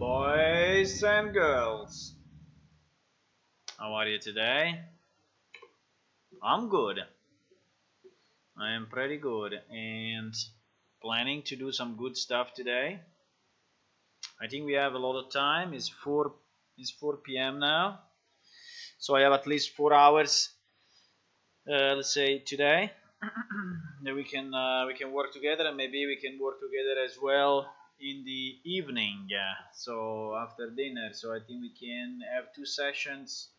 Boys and girls, how are you today? I'm good. I am pretty good and planning to do some good stuff today. I think we have a lot of time. It's 4 p.m. now, so I have at least 4 hours. Let's say today that we can work together, and maybe we can work together as well in the evening. So after dinner, so I think we can have two sessions.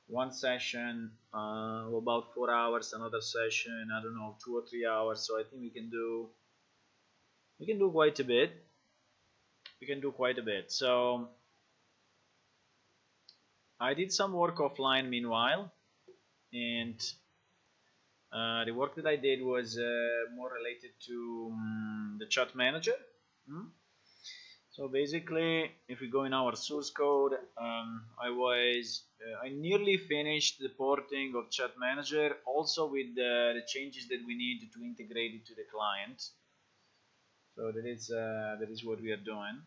One session about 4 hours, another session, I don't know, 2 or 3 hours. So I think we can do quite a bit. We can do quite a bit. So I did some work offline meanwhile, and the work that I did was more related to the chat manager. So basically, if we go in our source code, I nearly finished the porting of Chat Manager, also with the changes that we need to integrate it to the client. So that is what we are doing.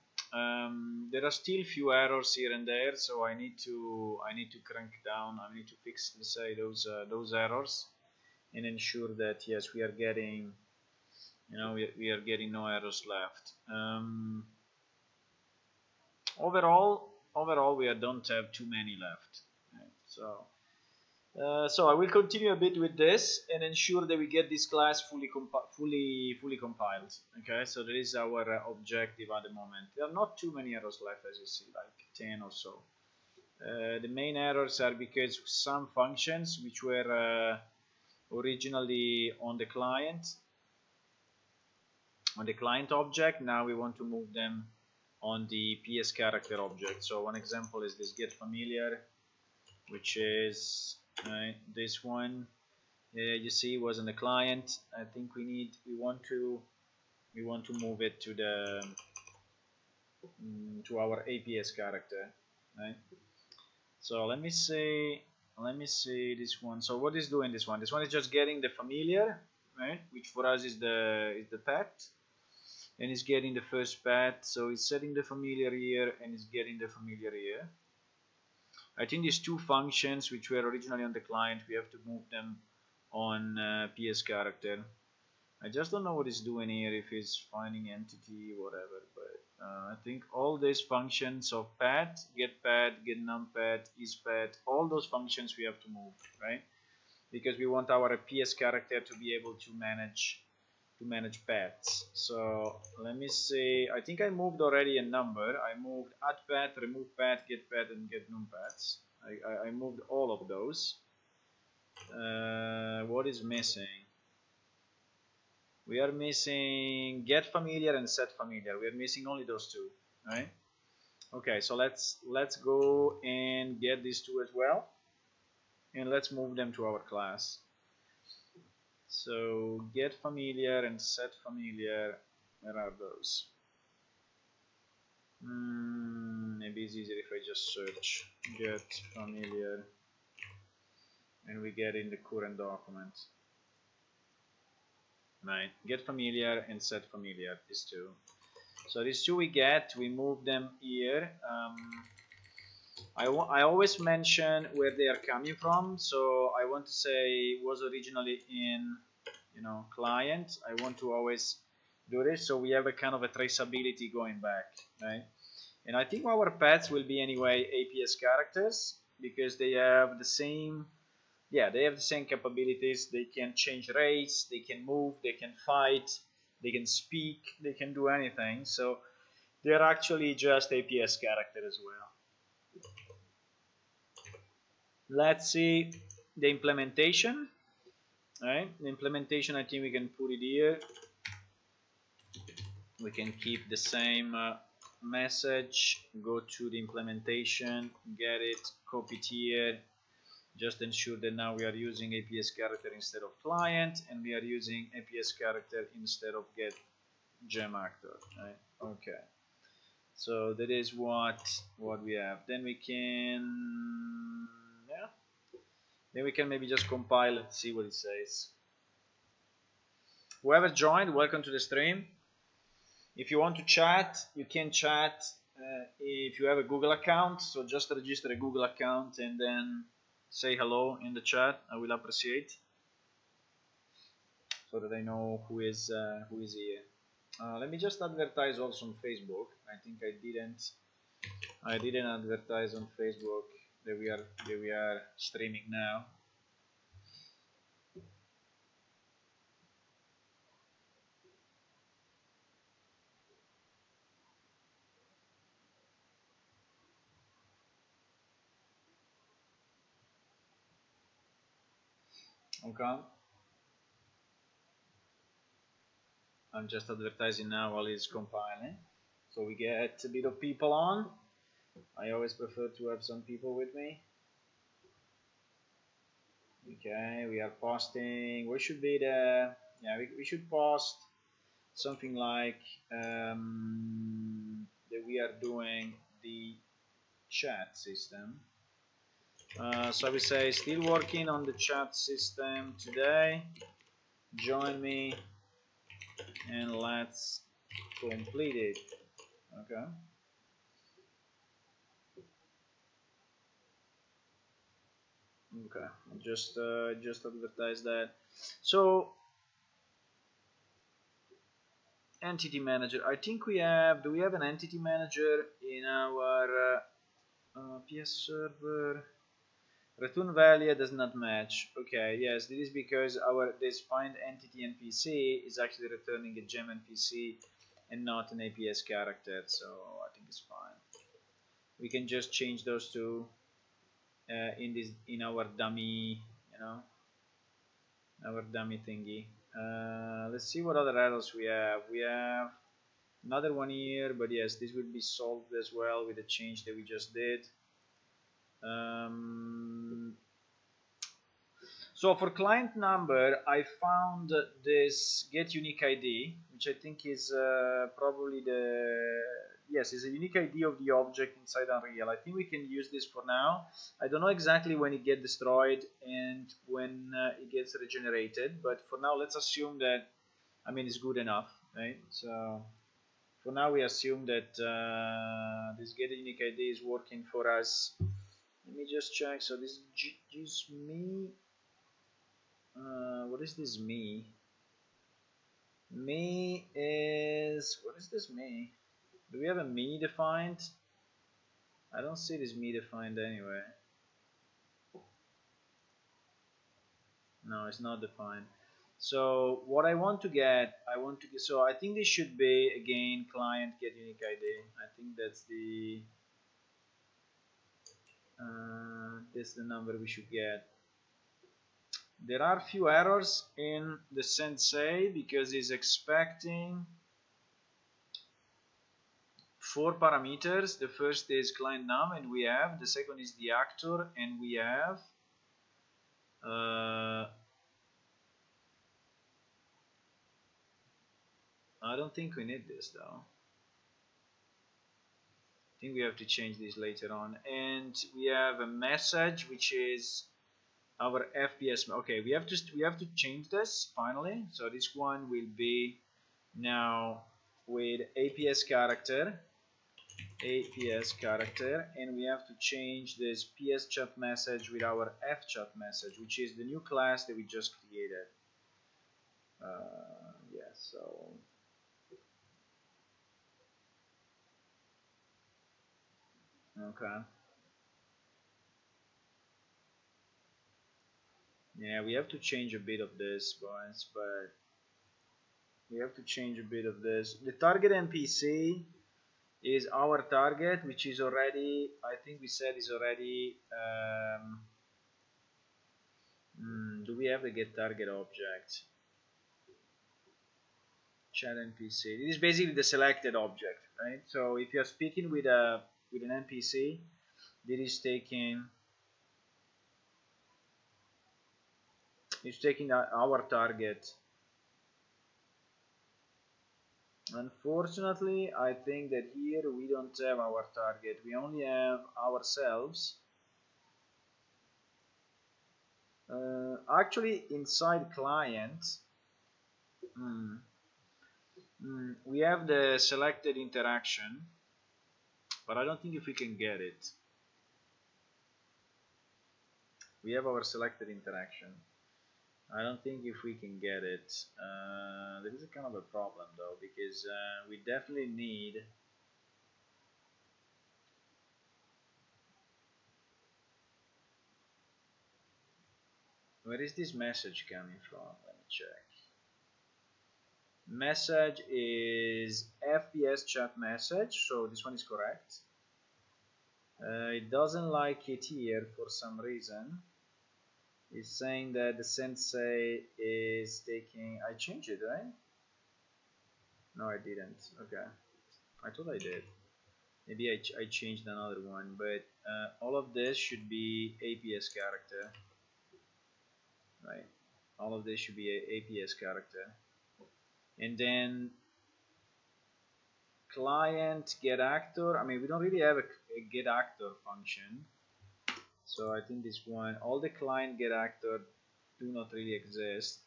There are still few errors here and there, so I need to crank down. I need to fix, let's say, those errors, and ensure that yes, we are getting, we are getting no errors left. Overall, we don't have too many left. Right? So I will continue a bit with this and ensure that we get this class fully compiled. Okay, so that is our objective at the moment. There are not too many errors left, as you see, like 10 or so. The main errors are because some functions which were originally on the client object, now we want to move them on the PS character object. So one example is this get familiar, which is this one. You see, was on the client. I think we want to move it to the to our APS character, right? So let me see this one. So what is doing this one? This one is just getting the familiar, right? Which for us is the pet. And it's getting the first pet, so it's setting the familiar here and it's getting the familiar here. I think these two functions which were originally on the client, we have to move them on PS character. I just don't know what it's doing here, if it's finding entity, whatever, but I think all these functions of pet, get numpet, isPet, all those functions we have to move, right? Because we want our PS character to be able to manage pets. So let me see, I think I moved already a number. I moved add pet, remove pet, and get numpets. I moved all of those. What is missing? We are missing get familiar and set familiar. We are missing only those two, right? Okay, so let's go and get these two as well, and let's move them to our class. So get familiar and set familiar, where are those? Maybe it's easier if I just search get familiar and we get in the current document. Right, get familiar and set familiar, these two. So these two we move them here. I always mention where they are coming from, so I want to say was originally in client. I want to always do this, so we have a kind of a traceability going back, right? And I think our pets will be anyway APS characters, because they have the same capabilities. They can change race, they can move, they can fight, they can speak, they can do anything. So they're actually just APS character as well. Let's see the implementation. Right, the implementation, I think we can put it here. We can keep the same message, go to the implementation, get it, copy it here. Just ensure that now we are using APS character instead of client, and we are using APS character instead of get gem actor. Right? Okay. So that is what we have. Then we can Then we can maybe just compile and see what it says. Whoever joined, welcome to the stream. If you want to chat, you can chat if you have a Google account, so just register a Google account and then say hello in the chat. I will appreciate, so that I know who is here. Let me just advertise also on Facebook. I think I didn't advertise on Facebook that we are streaming now. Okay. I'm just advertising now while it's compiling, so we get a bit of people on. I always prefer to have some people with me. Okay, we are posting. What should be the? Yeah, we should post something like that we are doing the chat system. So I will say still working on the chat system today. Join me and let's complete it. Okay. Okay. Just advertise that. So entity manager. I think we have. Do we have an entity manager in our PS server? Return value does not match. Okay, yes, this is because our this find entity NPC is actually returning a gem NPC and not an APS character, so I think it's fine. We can just change those two in our dummy, our dummy thingy. Let's see what other errors we have. We have another one here, but yes, this will be solved as well with the change that we just did. So for client number, I found this get unique ID, which I think is probably is a unique ID of the object inside Unreal. I think we can use this for now. I don't know exactly when it gets destroyed and when it gets regenerated, but for now let's assume that, it's good enough, right? So for now we assume that this get unique ID is working for us. Let me just check. So this is me. What is this me? Me is, what is this me? Do we have a me defined? I don't see this me defined anyway. No, it's not defined. So what I want to get, so I think this should be again client get unique ID. I think that's the number we should get. There are few errors in the sensei because it's expecting 4 parameters. The first is client num and we have, the second is the actor and we have, I don't think we need this though. I think we have to change this later on. And we have a message which is our FPS. Okay, we have to change this finally. So this one will be now with APS character, and we have to change this PS chat message with our F chat message, which is the new class that we just created. Yes, so okay. Yeah, we have to change a bit of this, boys, but we have to change a bit of this. The target NPC is our target, which is already, I think we said is already, do we have the get target object? Chat NPC. This is basically the selected object, right? So if you are speaking with an NPC, this is taking our target. Unfortunately, I think that here we don't have our target. We only have ourselves. Actually, inside client, we have the selected interaction, but I don't think if we can get it. We have our selected interaction. I don't think if we can get it. There is a kind of a problem though, because we definitely need. Where is this message coming from? Let me check. Message is FPS chat message, so this one is correct. It doesn't like it here for some reason. It's saying that the sensei is taking. I changed it, right? No, I didn't. Okay, I thought I did. Maybe I changed another one, but all of this should be APS character, right? All of this should be a APS character, and then client get actor. I mean, we don't really have a get actor function, so I think this one, all the client get actor do not really exist.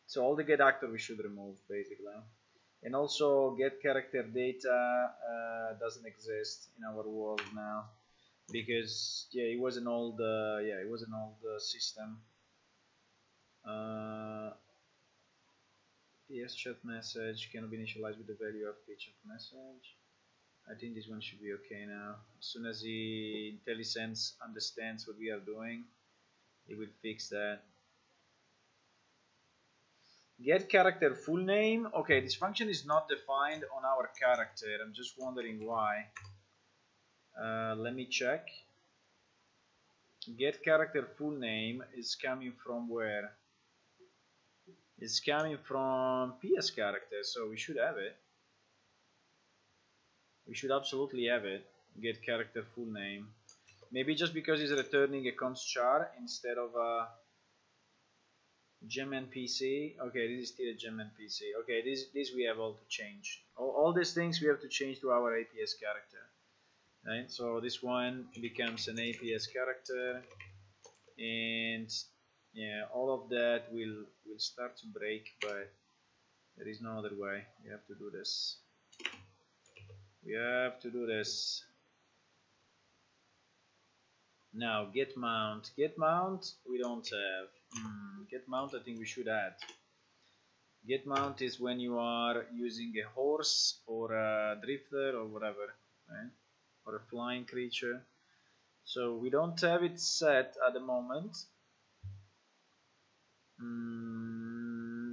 So all the get actor we should remove basically, and also get character data doesn't exist in our world now, because yeah, it was an old system. PS chat message cannot be initialized with the value of the chat message. I think this one should be okay now. As soon as the IntelliSense understands what we are doing, it will fix that. Get character full name. Okay, this function is not defined on our character. I'm just wondering why. Let me check. Get character full name is coming from where? It's coming from PS character, so we should have it. We should absolutely have it. Get character full name. Maybe just because it's returning a const char instead of a gem NPC. Okay, this is still a gem NPC. Okay, this we have all to change. All these things we have to change to our APS character. Right, so this one becomes an APS character, and yeah, all of that will start to break, but there is no other way. We have to do this. We have to do this. Now get mount. Get mount we don't have. Get mount I think we should add. Get mount is when you are using a horse or a drifter or whatever, right? Or a flying creature. So we don't have it set at the moment.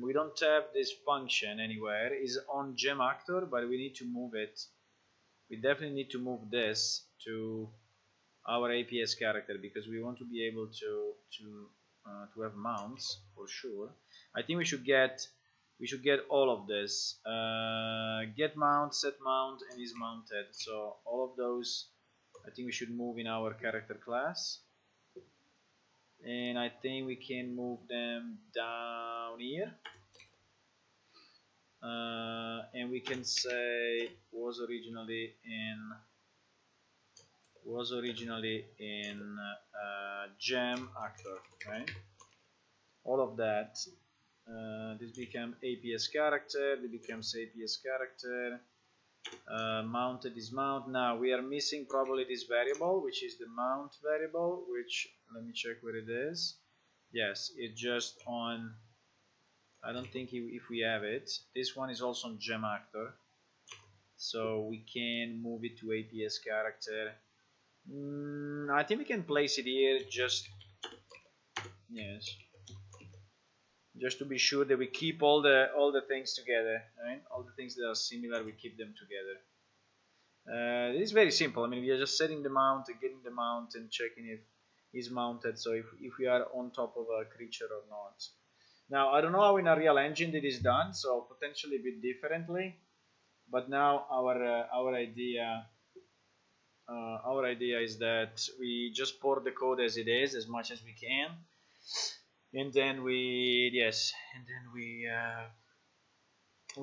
We don't have this function anywhere. It's on gem actor, but we need to move it. We definitely need to move this to our APS character, because we want to be able to have mounts for sure. I think we should get all of this. Get mount, set mount, and is mounted. So all of those I think we should move in our character class. And I think we can move them down here. And we can say was originally in gem actor, right? All of that. This becomes APS character. This becomes APS character. Mounted is mount. Now we are missing probably this variable, which is the mount variable, which let me check where it is. Yes, it's just on. I don't think if we have it. This one is also on gem actor, so we can move it to APS character. I think we can place it here just just to be sure that we keep all the things together, right? All the things that are similar, we keep them together. It is very simple. I mean, we are just setting the mount and getting the mount and checking if it's mounted, so if we are on top of a creature or not. Now I don't know how in a real engine it is done, so potentially a bit differently, but now our idea is that we just port the code as it is as much as we can, and then we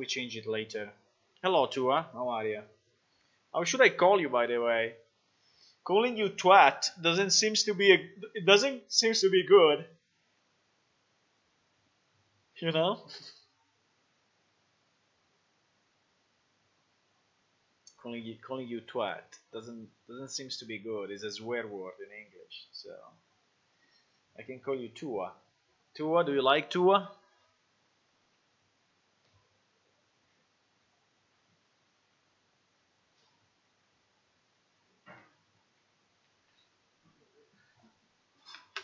change it later. Hello Tua, how are you? How should I call you, by the way? Calling you twat doesn't seem to be good. You know? calling you twat doesn't seems to be good. It's a swear word in English, so I can call you Tua. Tua, do you like Tua?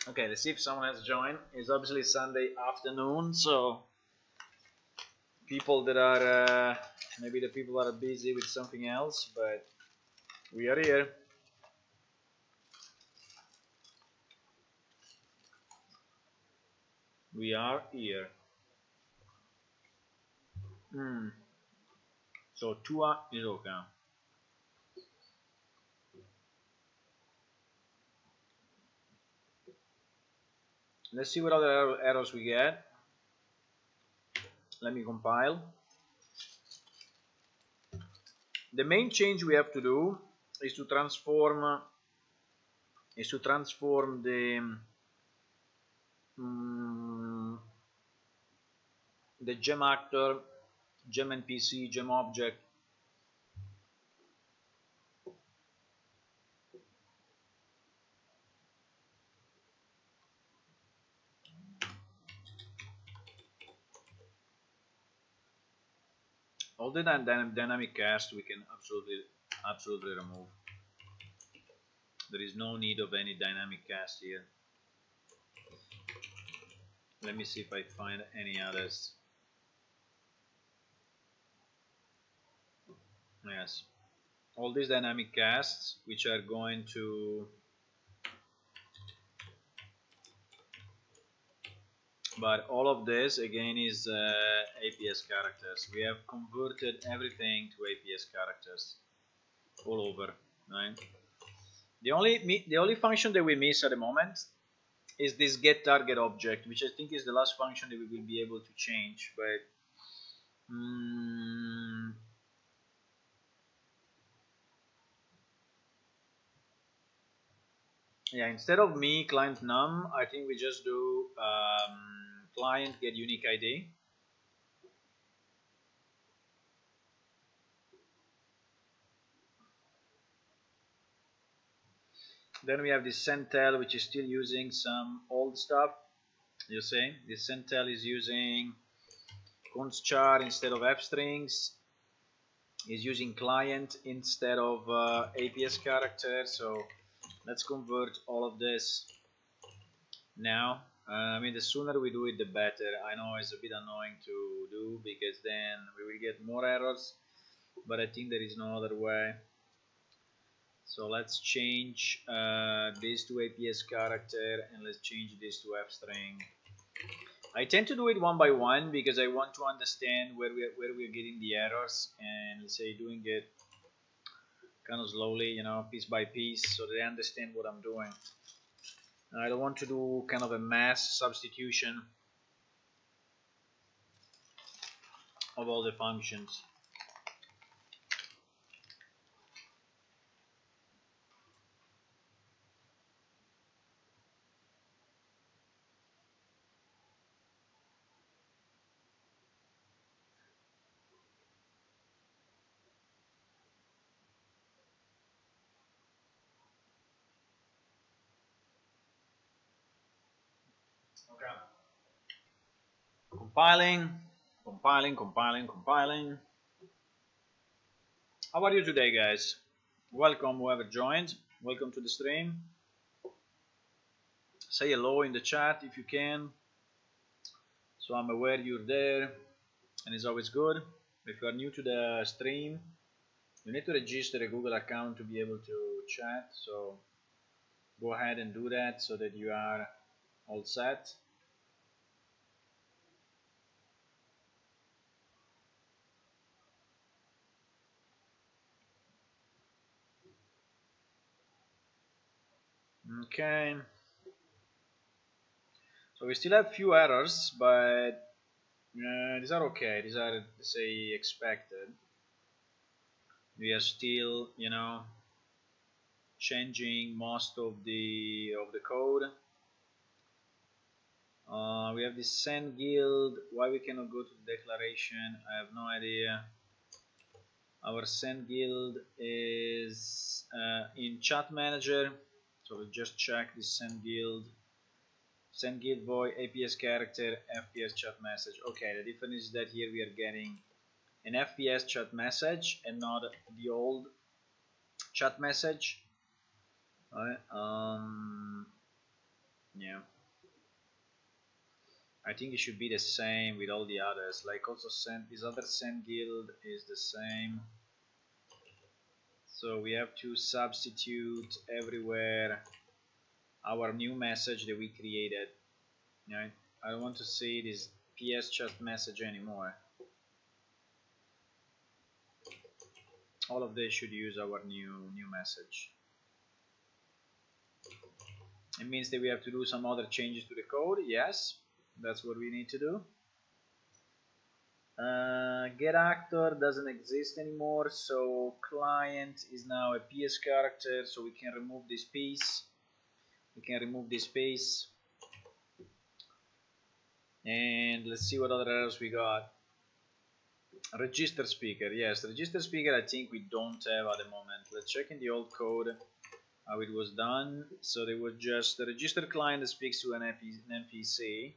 Okay, let's see if someone has joined. It's obviously Sunday afternoon, so people that are maybe the people that are busy with something else, but we are here. We are here. So Tua is okay. Let's see what other errors we get. Let me compile. The main change we have to do is to transform the gem actor, gem NPC, gem object. All the dynamic cast we can absolutely remove. There is no need of any dynamic cast here. Let me see if I find any others. Yes, all these dynamic casts which are going to, but all of this again is APS characters. We have converted everything to APS characters all over, right? The only function that we miss at the moment is this get target object, which I think is the last function that we will be able to change, but yeah, instead of me client num, I think we just do client get unique ID. Then we have this centel, which is still using some old stuff. You see, this centel is using const char instead of f strings, is using client instead of APS character. So let's convert all of this now. I mean, the sooner we do it, the better. I know it's a bit annoying to do because then we will get more errors, but I think there is no other way. So let's change this to APS character and let's change this to f string. I tend to do it one by one because I want to understand where we're getting the errors, and let's say doing it kind of slowly, you know, piece by piece, so they understand what I'm doing. And I don't want to do kind of a mass substitution of all the functions. Okay. Compiling. How are you today, guys? Welcome, whoever joined. Welcome to the stream. Say hello in the chat if you can, so I'm aware you're there, and it's always good. If you are new to the stream, you need to register a Google account to be able to chat, so go ahead and do that so that you are all set. Okay, so we still have few errors, but these are okay. These are, say, expected. We are still, you know, changing most of the code. We have this send guild. Why we cannot go to the declaration, I have no idea. Our send guild is in chat manager, so we'll just check this send guild boy, APS character, FPS chat message. Okay, the difference is that here we are getting an FPS chat message and not the old chat message. Alright, yeah, I think it should be the same with all the others. Like also send, this other send guild is the same. So we have to substitute everywhere our new message that we created. Right? I don't want to see this PS chat message anymore. All of this should use our new message. It means that we have to do some other changes to the code. Yes, that's what we need to do. Get actor doesn't exist anymore, so client is now a PS character, so we can remove this piece. We can remove this piece. And let's see what other errors we got. Register speaker, yes, register speaker I think we don't have at the moment. Let's check in the old code how it was done. So there was just the register client that speaks to an NPC.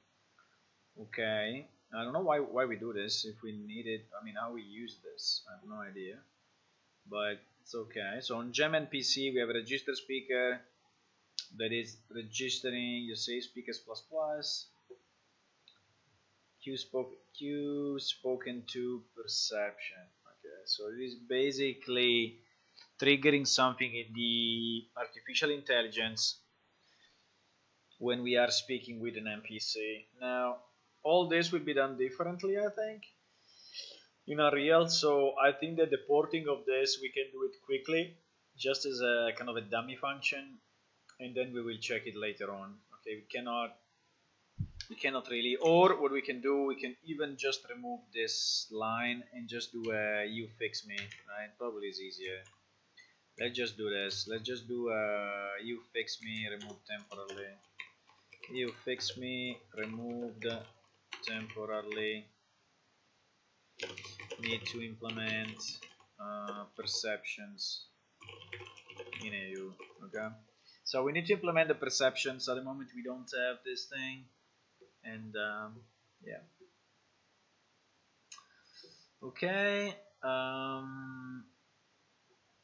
Okay, I don't know why we do this if we need it. I mean, how we use this, I have no idea, but it's okay. So on gem NPC we have a register speaker that is registering, you see, speakers plus plus. Q spoken to perception. Okay, so it is basically triggering something in the artificial intelligence when we are speaking with an NPC. Now, all this will be done differently, I think, in Unreal. So I think that the porting of this, we can do it quickly, just as a kind of a dummy function, and then we will check it later on. Okay, we cannot really, or what we can do, we can even just remove this line and just do a you fix me, right? Probably is easier. Let's just do this. Let's just do a you fix me, remove temporarily. You fix me, removed temporarily. Need to implement perceptions in AU. Okay, so we need to implement the perceptions. At the moment we don't have this thing, and yeah. Okay,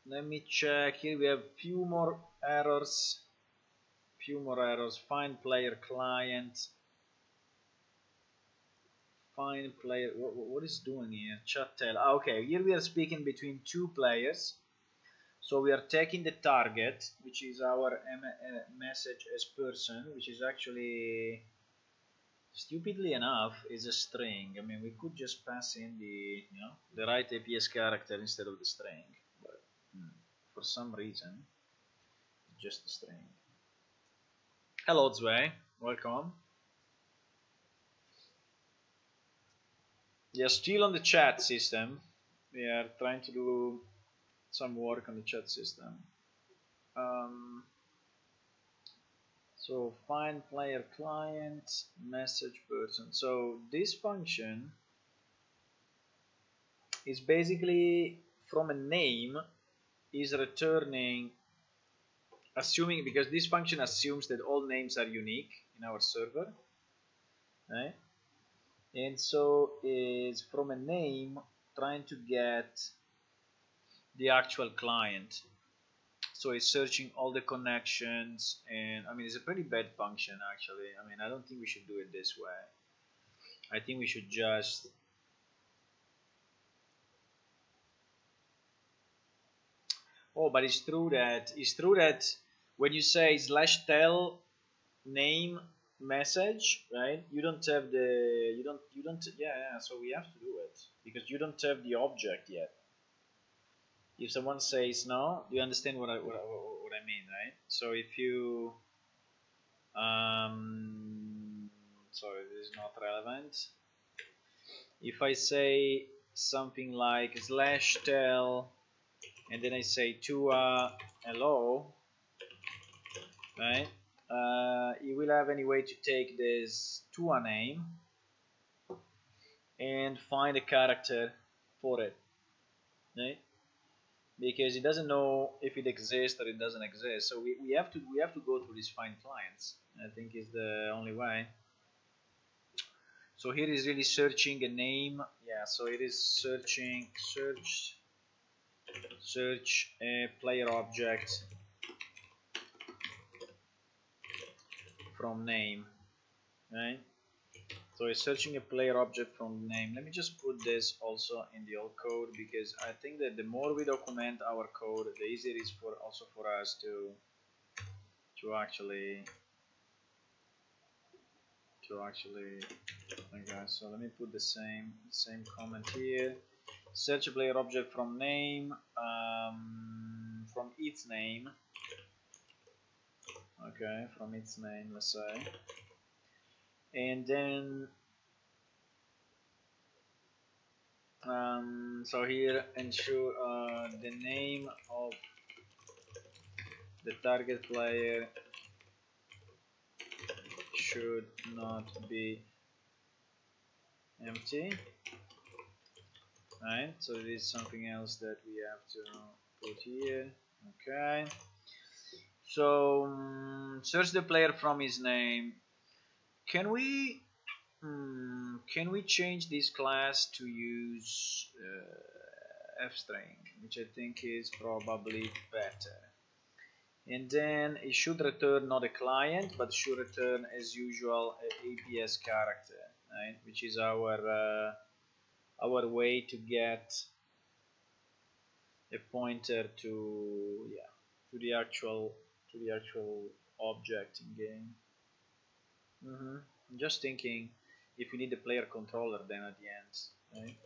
let me check here. We have few more errors. Find player client. Find player. What is doing here? Chat tell. Okay, here we are speaking between two players. So we are taking the target, which is our message as person, which is actually, stupidly enough, is a string. I mean, we could just pass in the right APS character instead of the string, but for some reason, just a string. Hello, Zwei. Welcome. Yeah, still on the chat system. We are trying to do some work on the chat system. So find player client, message person. So this function is basically from a name is returning, assuming, because this function assumes that all names are unique in our server, right? And so is from a name trying to get the actual client. So it's searching all the connections, and I mean, it's a pretty bad function actually. I mean, I don't think we should do it this way. I think we should just but it's true that when you say /tell name message, right, you don't have the you don't yeah, so we have to do it because you don't have the object yet. If someone says no, do you understand what I mean, right? So if you sorry, this is not relevant. If I say something like /tell and then I say to hello, right? You will have any way to take this to a name and find a character for it, right? because it doesn't know if it exists or it doesn't exist. So we have to go through these find clients. I think is the only way. So here is really searching a name. Yeah, so it is search a player object from name, right? So it's searching a player object from name. Let me just put this also in the old code, because I think that the more we document our code, the easier it is for also for us to actually okay. So let me put the same comment here. Search a player object from name, from its name. Okay, from its name, let's say, and then so here ensure the name of the target player should not be empty, right? So it is something else that we have to put here. Okay, so search the player from his name. Can we change this class to use f-string, which I think is probably better? And then it should return not a client, but should return as usual a APS character, right? Which is our way to get a pointer to the actual object in game. I'm just thinking if we need the player controller then at the end, right?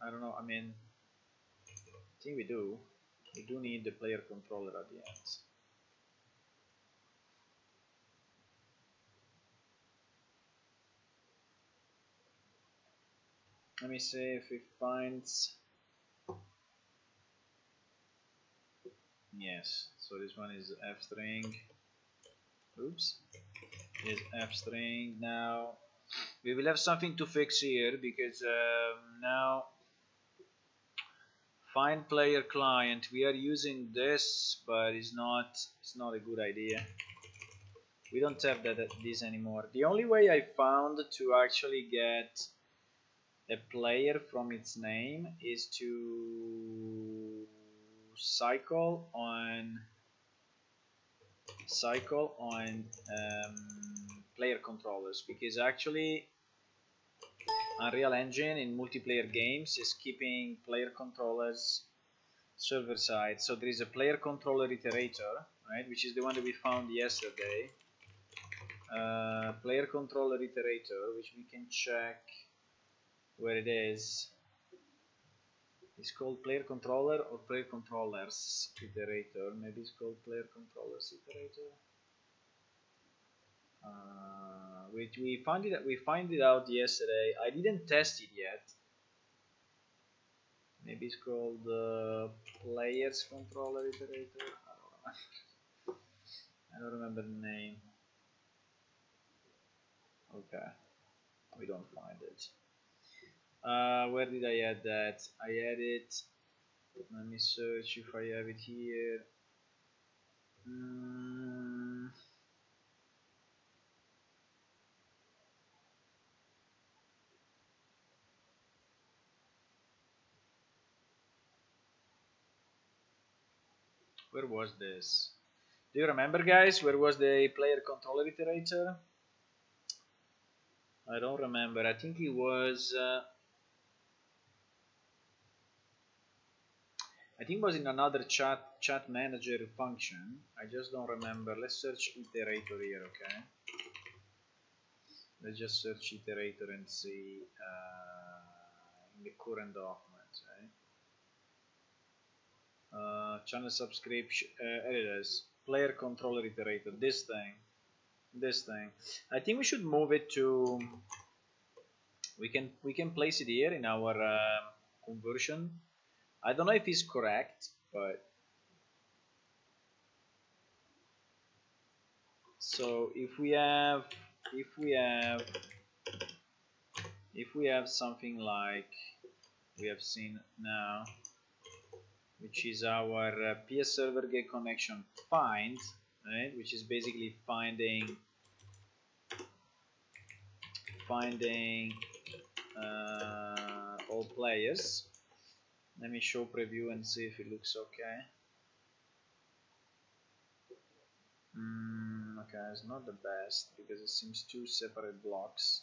I don't know. I mean, I think we do. We do need the player controller at the end. Let me see if it finds. Yes, so this one is f-string. Oops, is f-string. Now we will have something to fix here, because now find player client, we are using this, but it's not a good idea. We don't have this anymore. The only way I found to actually get a player from its name is to cycle on player controllers, because actually Unreal Engine in multiplayer games is keeping player controllers server side. So there is a player controller iterator, right, which is the one that we found yesterday. Player controller iterator, which we can check where it is. It's called player controller or player controllers iterator. Maybe it's called player controllers iterator. Which we found it out yesterday. I didn't test it yet. Maybe it's called players controller iterator. I don't remember the name. Okay, we don't find it. Where did I add that? I had it. Let me search if I have it here. Where was this? Do you remember, guys? Where was the player controller iterator? I don't remember. I think it was. I think it was in another chat manager function. I just don't remember. Let's search iterator here, okay? Let's just search iterator and see in the current document, right? Channel subscription. Here it is. Player controller iterator. This thing. I think we should move it to. We can place it here in our conversion. I don't know if it's correct, but so if we have something like we have seen now, which is our PS server get connection find, right? Which is basically finding all players. Let me show preview and see if it looks okay. Okay, it's not the best because it seems two separate blocks.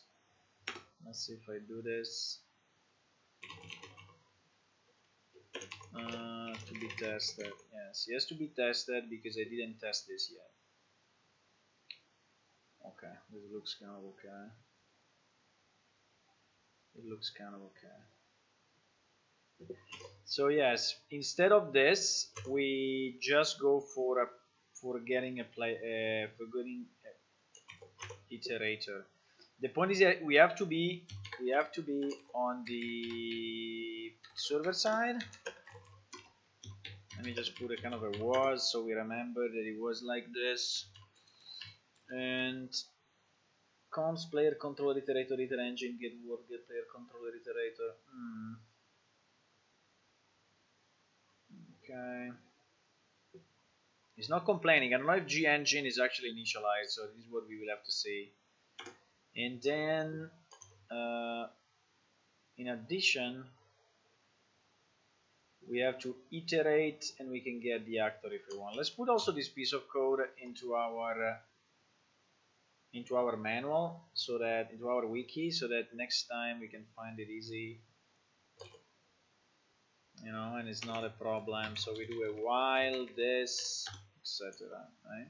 Let's see if I do this. To be tested. Yes, he has to be tested because I didn't test this yet. Okay, this looks kind of okay. It looks kind of okay. So yes, instead of this, we just go for getting a iterator. The point is that we have to be on the server side. Let me just put a kind of a was so we remember that it was like this. And const player controller iterator iter engine get word get player controller iterator. Okay. It's not complaining. I don't know if G engine is actually initialized, so this is what we will have to see. And then in addition, we have to iterate and we can get the actor if we want. Let's put also this piece of code into our manual, so that into our wiki, so that next time we can find it easy, you know, and it's not a problem. So we do a while this, etc. Right?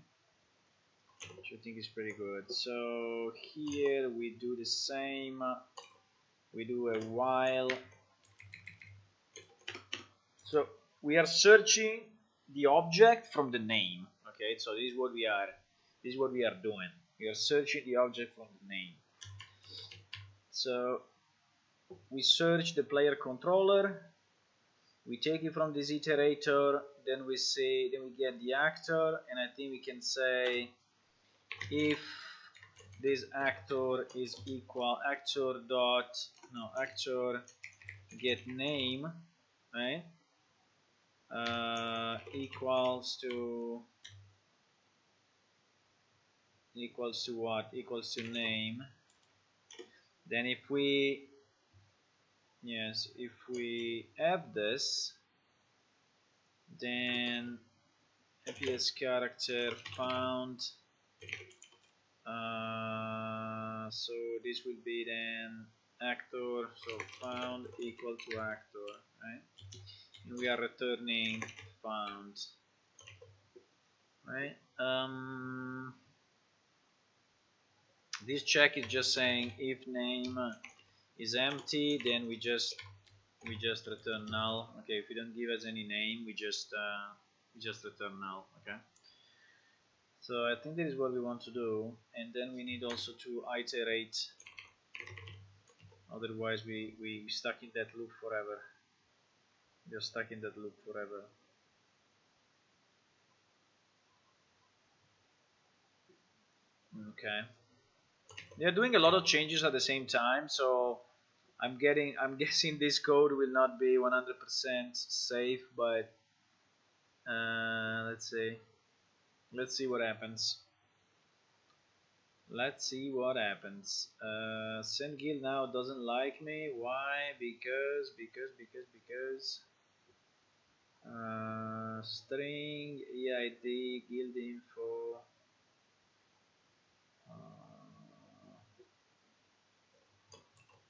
Which I think is pretty good. So here we do the same. We do a while. So we are searching the object from the name. Okay, so this is what we are. This is what we are doing. We are searching the object from the name. So we search the player controller. We take it from this iterator. Then we say, then we get the actor, and I think we can say if this actor is equal actor get name, right? Equals to what? Equals to name. Then if we have this, then FPS character found. So this will be then actor. So found equal to actor, right? And we are returning found, right? This check is just saying if name is empty, then we just return null. Okay, if we don't give us any name, we just return null. Okay. So I think that is what we want to do, and then we need also to iterate. Otherwise, we stuck in that loop forever. We're stuck in that loop forever. Okay. They're doing a lot of changes at the same time, so I'm guessing this code will not be 100% safe, but let's see what happens. Let's see what happens. SendGuild now doesn't like me. Why? Because string EID guild info.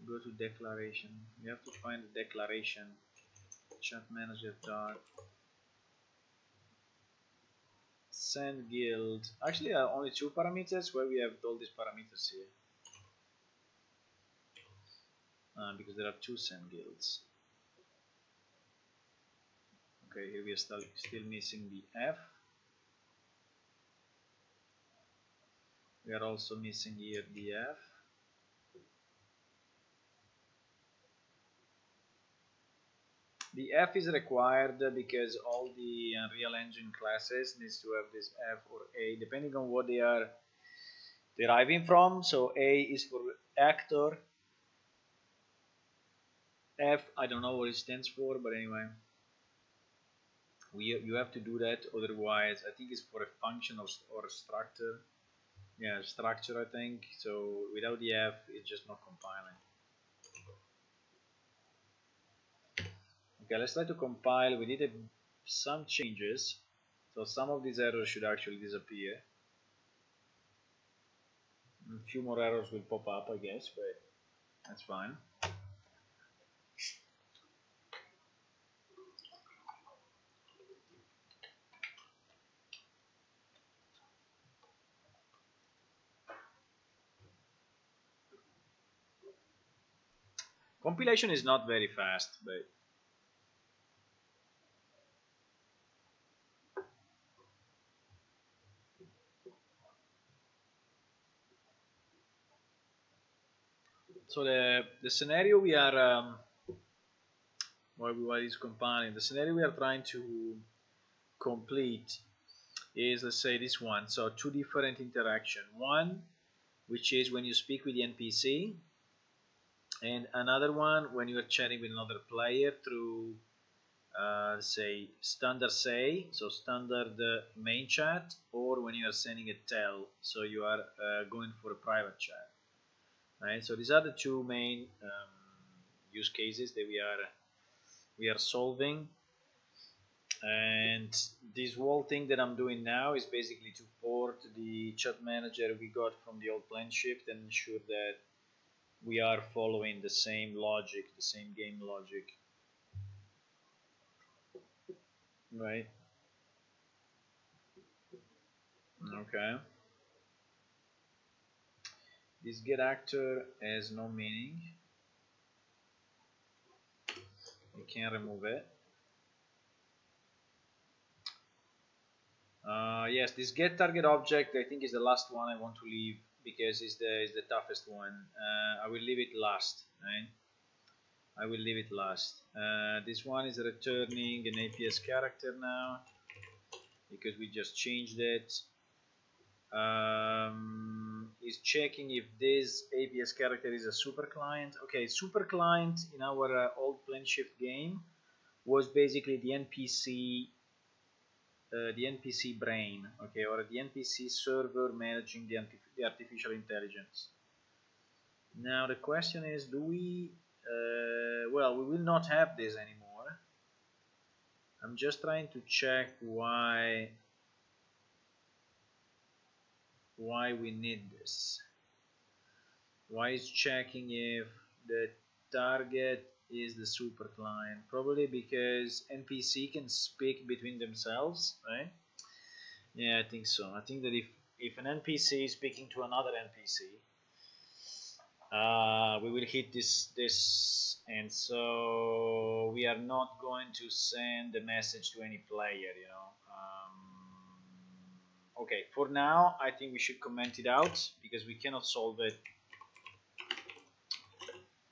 Go to declaration. We have to find the declaration. Chat manager dot send guild. Actually, only two parameters. Where we have all these parameters here? Because there are two send guilds. Okay, here we are still missing the F. We are also missing here the F. The F is required because all the Unreal Engine classes needs to have this F or A depending on what they are deriving from. So A is for actor. F, I don't know what it stands for, but anyway. You have to do that, otherwise I think it's for a function or a structure. Yeah, structure I think. So without the F, it's just not compiling. Okay, let's try to compile. We did some changes, so some of these errors should actually disappear. A few more errors will pop up, I guess, but that's fine. Compilation is not very fast, but so the scenario we are while it's compiling, the scenario we are trying to complete is, let's say, this one. So two different interaction. One, which is when you speak with the NPC, and another one when you are chatting with another player through say standard say, so standard main chat, or when you are sending a tell, so you are going for a private chat, right? So these are the two main use cases that we are solving. And this whole thing that I'm doing now is basically to port the chat manager we got from the old PlanShift and ensure that we are following the same logic, the same game logic, right? Okay. This get actor has no meaning. You can remove it. Yes, this get target object I think is the last one I want to leave because it's the toughest one. I will leave it last, right? I will leave it last. This one is returning an APS character now because we just changed it. Is checking if this APS character is a super client. Okay, super client in our old PlanShift game was basically the NPC brain, okay, or the NPC server managing the artificial intelligence. Now the question is, do we well, we will not have this anymore. I'm just trying to check why we need this. Why is checking if the target is the super client? Probably because NPC can speak between themselves, right? Yeah, I think so. I think that if an NPC is speaking to another NPC, we will hit this, and so we are not going to send the message to any player, you know. Okay, for now, I think we should comment it out because we cannot solve it.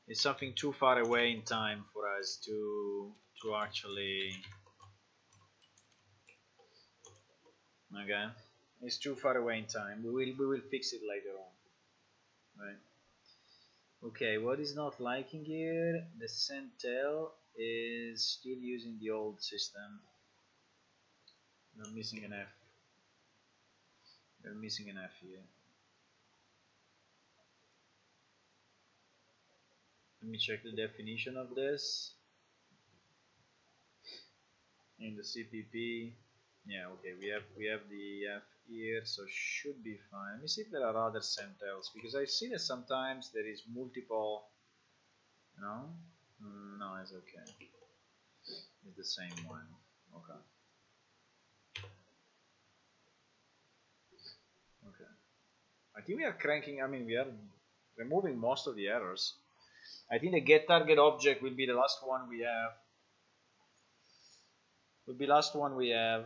It's something too far away in time for us to actually. Okay, it's too far away in time. We will fix it later on, right? Okay, what is not liking here? The sendTel is still using the old system. We're missing an F. We're missing an F here. Let me check the definition of this in the CPP. Yeah, okay, we have the F here, so should be fine. Let me see if there are other sendTels because I see that sometimes there is multiple. No, no, it's okay. It's the same one. Okay. Okay. I think we are cranking. I mean, we are removing most of the errors. I think the get target object will be the last one we have. Will be last one we have.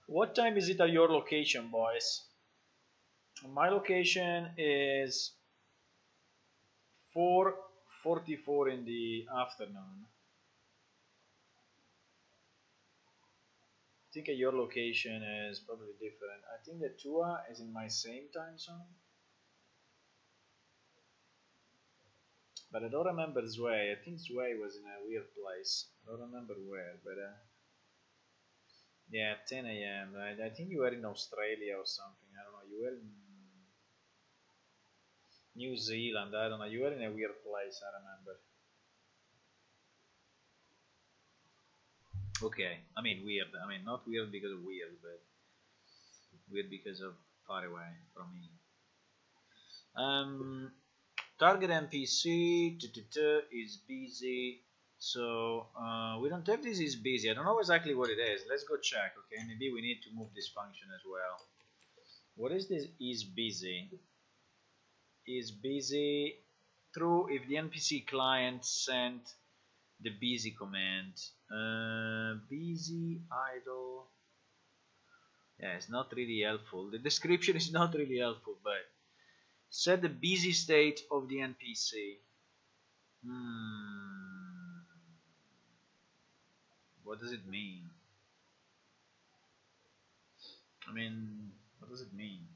What time is it at your location, boys? My location is 4:44 in the afternoon. I think your location is probably different. I think that Tua is in my same time zone. But I don't remember Zwei. I think Zwei was in a weird place. I don't remember where, but yeah, 10 a.m. Right? I think you were in Australia or something. I don't know. You were in New Zealand. I don't know. You were in a weird place. I remember. Okay. I mean weird. I mean not weird because of weird, but weird because of far away from me. Target NPC is busy. So we don't have this is busy. I don't know exactly what it is. Let's go check. Okay, maybe we need to move this function as well. What is this is busy? Is busy true if the NPC client sent the busy command. Busy idle. Yeah, it's not really helpful. The description is not really helpful, but set the busy state of the NPC. What does it mean? I mean, what does it mean?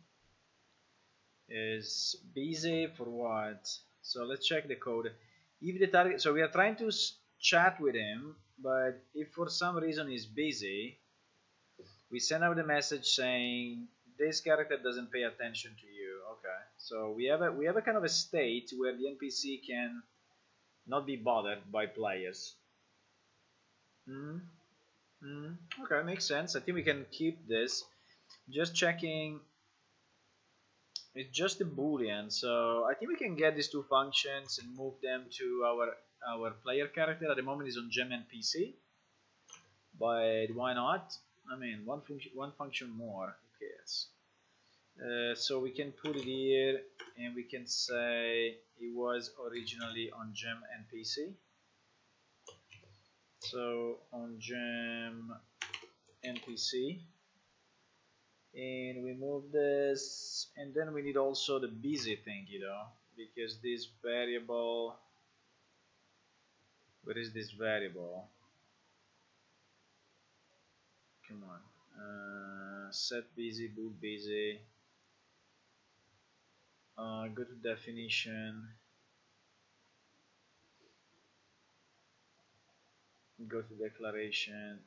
Is busy for what? So let's check the code. If the target, so we are trying to chat with him, but if for some reason he's busy, we send out a message saying this character doesn't pay attention to you. Okay, so we have a kind of a state where the NPC can not be bothered by players. Okay, makes sense. I think we can keep this. Just checking. It's just a boolean, so I think we can get these two functions and move them to our player character. At the moment is on gem NPC, but why not? I mean, one function more. Who cares? So we can put it here, and we can say it was originally on gem NPC. So on gem NPC, and we move this, and then we need also the busy thing, because this variable, where is this variable? Come on, set busy, boot busy, go to definition, go to declaration,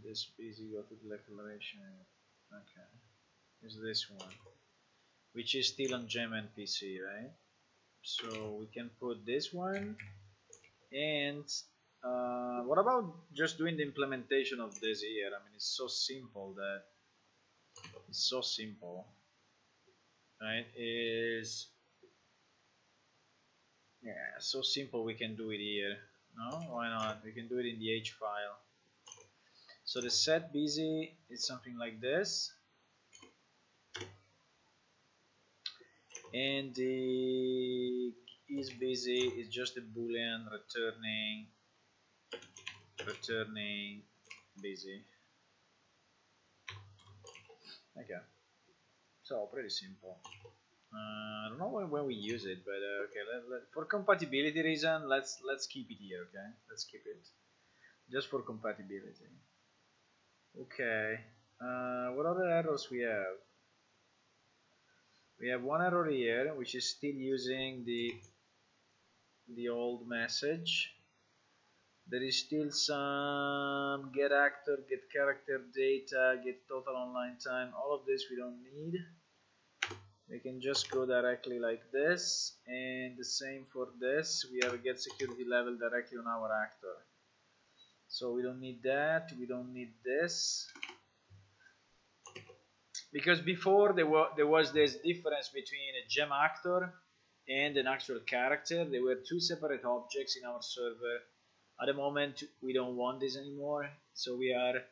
this busy, go to declaration. Okay, is this one, which is still on gem NPC, right? So we can put this one, and what about just doing the implementation of this here? I mean, it's so simple, right? Yeah, so simple we can do it here. No, why not? We can do it in the H file. So the set busy is something like this, and the is busy is just a boolean returning busy. Okay, so pretty simple. I don't know when we use it, but okay. For compatibility reason, let's keep it here. Okay, let's keep it just for compatibility. Okay. What other errors we have? We have one error here, which is still using the old message. There is still some get actor, get character data, get total online time. All of this we don't need. We can just go directly like this, and the same for this. We have a get security level directly on our actor. So we don't need that. We don't need this. Because before there was this difference between a gem actor and an actual character. They were two separate objects in our server. At the moment we don't want this anymore, so we are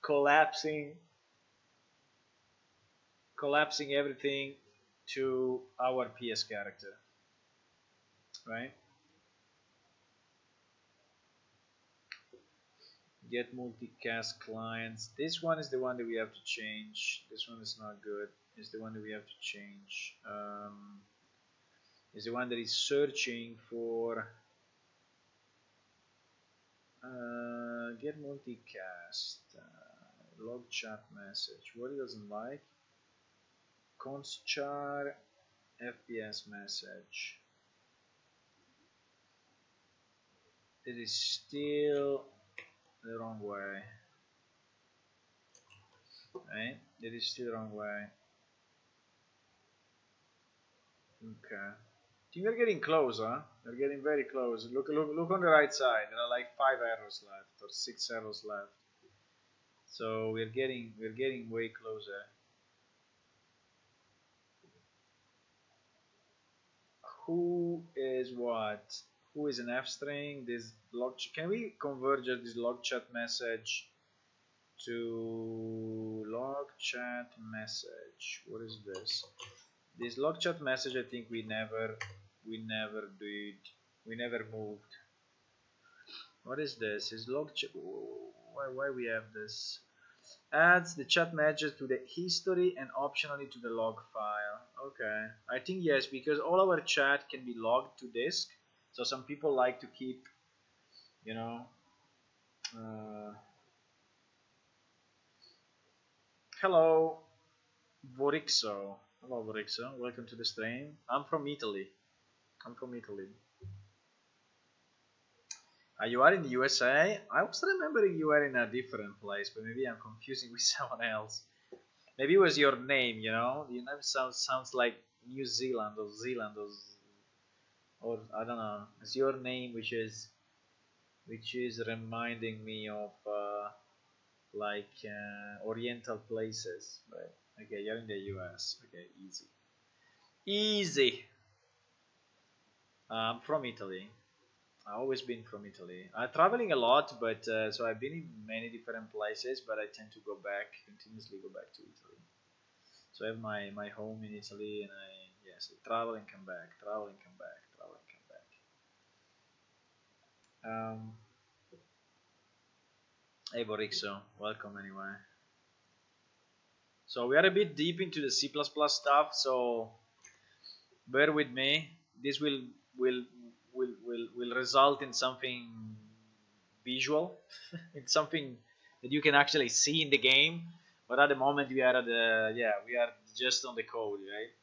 collapsing everything to our PS character, right? Get multicast clients. This one is the one that we have to change. This one is not good. It's the one that we have to change. Is the one that is searching for get multicast, log chat message. What it doesn't like? Const char FPS message. It is still the wrong way. Right? It is still the wrong way. Okay. I think we're getting close, huh? We're getting very close. Look on the right side. There are like 5 arrows left or 6 arrows left. So we're getting way closer. Who is what? Who is an F string? This log. Can we convert just this log chat message to log chat message? What is this? This log chat message. I think we never did. We never moved. What is this? Is log chat? Why we have this? Adds the chat messages to the history and optionally to the log file. Okay, I think yes, because all our chat can be logged to disk. So some people like to keep, you know, hello, Vorixo. Hello, Vorixo. Welcome to the stream. I'm from Italy. You are in the USA? I was remembering you were in a different place, but maybe I'm confusing with someone else. Maybe it was your name, you know? Your name sounds like New Zealand or Zealand or I don't know. It's your name which is reminding me of Oriental places, right? Okay, you're in the US. Okay, easy. Easy. I'm from Italy. I've always been from Italy. I'm traveling a lot, but so I've been in many different places, but I tend to continuously go back to Italy. So I have my home in Italy, and I travel and come back, travel and come back, travel and come back. Hey Borixo, welcome anyway. So we are a bit deep into the C++ stuff, so bear with me. This will result in something visual. It's something that you can actually see in the game, but at the moment we are we are just on the code, right?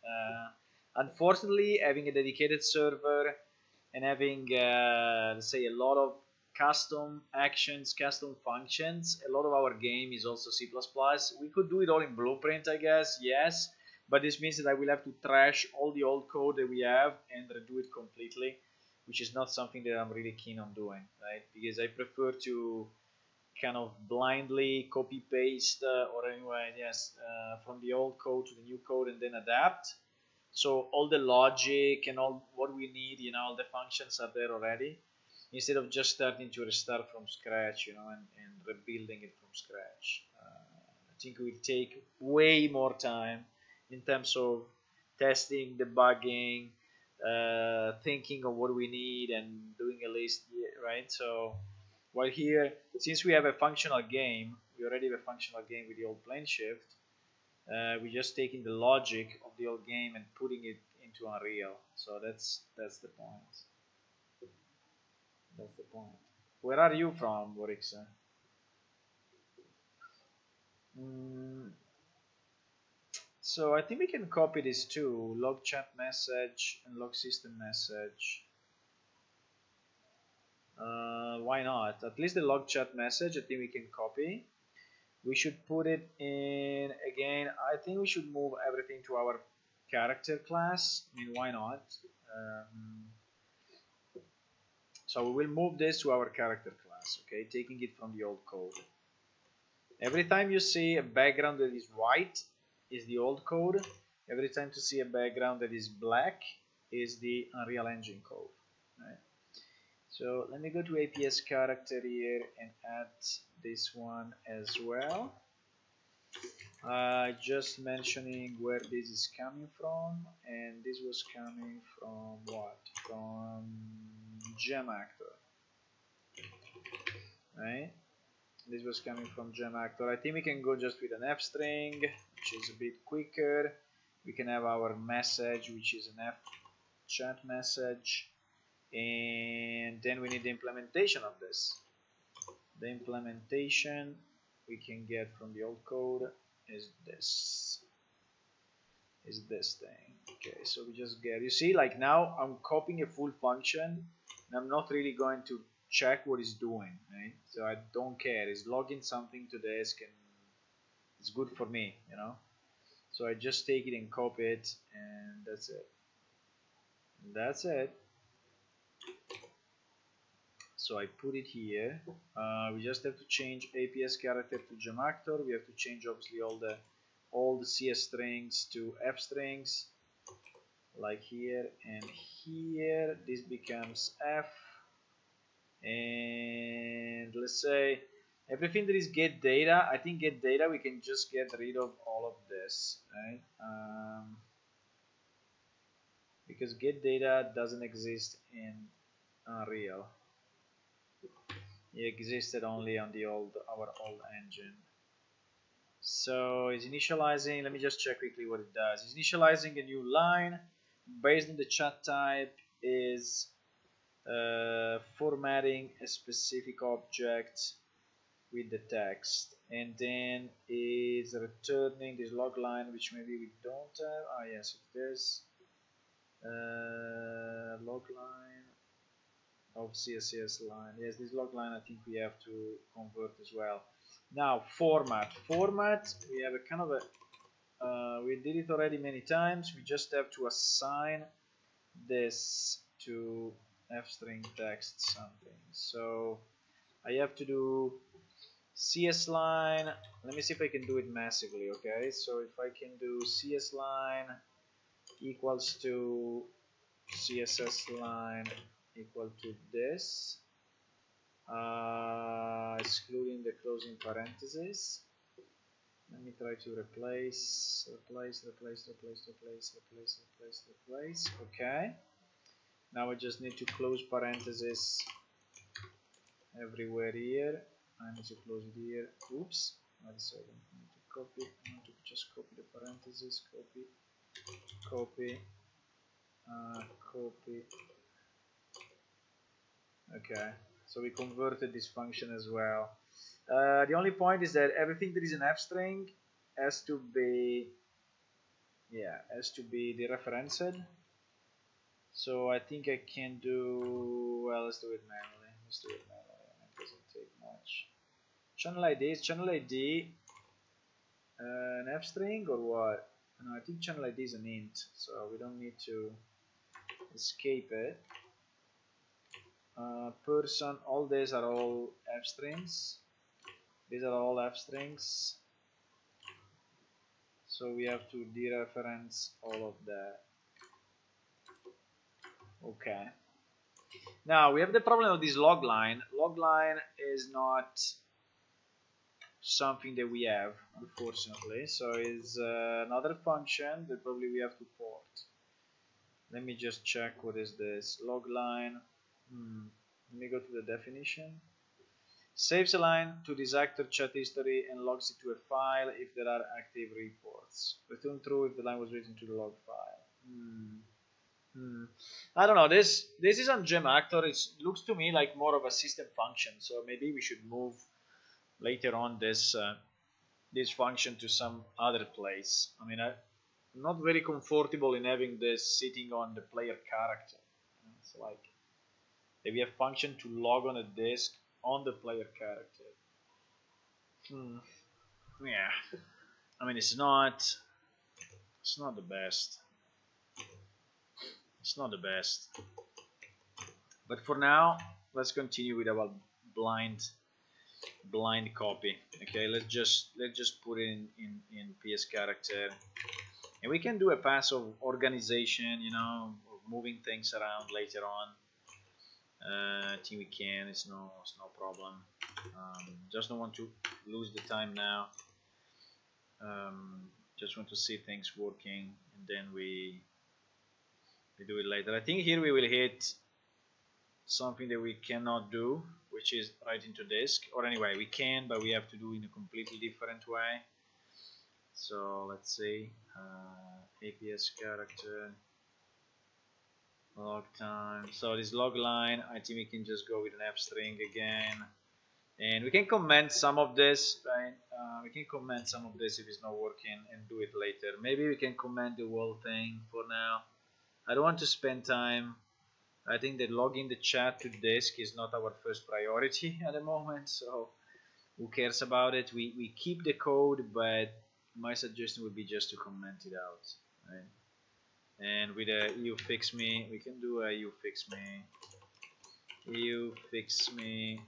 Unfortunately, having a dedicated server and having let's say a lot of custom actions, custom functions, a lot of our game is also C++. We could do it all in Blueprint, I guess, yes, but this means that I will have to trash all the old code that we have and redo it completely, which is not something that I'm really keen on doing, right? Because I prefer to kind of blindly copy paste or anyway, yes, from the old code to the new code and then adapt. So all the logic and all what we need, all the functions are there already, instead of just starting to restart from scratch, and rebuilding it from scratch. I think it will take way more time in terms of testing, debugging, thinking of what we need and doing a list, right? So while here, since we have a functional game, we already have a functional game with the old plane shift, we're just taking the logic of the old game and putting it into Unreal. So that's the point. That's the point. Where are you from, Borixa? So I think we can copy these two, log chat message and log system message. Why not? At least the log chat message, I think we can copy. We should put it in again. I think we should move everything to our character class. I mean, why not? So we will move this to our character class, okay, taking it from the old code. Every time you see a background that is white is the old code. Every time you see a background that is black is the Unreal Engine code, right? So let me go to APS character here and add this one as well. Just mentioning where this is coming from, and this was coming from what? From GemActor, right? This was coming from GemActor. I think we can go just with an F string, which is a bit quicker. We can have our message, which is an F chat message, and then we need the implementation of this. The implementation we can get from the old code is this thing. Okay, so we just get, you see, like now I'm copying a full function and I'm not really going to check what it's doing, right? So I don't care. It's logging something to the disk and it's good for me, you know. So I just take it and copy it, and that's it. That's it. So I put it here. We just have to change APS character to gemactor. We have to change obviously all the CS strings to F strings, like here and here. This becomes F, and let's say everything that is get data. I think get data we can just get rid of all of this, right? Because get data doesn't exist in Unreal. It existed only on the our old engine. So it's initializing. Let me just check quickly what it does. It's initializing a new line based on the chat type. Is formatting a specific object with the text, and then is returning this log line, which maybe we don't have. Ah, yes, it is. Log line of CSS line. Yes, this log line I think we have to convert as well. Now format. We have a kind of a we did it already many times. We just have to assign this to f-string text something. So I have to do CS line. Let me see if I can do it massively. Okay, so if I can do CS line equals to CSS line equal to this, excluding the closing parentheses. Let me try to replace. Okay. Now I just need to close parentheses everywhere here. I need to close it here. Oops. Wait a second. I need to copy. I need to just copy the parentheses. Copy. Copy. Okay. So we converted this function as well. The only point is that everything that is an f string has to be dereferenced. So I think I can do, well, let's do it manually. It doesn't take much. Channel ID is channel ID an f string or what? No, I think channel ID is an int, so we don't need to escape it. Person, all these are all f strings. These are all f strings. So we have to dereference all of that. Okay. Now we have the problem of this log line. Log line is not something that we have, unfortunately. So it's another function that probably we have to port. Let me just check what is this log line. Let me go to the definition. Saves a line to this actor chat history and logs it to a file if there are active reports. Return true if the line was written to the log file. I don't know. This is on gemactor. It looks to me like more of a system function. So maybe we should move later on this this function to some other place. I mean, I'm not very comfortable in having this sitting on the player character. It's like maybe a function to log on a disk on the player character. Yeah. I mean, it's not the best. It's not the best. But for now, let's continue with our blind copy. Okay, let's just put it in PS character, and we can do a pass of organization, you know, of moving things around later on. I think we can. It's no problem. Just don't want to lose the time now. Just want to see things working, and then we do it later. I think here we will hit something that we cannot do, which is write into disk. Or anyway, we can, but we have to do in a completely different way. So let's see, APS character, log time. So this log line, I think we can just go with an f string again, and we can comment some of this, right? We can comment some of this if it's not working and do it later. Maybe we can comment the whole thing for now. I don't want to spend time I think that logging the chat to disk is not our first priority at the moment, so who cares about it? We keep the code, but my suggestion would be just to comment it out, right? And with a EU fix me, we can do a EU fix me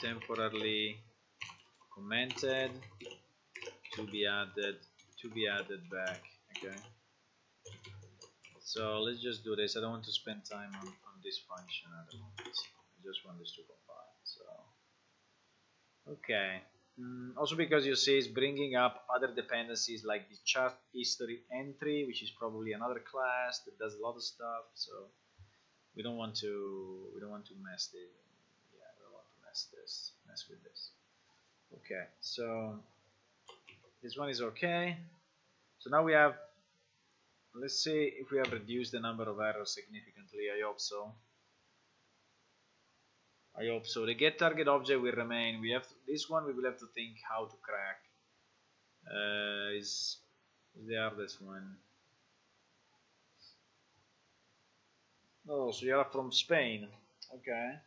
temporarily commented to be added back. Okay, so let's just do this. I don't want to spend time on this function at the moment. I just want this to compile. So okay. Also because you see it's bringing up other dependencies like the chart history entry, which is probably another class that does a lot of stuff. So we don't want to mess it. Yeah, we don't want to mess with this. Okay, so this one is okay. So now we have, let's see if we have reduced the number of errors significantly. I hope so. The get target object will remain. We have this one. We will have to think how to crack. Is the hardest one. Oh, so you are from Spain. Okay.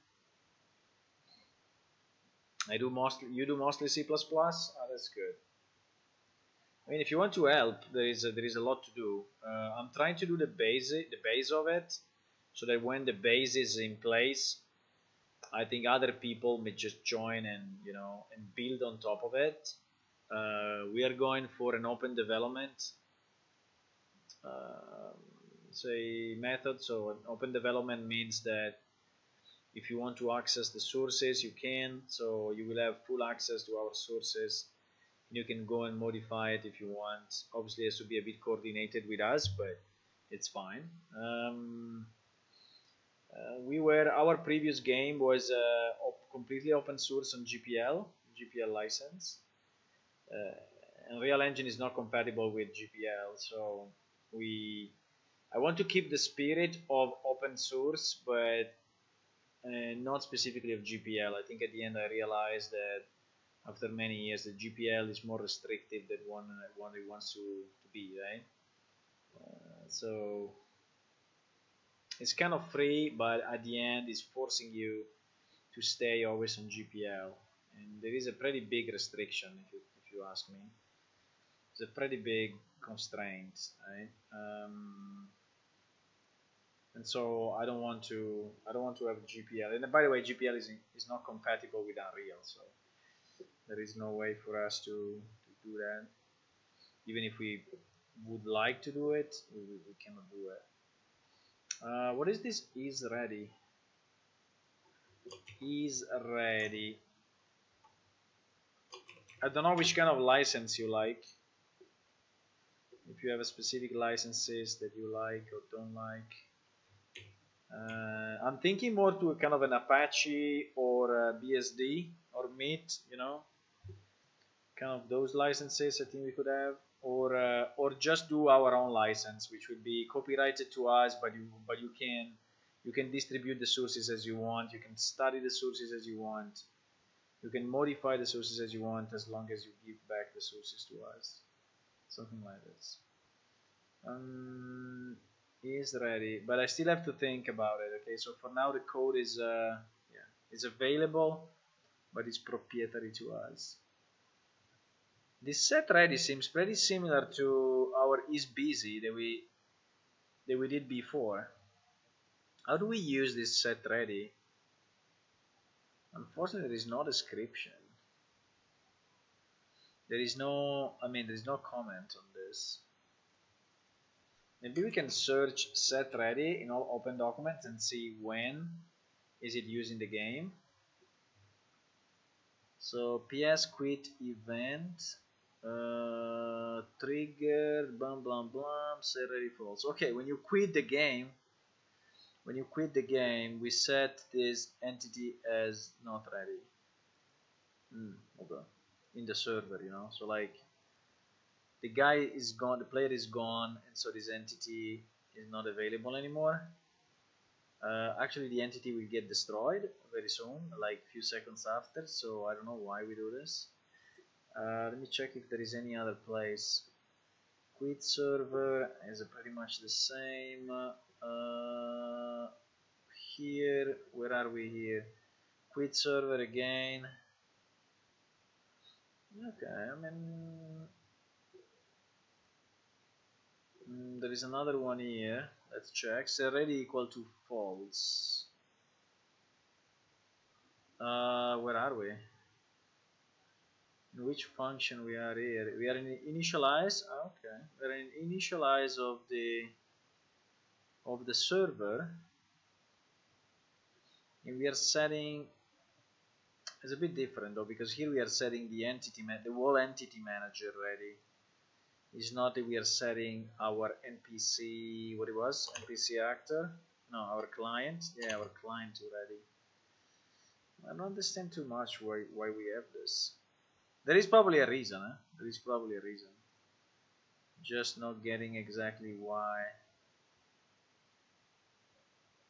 You do mostly C++. Ah, that's good. I mean, if you want to help, there is a lot to do. I'm trying to do the base of it, so that when the base is in place, I think other people may just join and and build on top of it. We are going for an open development say method. So an open development means that if you want to access the sources, you can. So you will have full access to our sources. You can go and modify it if you want. Obviously, it has to be a bit coordinated with us, but it's fine. Our previous game was completely open source on GPL license, and Real Engine is not compatible with GPL. So I want to keep the spirit of open source, but not specifically of GPL. I think at the end I realized that after many years the GPL is more restrictive than one it wants to be, right? So it's kind of free, but at the end it's forcing you to stay always on GPL, and there is a pretty big restriction if you ask me. It's a pretty big constraint, right? And so I don't want to have GPL. And by the way, GPL is not compatible with Unreal, so there is no way for us to do that. Even if we would like to do it, we cannot do it. What is this? Is ready. Is ready. I don't know which kind of license you like. If you have a specific licenses that you like or don't like. I'm thinking more to a kind of an Apache or BSD or MIT, kind of those licenses I think we could have, or just do our own license, which would be copyrighted to us, but you can distribute the sources as you want, you can study the sources as you want, you can modify the sources as you want, as long as you give back the sources to us, something like this. Is ready, but I still have to think about it. Okay, so for now the code is is available, but it's proprietary to us. This set ready seems pretty similar to our is busy that we did before. How do we use this set ready? Unfortunately, there is no description. There is no comment on this. Maybe we can search set ready in all open documents and see when is it used in the game. So ps quit event trigger blah blah blah set ready false. Okay, when you quit the game, we set this entity as not ready. Okay. In the server, so like the guy is gone, the player is gone, and so this entity is not available anymore. Actually, the entity will get destroyed very soon, like a few seconds after, so I don't know why we do this. Let me check if there is any other place quit server is pretty much the same. Here, where are we here? Quit server again. Okay, I mean, there is another one here. Let's check. Set ready equal to false. Where are we? In which function we are here? We are in initialize. Okay, we're in initialize of the server, and we are setting. It's a bit different though, because here we are setting the the whole entity manager ready. It's not that we are setting our NPC, what it was, NPC actor. No, our client. Yeah, our client already. I don't understand too much why we have this. There is probably a reason. There is probably a reason. Just not getting exactly why.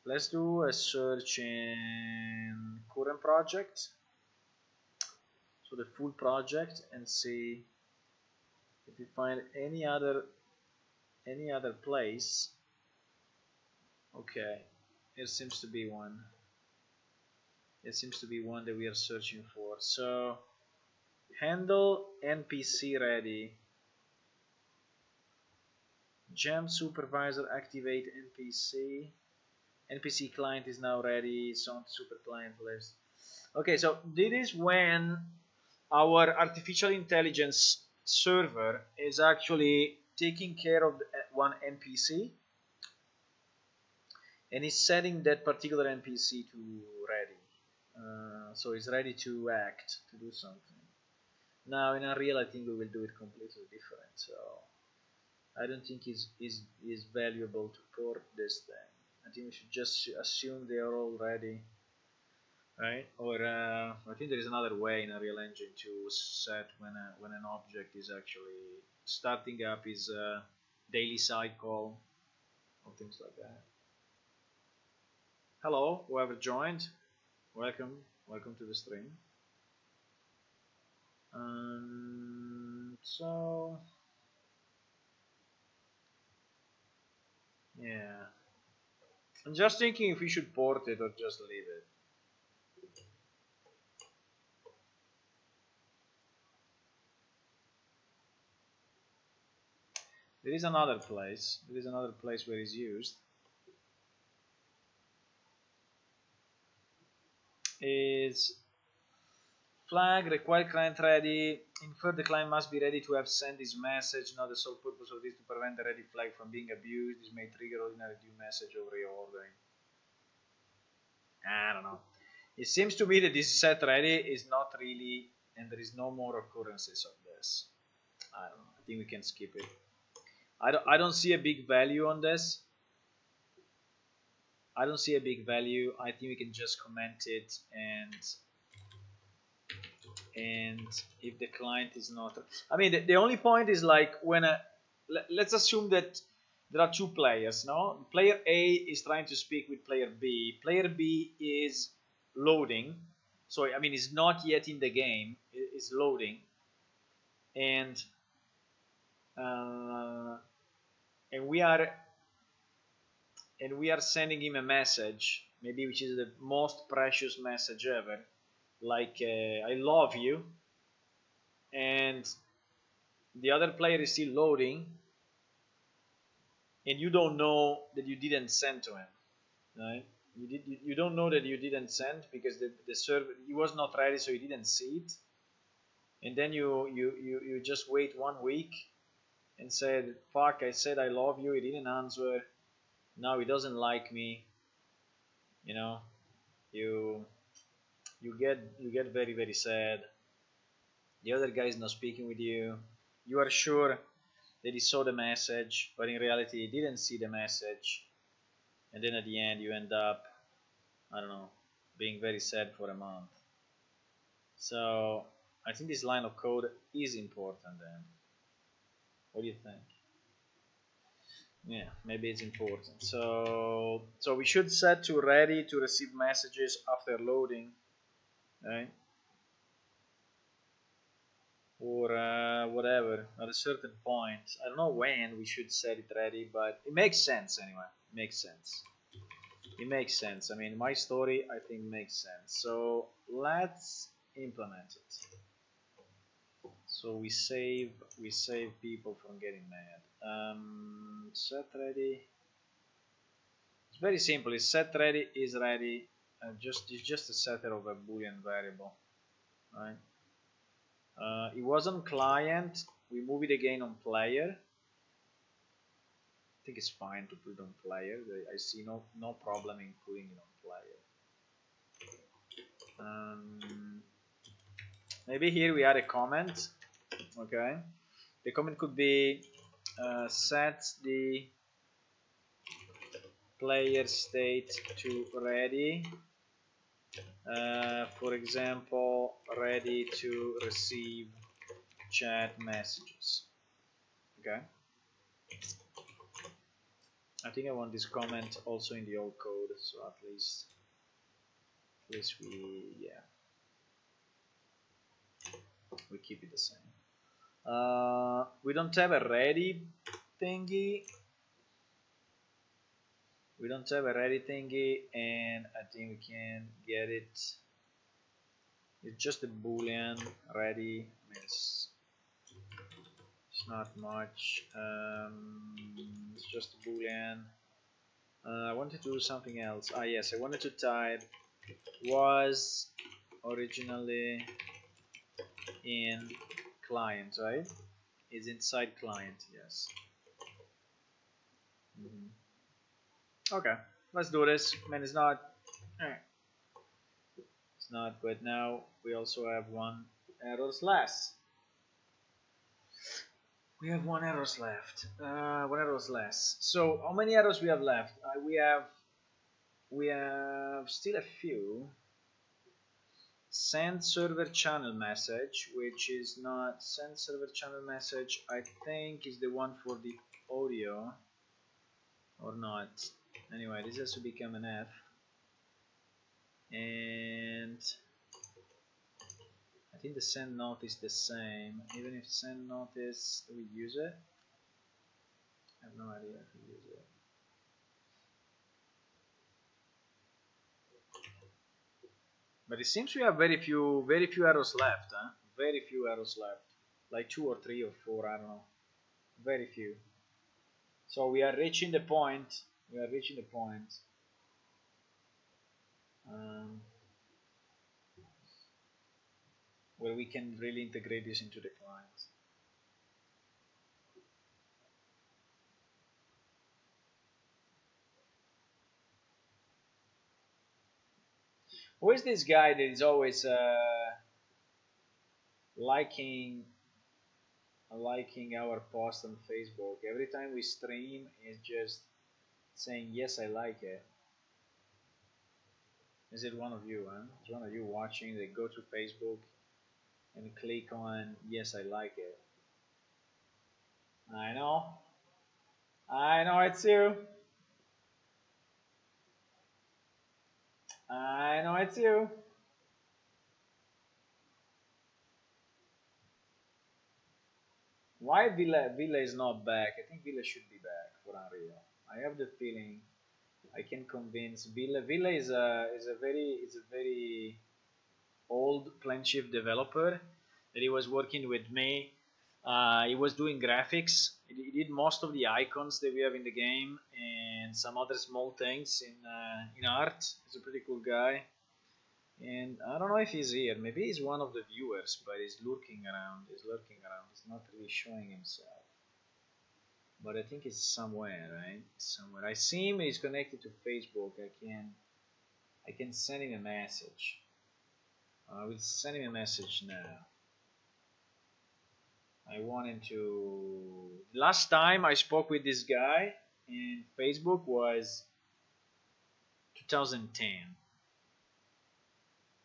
Let's do a search in current project. So the full project, and see if we find any other place. Okay, there seems to be one. There seems to be one that we are searching for. So handle NPC ready. Gem supervisor activate NPC. NPC client is now ready. Sound super client list. Okay, so this is when our artificial intelligence server is actually taking care of one NPC and is setting that particular NPC to ready. So it's ready to act, to do something. Now in Unreal I think we will do it completely different, so I don't think it's valuable to port this thing. I think we should just assume they are all ready, right? Or I think there is another way in Unreal Engine to set when an object is actually starting up his daily cycle or things like that. Hello, whoever joined, welcome to the stream. So yeah, I'm just thinking if we should port it or just leave it. There is another place. There is another place where it's used. Is flag require client ready. Infer the client must be ready to have sent this message. Now the sole purpose of this to prevent the ready flag from being abused. This may trigger ordinary due message of reordering. I don't know. It seems to me that this set ready is not really, and there is no more occurrences of this. I don't know. I think we can skip it. I don't see a big value on this. I don't see a big value. I think we can just comment it, and if the client is not, I mean the only point is like when let's assume that there are two players. No, player A is trying to speak with player B. Player B is loading, so I mean it's not yet in the game. It's loading, and we are sending him a message, maybe which is the most precious message ever, like I love you, and the other player is still loading, and you don't know that you didn't send to him, right? You don't know that you didn't send because the server, he was not ready, so you didn't see it, and then you just wait 1 week and said, fuck, I said I love you, he didn't answer, now he doesn't like me, you know, you get very, very sad. The other guy is not speaking with you. You are sure that he saw the message, but in reality he didn't see the message, and then at the end you end up, I don't know, being very sad for a month. So I think this line of code is important then. What do you think? Yeah, maybe it's important. So we should set to ready to receive messages after loading, right? Or whatever. whatever. At a certain point, I don't know when we should set it ready, but it makes sense anyway. It makes sense. It makes sense. I mean, my story I think makes sense. So let's implement it. So we save people from getting mad. Set ready. It's very simple. It's set ready is ready. It's just a setter of a boolean variable, right? It was on client. We move it again on player. I think it's fine to put it on player. I see no problem in putting it on player. Maybe here we add a comment. Okay, the comment could be set the player state to ready. For example, ready to receive chat messages. Okay. I think I want this comment also in the old code, so at least we keep it the same. We don't have a ready thingy. We don't have a ready thingy, and I think we can get it. It's just a boolean ready. I mean, it's not much. It's just a boolean. I wanted to do something else. Ah, yes, I wanted to type was originally in client, right? Is inside client, yes. Okay, let's do this. I mean, it's not, but now we also have one errors less. We have one errors left. One errors less. So how many errors we have left? We have still a few. Send server channel message, which is not send server channel message. I think is the one for the audio, or not. Anyway, this has to become an F. And I think the send note is the same. Even if send notice, do we use it? I have no idea if we use it. But it seems we have very few arrows left, huh? Very few arrows left. Like 2 or 3 or 4, I don't know. Very few. So we are reaching the point. Where we can really integrate this into the client. Who is this guy that is always liking our post on Facebook? Every time we stream, is just saying yes, I like it. Is it one of you? Huh? Is one of you watching? They go to Facebook and click on yes, I like it. I know it's you. I know it's you. Why Villa is not back? I think Villa should be back for Unreal. I have the feeling I can convince Villa. Villa is a very old Planeshift developer that he was working with me. He was doing graphics. He did most of the icons that we have in the game and some other small things in art. He's a pretty cool guy. And I don't know if he's here. Maybe he's one of the viewers, but he's lurking around. He's not really showing himself. But I think it's somewhere, right? Somewhere. I see him. He's connected to Facebook. I can send him a message. I will send him a message now. I wanted to. Last time I spoke with this guy in Facebook was 2010.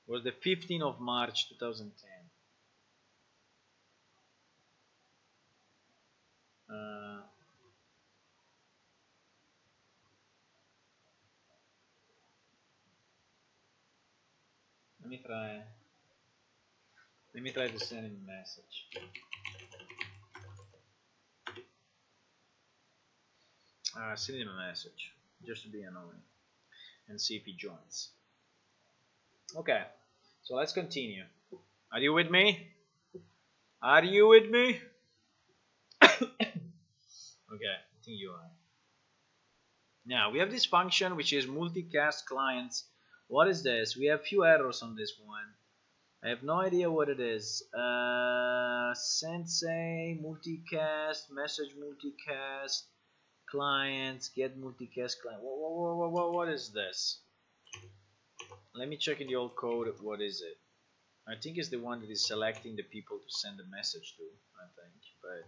It was the 15th of March 2010. Let me try to send him a message. Send him a message just to be annoying and see if he joins. Okay, so let's continue. Are you with me? Are you with me? Okay, I think you are. Now we have this function which is multicast clients. What is this? We have few errors on this one. I have no idea what it is. Sensei multicast, message multicast, clients, get multicast client. What is this? Let me check in the old code. What is it? I think it's the one that is selecting the people to send a message to. I think, but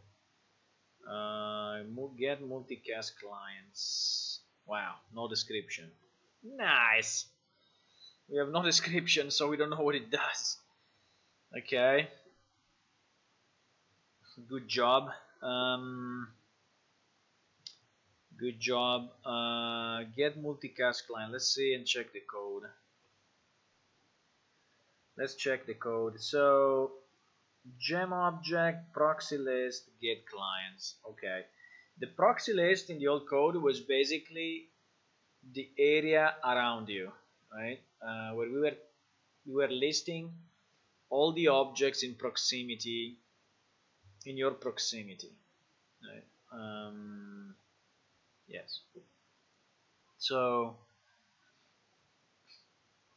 get multicast clients. Wow, no description. Nice. We have no description, so we don't know what it does. Okay. Good job. Good job. Get multicast client. Let's see and check the code. Let's check the code. So gem object proxy list get clients. Okay. The proxy list in the old code was basically the area around you, right? Where we were listing all the objects in proximity, in your proximity, right? Yes. So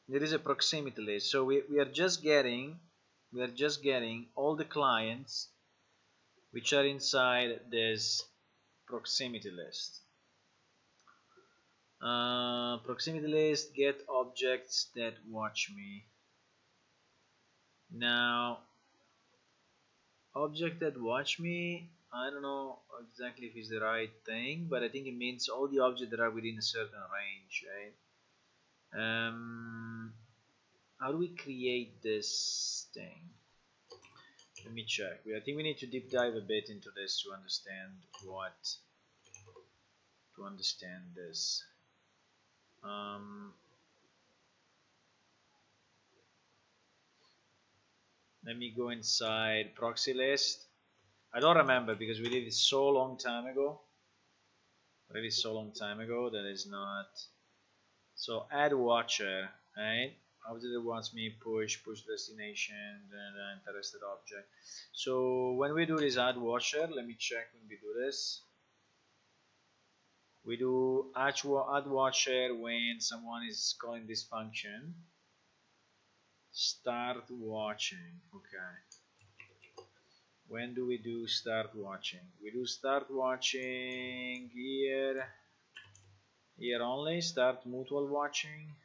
there is a proximity list. So we are just getting all the clients which are inside this proximity list. Proximity list get objects that watch me. Now object that watch me, I don't know exactly if it's the right thing, but I think it means all the objects that are within a certain range, right? How do we create this thing? Let me check. I think we need to deep dive a bit into this to understand this. Let me go inside proxy list. I don't remember because we did it so long time ago. Really so long time ago that is not. So add watcher, right? Object that wants me push destination, then interested object. So when we do this add watcher, let me check when we do this. We do add watcher when someone is calling this function. Start watching. Okay. When do we do start watching? We do start watching here only. Start mutual watching.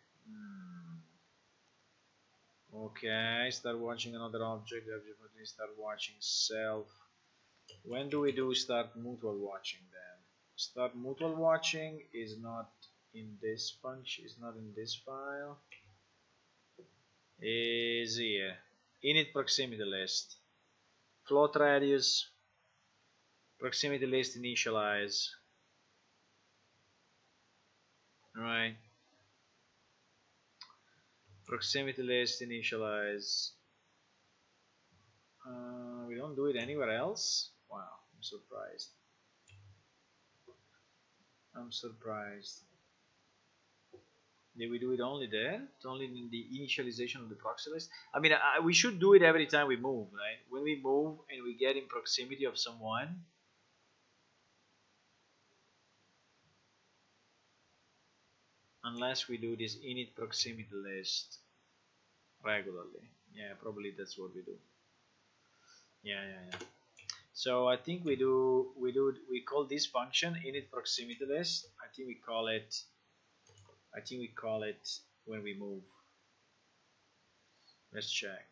Okay, start watching another object. Start watching self. When do we do start mutual watching then? Start mutual watching is not in this function. Is not in this file. Is here. Init proximity list. Float radius. Proximity list initialize. Right. Proximity list initialize. We don't do it anywhere else. Wow, I'm surprised. Did we do it only there? It's only in the initialization of the proxy list. I mean, we should do it every time we move, right? When we move and we get in proximity of someone, unless we do this init proximity list regularly. Yeah, probably that's what we do. Yeah. So I think we call this function init proximity list. I think we call it when we move. Let's check.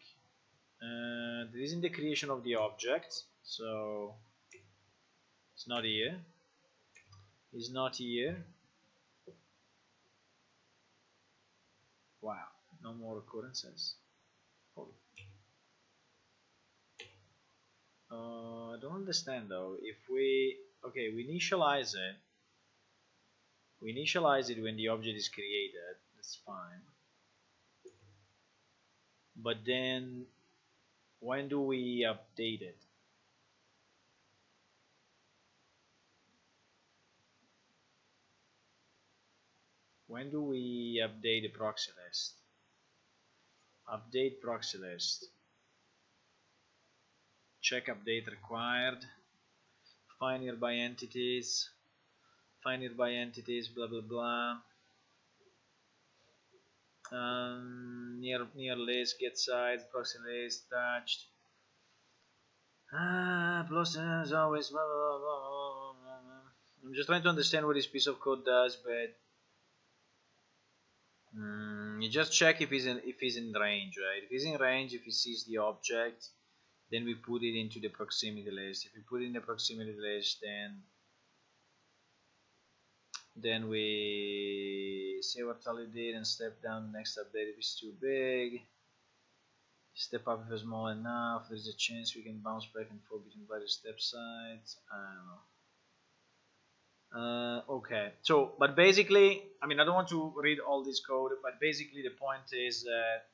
This is in the creation of the object, so it's not here. It's not here. Wow, no more occurrences. Oh. I don't understand though. If we initialize it. We initialize it when the object is created. That's fine. But then, when do we update it? when do we update the proxy list? Update proxy list. Check update required. Find nearby entities. Find nearby entities. Blah blah blah. Near list, get sites, proxy list attached. Plus as always. Blah, blah, blah. I'm just trying to understand what this piece of code does, but you just check if he's in range, right? If he's in range, if he sees the object, then we put it into the proximity list. If we put it in the proximity list, then we see what tally did and step down the next update if it's too big. Step up if it's small enough. There's a chance we can bounce back and forth between various step sides. I don't know. Okay, so but basically, I mean, I don't want to read all this code, but basically the point is that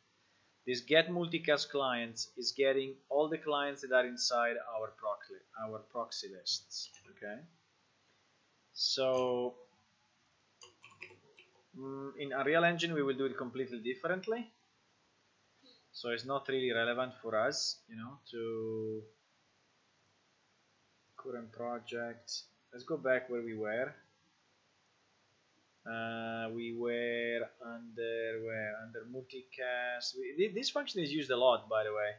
this get multicast client is getting all the clients that are inside our proxy lists. Okay, so in Unreal Engine we will do it completely differently. So it's not really relevant for us, you know, to current project. Let's go back where we were. We were under multicast. This function is used a lot, by the way.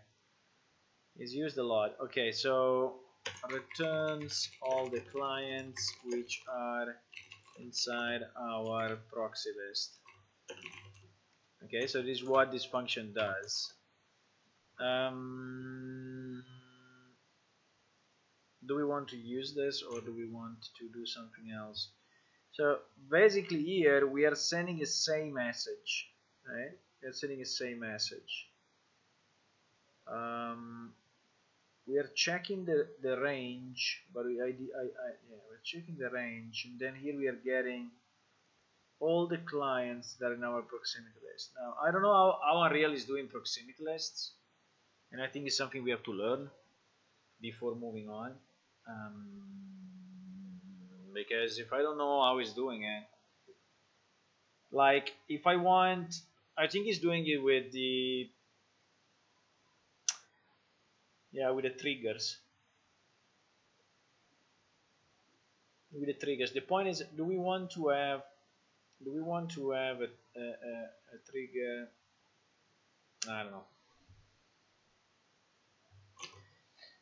It's used a lot. Okay, so returns all the clients which are inside our proxy list. Okay, so this is what this function does. Do we want to use this or do we want to do something else? So basically here we are sending the same message, right? We are sending the same message. We are checking the range, but we're checking the range, and then here we are getting all the clients that are in our proximity list. Now I don't know how Unreal is doing proximity lists, and I think it's something we have to learn before moving on. Because if I don't know how he's doing it, like if I want, I think he's doing it with the with the triggers. With the triggers, the point is, do we want to have a trigger? I don't know.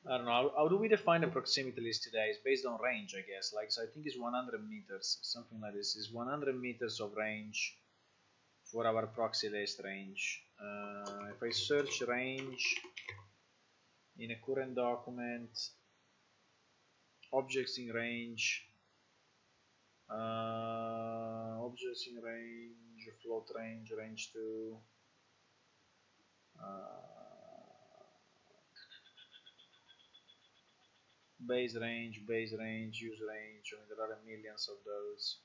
How do we define the proximity list today? It's based on range, I guess. Like, so I think it's 100 meters, something like this. It's 100 meters of range for our proxy list range. If I search range in a current document, objects in range, objects in range, float range, range 2. Base range, use range. I mean, there are millions of those.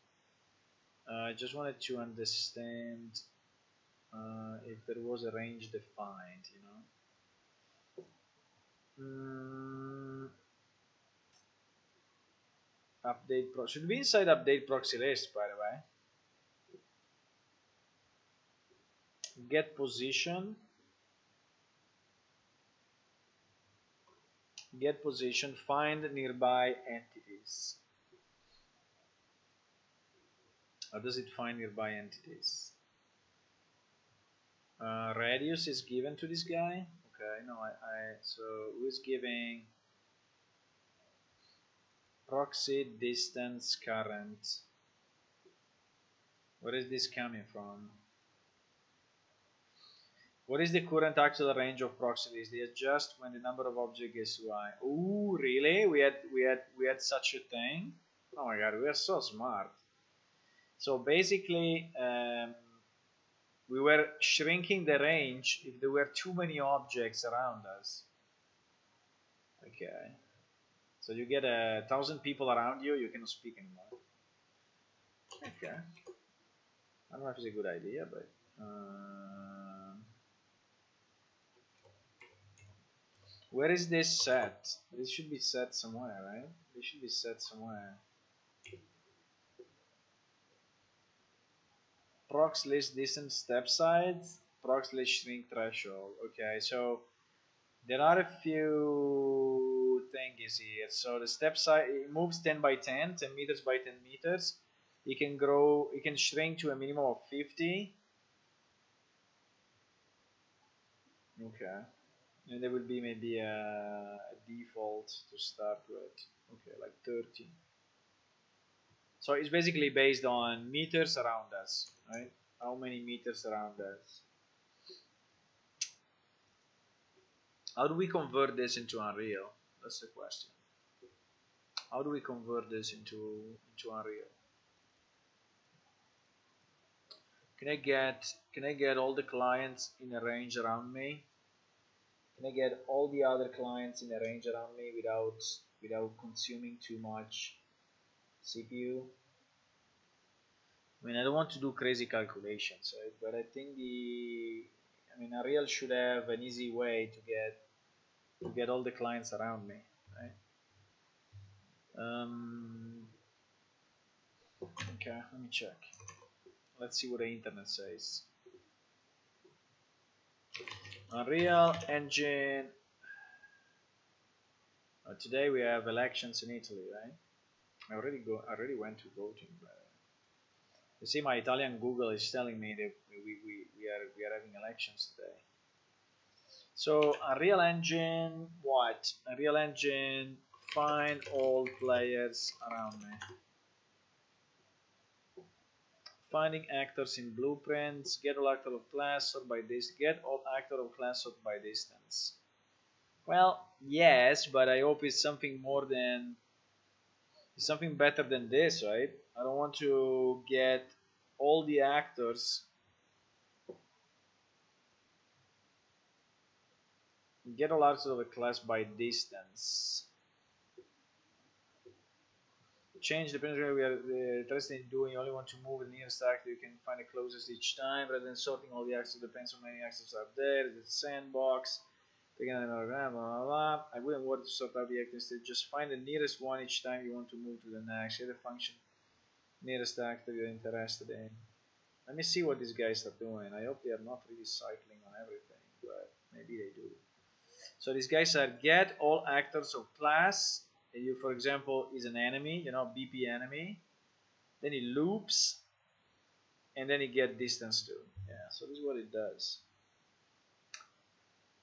I just wanted to understand if there was a range defined, you know. Update should be inside update proxy list, by the way. Get position. Get position, find nearby entities. How does it find nearby entities? Radius is given to this guy. Okay, no, so who is giving proxy distance current? Where is this coming from? What is the current actual range of proxy list? They adjust when the number of objects is too high. Ooh, really? We had such a thing? Oh my god, we are so smart. So basically, we were shrinking the range if there were too many objects around us. Okay. So you get 1,000 people around you, you cannot speak anymore. Okay. I don't know if it's a good idea, but where is this set? This should be set somewhere, right? This should be set somewhere. prox list distance step size, prox list shrink threshold. Okay, so there are a few things here. So the step size, it moves 10 by 10, 10 meters by 10 meters. It can grow, it can shrink to a minimum of 50. Okay. And there will be maybe a default to start with. Okay, like 30. So it's basically based on meters around us, right? How many meters around us? How do we convert this into Unreal? That's the question. How do we convert this into Unreal? Can I get all the clients in a range around me? Can I get all the other clients in a range around me without consuming too much CPU? I mean, I don't want to do crazy calculations, right? But I think Unreal should have an easy way to get all the clients around me, right? Okay, let me check. Let's see what the internet says. Unreal Engine. Today we have elections in Italy, right? I already went to voting, but you see, my Italian Google is telling me that we are having elections today. So Unreal Engine, what? Unreal Engine, find all players around me. Finding actors in blueprints, get all actor of class sort by this, get all actor of class sort by distance. Well, yes, but I hope it's something more than, something better than this, right? I don't want to get all the actors. Get all actors of a class by distance. Change depends on what we are interested in doing. You only want to move the nearest actor you can find the closest each time, rather than sorting all the actors. Depends on how many actors are there. It's a sandbox. Blah, blah, blah. I wouldn't want to sort out the actors. Just find the nearest one each time you want to move to the next. Get a function nearest actor you're interested in. Let me see what these guys are doing. I hope they are not really cycling on everything, but maybe they do. So these guys are get all actors of class. You, for example, is an enemy, you know, BP enemy. Then it loops, and then it get distance too. Yeah, so this is what it does.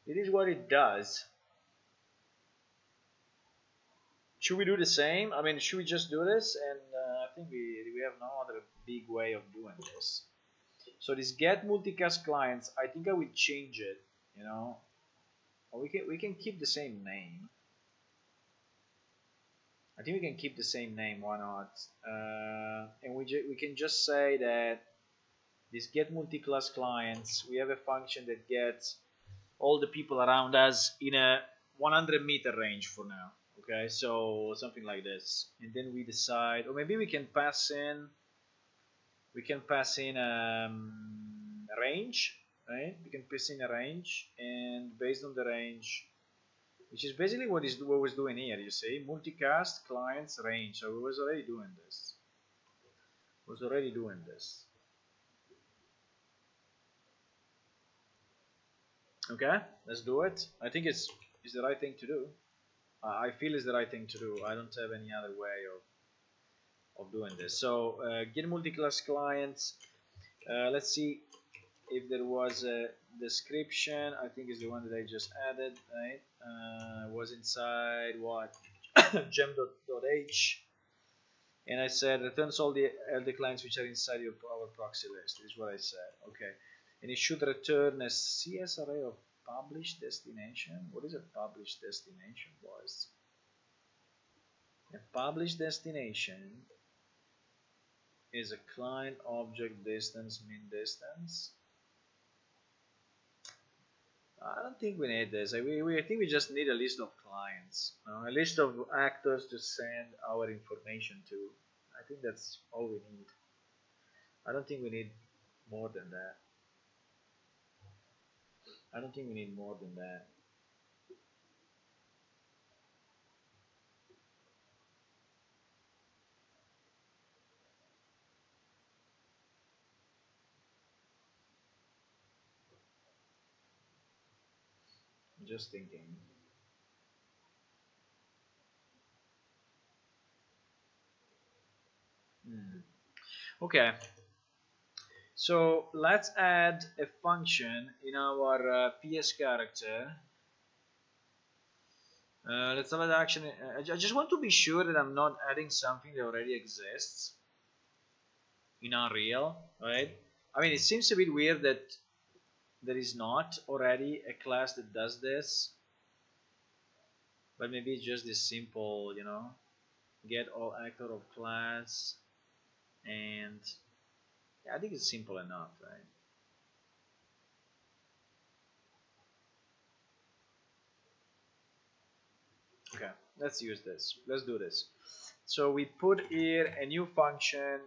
It is what it does. Should we do the same? I mean, should we just do this? And I think we have no other big way of doing this. So this get multicast clients, I think I will change it. You know, or we can keep the same name. I think we can keep the same name. Why not? And we can just say that this get multiclass clients. We have a function that gets all the people around us in a 100-meter range for now. Okay, so something like this, and then we decide, or maybe we can pass in. We can pass in a range, right? We can pass in a range, and based on the range, which is basically what we're doing here. You see, multicast clients range. So we was already doing this. Okay, let's do it. I think it's the right thing to do. I feel it's the right thing to do. I don't have any other way of doing this. So get multiclass clients. Let's see if there was a description. I think it's the one that I just added, right? Was inside what gem.h, and I said returns all the clients which are inside our proxy list. Is what I said. Okay, and it should return a CS array of published destination. What is a published destination, boys? A published destination is a client object distance min distance. I don't think we need this. I think we just need a list of clients, a list of actors to send our information to. I think that's all we need. I don't think we need more than that. just thinking. Okay, so let's add a function in our PS character. Let's have an action. I just want to be sure that I'm not adding something that already exists in Unreal, right? I mean, it seems a bit weird that there is not already a class that does this, but maybe it's just this simple, you know, get all actor of class, and yeah, I think it's simple enough, right? Okay, let's use this. Let's do this. So we put here a new function.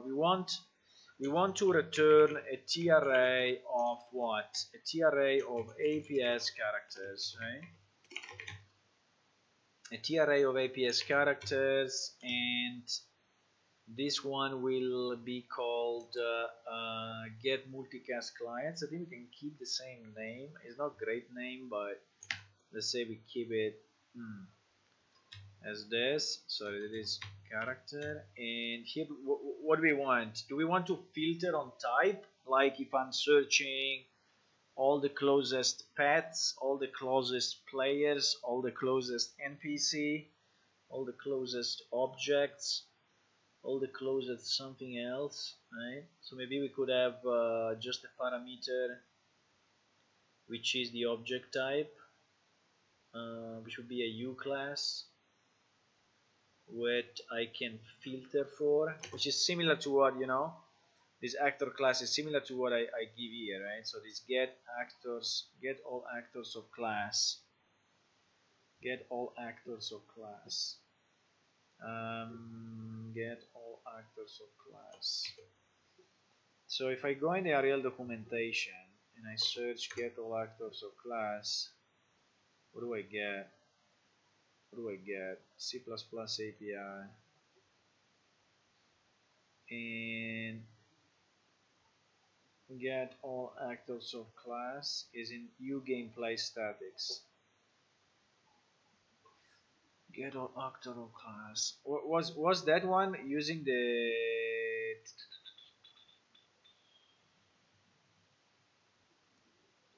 We want to return a TRA of what? A TRA of APS characters, right? A TRA of APS characters, and this one will be called get multicast clients. I think we can keep the same name. It's not a great name, but let's say we keep it as this. So it is character, and here what do we want? Do we want to filter on type? Like if I'm searching all the closest pets, all the closest players, all the closest NPC, all the closest objects, all the closest something else, right? So maybe we could have just a parameter which is the object type, which would be a U class, what I can filter for, which is similar to what, you know, this actor class is similar to what I give here, right? So this get actors, get all actors of class, get all actors of class, get all actors of class. So if I go in the Arial documentation and I search get all actors of class, what do I get? What do I get? C++ API, and get all actors of class is in U gameplay statics. Get all actor of class. Was that one using the?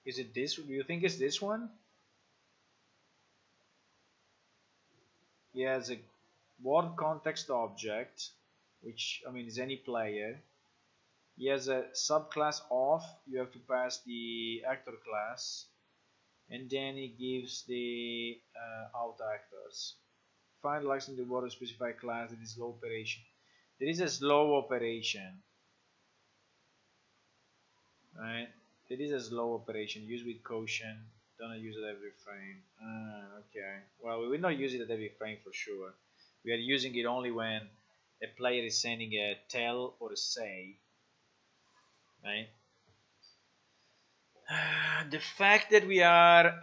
Is it this? Do you think it's this one? Yeah, it's a word context object, which I mean is any player. He has a subclass of. You have to pass the actor class, and then he gives the out actors. Find license the word specified class that is slow operation. There is a slow operation, right? There is a slow operation. Use with caution. Don't use it every frame. Okay. Well, we will not use it at every frame for sure. We are using it only when a player is sending a tell or a say, right? The fact that we are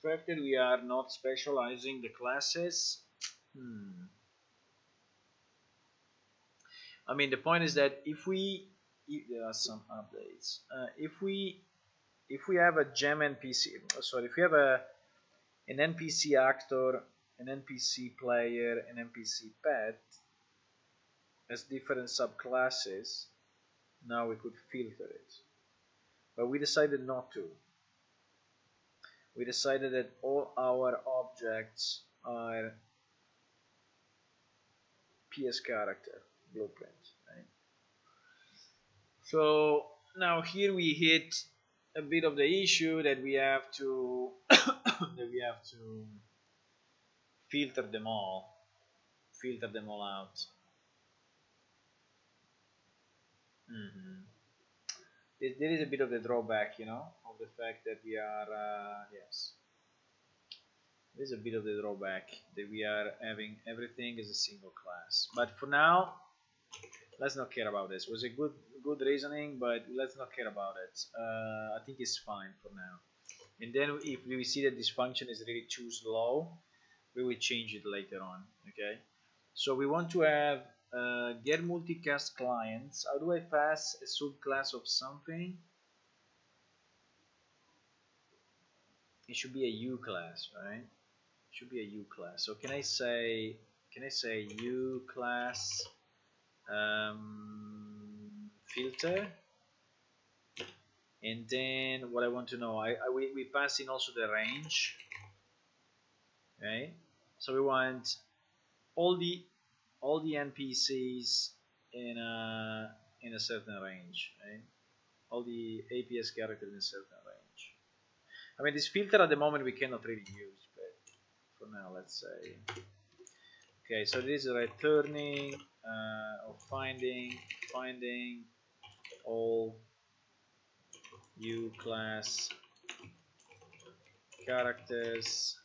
the fact that we are not specializing the classes. I mean, the point is that if there are some updates. If we have a gem NPC, sorry, if we have an NPC actor, an NPC player, an NPC pet as different subclasses, now we could filter it. But we decided not to. We decided that all our objects are PS character blueprint, right? So now here we hit a bit of the issue that we have to that we have to filter them all out. There is a bit of the drawback, you know, of the fact that we are yes, there is a bit of the drawback that we are having everything as a single class. But for now, let's not care about this. It was a good reasoning, but let's not care about it. I think it's fine for now. And then if we see that this function is really too slow, we will change it later on. Okay. So we want to have get multicast clients. How do I pass a subclass of something? it should be a U class, right? It should be a U class. So can I say U class filter? And then what I want to know, we pass in also the range, right? So we want all the NPCs in a certain range, right? All the APS characters in a certain range. I mean, this filter at the moment we cannot really use, but for now, let's say. Okay, so this is returning or finding all U class characters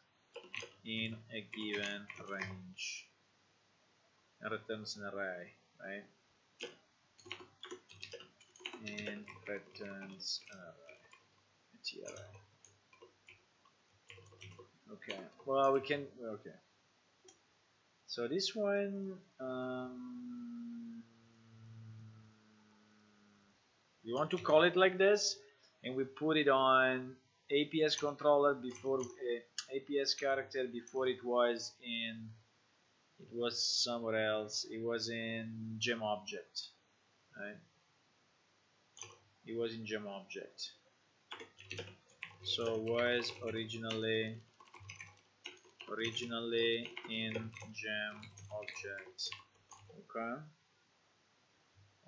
in a given range and returns an array, right? And returns an array, a T array. Okay, well we can, okay. So this one, we want to call it like this, and we put it on APS controller before APS character before it was somewhere else. It was in gem object, right? It was in gem object. So was originally in gem object. Okay.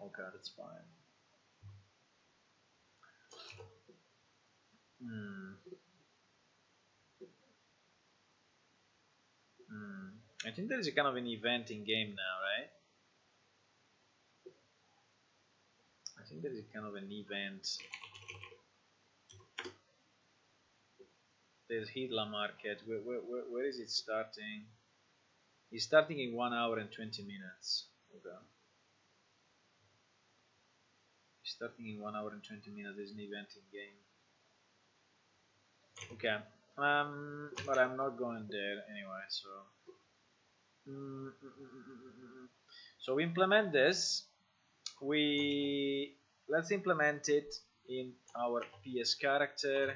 Okay, that's fine. I think there is a kind of an event in game now, right? I think there is a kind of an event. There's Hidla Market. Where is it starting? It's starting in 1 hour and 20 minutes. Okay. It's starting in 1 hour and 20 minutes. There's an event in game. Okay. But I'm not going there anyway. So we implement this. Let's implement it in our PS character,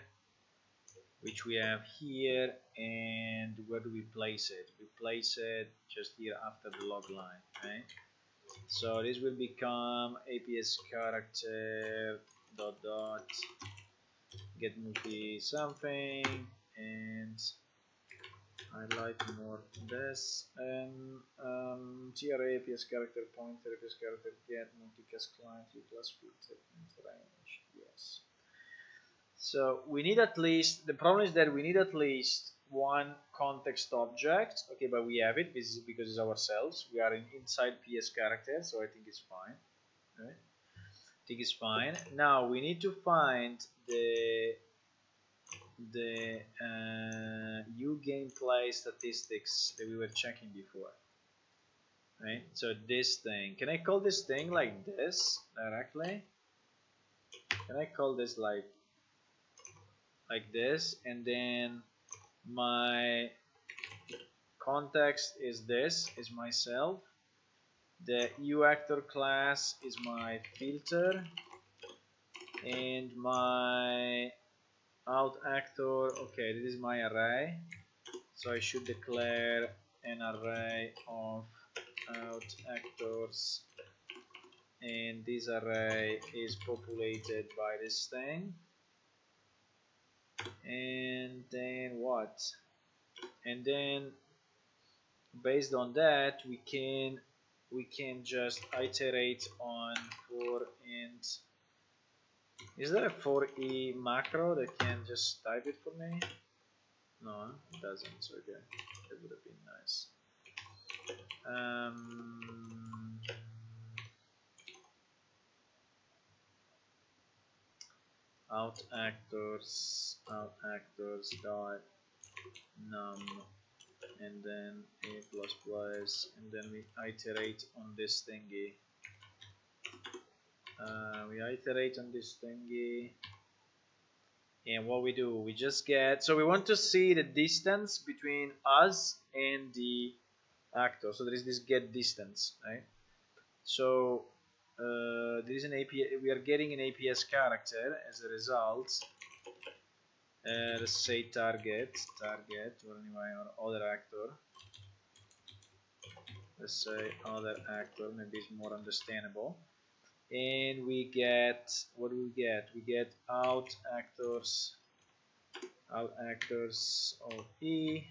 which we have here, and where do we place it? We place it just here after the log line, right? So this will become APS character dot get multi something, and I like more this, and TRA APS character pointer APS character get multicast client U class filter range. Yes. So we need at least, the problem is that we need at least one context object. Okay, but we have it. This is because it's ourselves. We are inside PS character, so I think it's fine. Right? I think it's fine. Now we need to find the U gameplay statistics that we were checking before. Right? So this thing. Can I call this thing like this directly? Can I call this like this, and then my context is this, is myself, the U actor class is my filter, and my out actor, okay, this is my array, so I should declare an array of out actors, and this array is populated by this thing. And then what? And then based on that we can just iterate on for int. Is there a for e macro that can just type it for me? No, it doesn't. So okay, that would have been nice. Out actors dot num, and then a plus plus, and then we iterate on this thingy. We iterate on this thingy, and what we do, we just get, so we want to see the distance between us and the actor. So there is this get distance, right? So there is an APS, we are getting an APS character as a result, let's say target or anyway, or other actor. Let's say other actor, maybe it's more understandable. And we get, what do we get? We get out actors of E,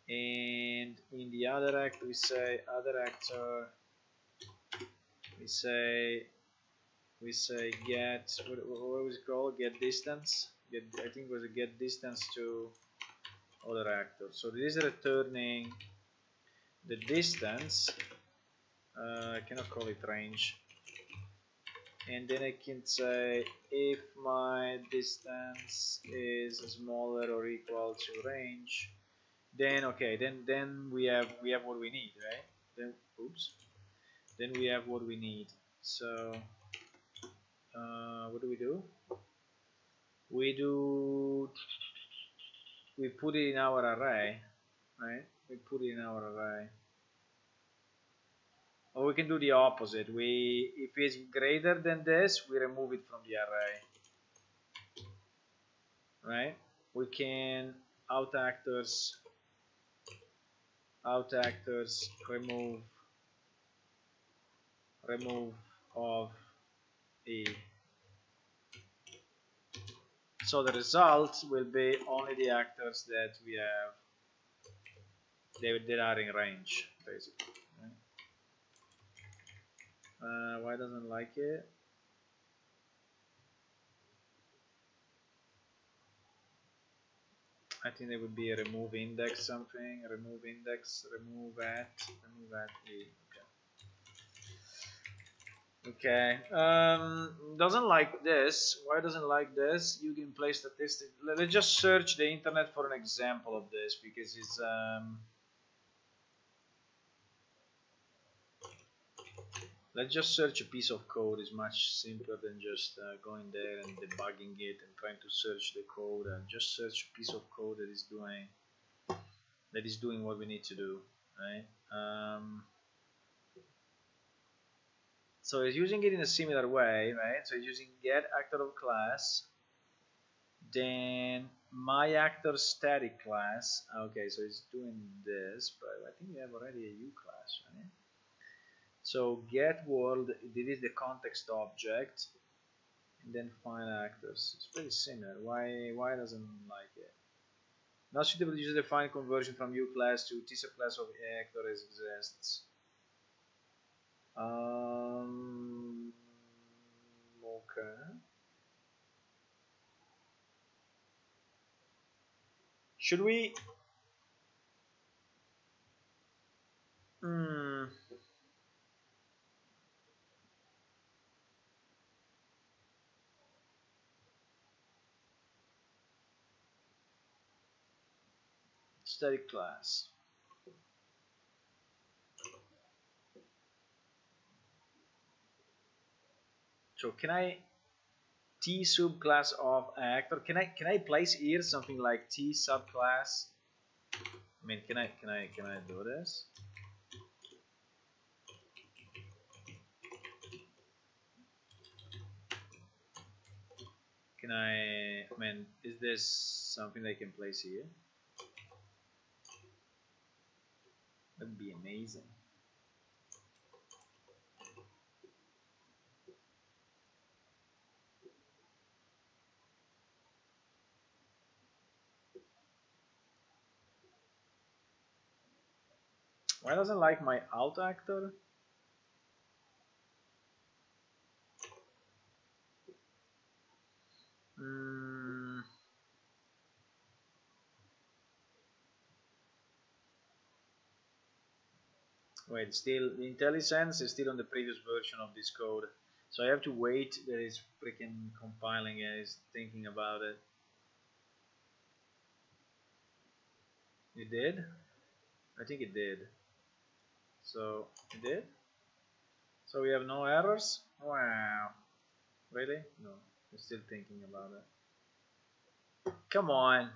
and in the other act we say other actor, we say get, what was it called, get distance, I think it was a get distance to other actor. So this is returning the distance, I cannot call it range, and then I can say if my distance is smaller or equal to range, then okay, then we have what we need, right? Then then we have what we need. So what do? We put it in our array, right? We put it in our array. Or we can do the opposite. If it's greater than this, we remove it from the array, right? We can out actors remove of E. So the result will be only the actors that we have that are in range, basically. Why doesn't like it? I think there would be a remove index something, remove index, remove at E. Okay. Doesn't like this. Why doesn't like this? You can play statistics. Let's just search the internet for an example of this, because it's let's just search a piece of code. Is much simpler than just going there and debugging it and trying to search the code. Just search a piece of code that is doing what we need to do, right? So it's using it in a similar way, right? So it's using get actor of class, then my actor static class. Okay, so it's doing this, but I think we have already a U class, right? So get world, this is the context object, and then find actors. It's pretty similar. Why doesn't like it? Not suitable to use the define conversion from U class to T subclass of actor exists. Okay. Should we? Static class. So can I T subclass of actor? Can I place here something like T subclass? I mean, can I do this? I mean, is this something I can place here? That'd be amazing. Why doesn't like my alt actor? Wait, still the IntelliSense is still on the previous version of this code, so I have to wait that it's freaking compiling and it's thinking about it. It did? I think it did. So it did? So we have no errors? Wow. Really? No, I'm still thinking about it. Come on.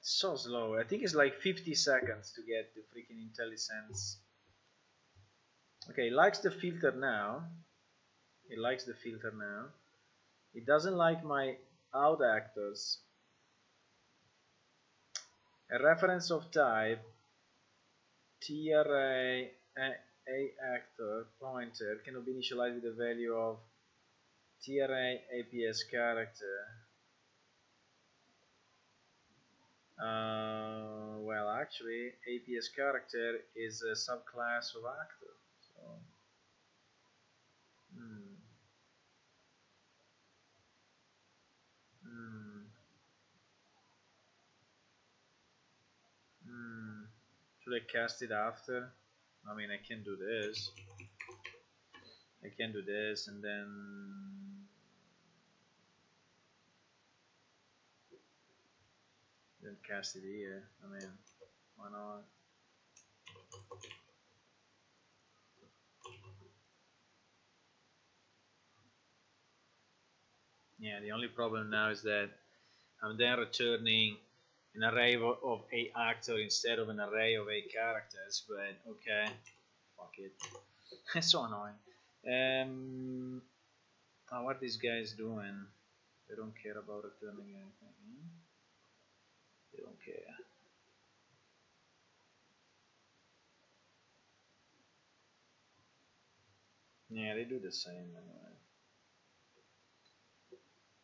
So slow. I think it's like 50 seconds to get the freaking IntelliSense. Okay, it likes the filter now. It doesn't like my out actors. A reference of type TRA a actor pointer cannot be initialized with the value of TRA APS character. Well, actually, APS character is a subclass of actor. So, hmm. Hmm. Hmm. Should I cast it after? I mean, I can do this. I can do this and then cast it here. I mean, why not? Yeah, the only problem now is that I'm then returning an array of a actor instead of an array of a characters, but okay, fuck it. It's so annoying. What these guys doing? They don't care about returning anything. They don't care. Yeah, they do the same anyway.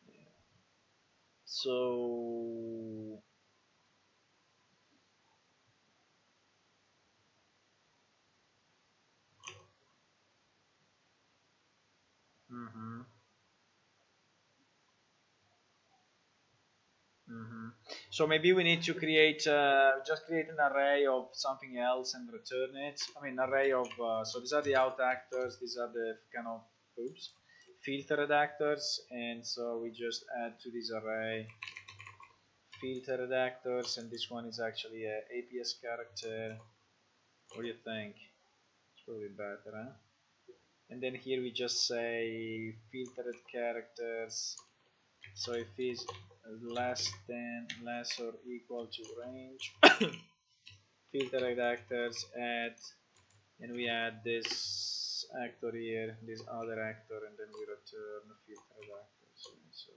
Yeah. So, mm-hmm. Mm-hmm. So maybe we need to create just create an array of something else and return it. I mean, array of so these are the out actors. These are the kind of oops filtered actors, and so we just add to this array filtered actors, and this one is actually a APS character. What do you think? It's probably better, huh? And then here we just say filtered characters. So if it's less or equal to range, filtered actors add, and we add this actor here, this other actor, and then we return filtered actors. So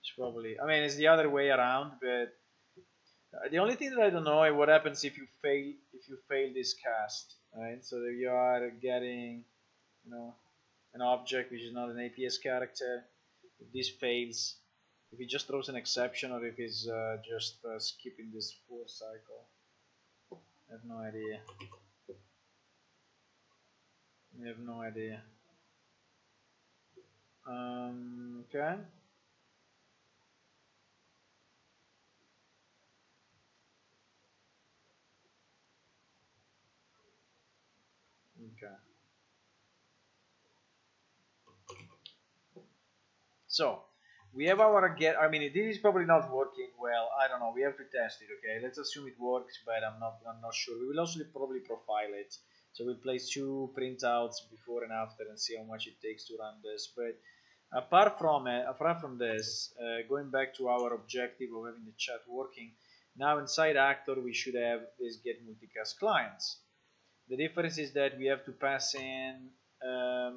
it's probably, I mean, it's the other way around, but the only thing that I don't know is what happens if you fail this cast, right? So that you are getting, you know, an object which is not an APS character. If this fails, if it just throws an exception, or if it's just skipping this for cycle. I have no idea. I have no idea. Okay. Okay. So we have our get. I mean, this is probably not working well. I don't know. We have to test it. Okay. Let's assume it works, but I'm not. I'm not sure. We will also probably profile it. So we'll place two printouts before and after and see how much it takes to run this. But apart from this, going back to our objective of having the chat working, now inside Actor we should have this get multicast clients. The difference is that we have to pass in a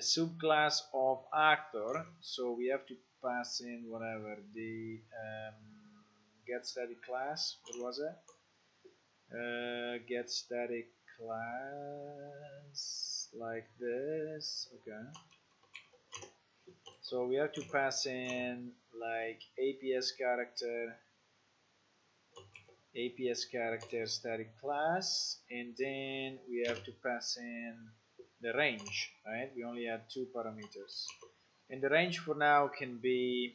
subclass of actor, so we have to pass in whatever the get static class. What was it? Get static class like this. Okay. So we have to pass in like APS character static class, and then we have to pass in the range, right? We only had two parameters, and the range for now can be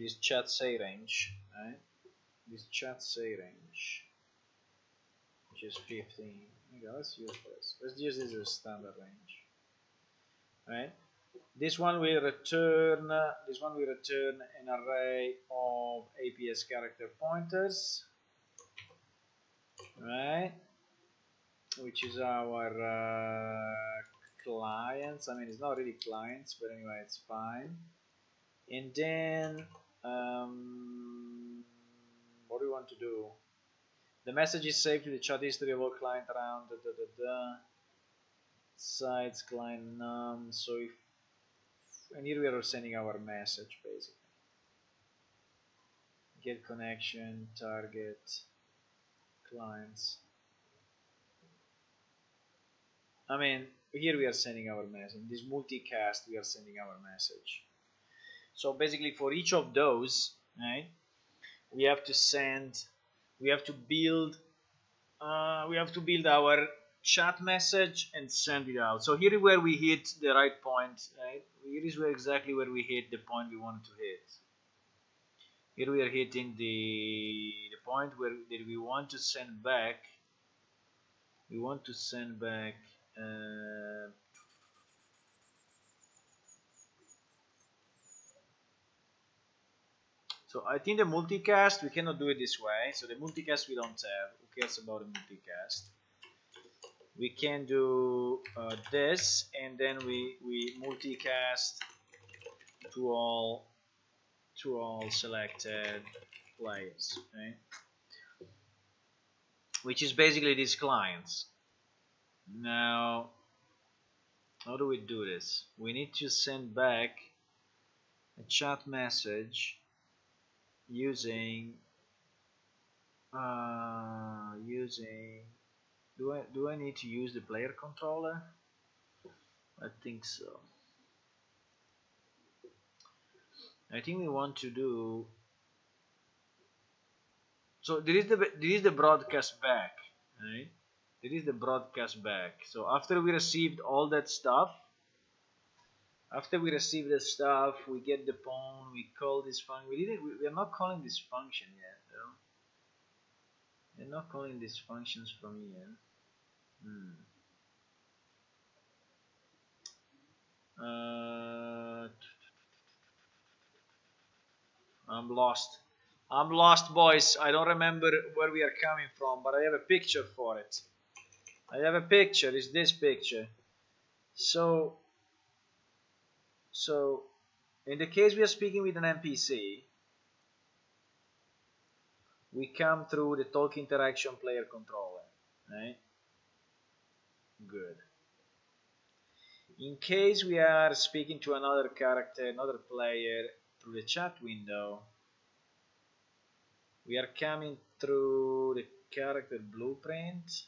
this chat say range, right? This chat say range, which is 15. Okay, let's use this. Let's use this as a standard range, right? This one will return an array of APS character pointers, right? Which is our clients. I mean, it's not really clients, but anyway, it's fine. And then what do we want to do? The message is saved to the chat history of all client around. sites client num. So if, and here we are sending our message basically. Get connection, target, clients. I mean, here we are sending our message. In this multicast, we are sending our message. So basically, for each of those, right, we have to send, we have to build our chat message and send it out. So here is where we hit the right point, right? Here is where exactly where we hit the point we wanted to hit. Here we are hitting the point where that we want to send back. We want to send back. So I think the multicast we cannot do it this way. So the multicast we don't have. Who cares about the multicast? We can do this, and then we multicast to all selected players, right? Which is basically these clients. Now, how do we do this? We need to send back a chat message using do I need to use the player controller? I think so. I think we want to do, so there is the broadcast back, right? There is the broadcast back. So after we received all that stuff, we get the pawn, we call this function. We are not calling this function yet, though. We're not calling these functions from here. I'm lost. I'm lost, boys. I don't remember where we are coming from, but I have a picture for it. I have a picture. It's this picture. So in the case we are speaking with an NPC, we come through the talk interaction player controller, right? Good. In case we are speaking to another character, another player through the chat window, we are coming through the character blueprint.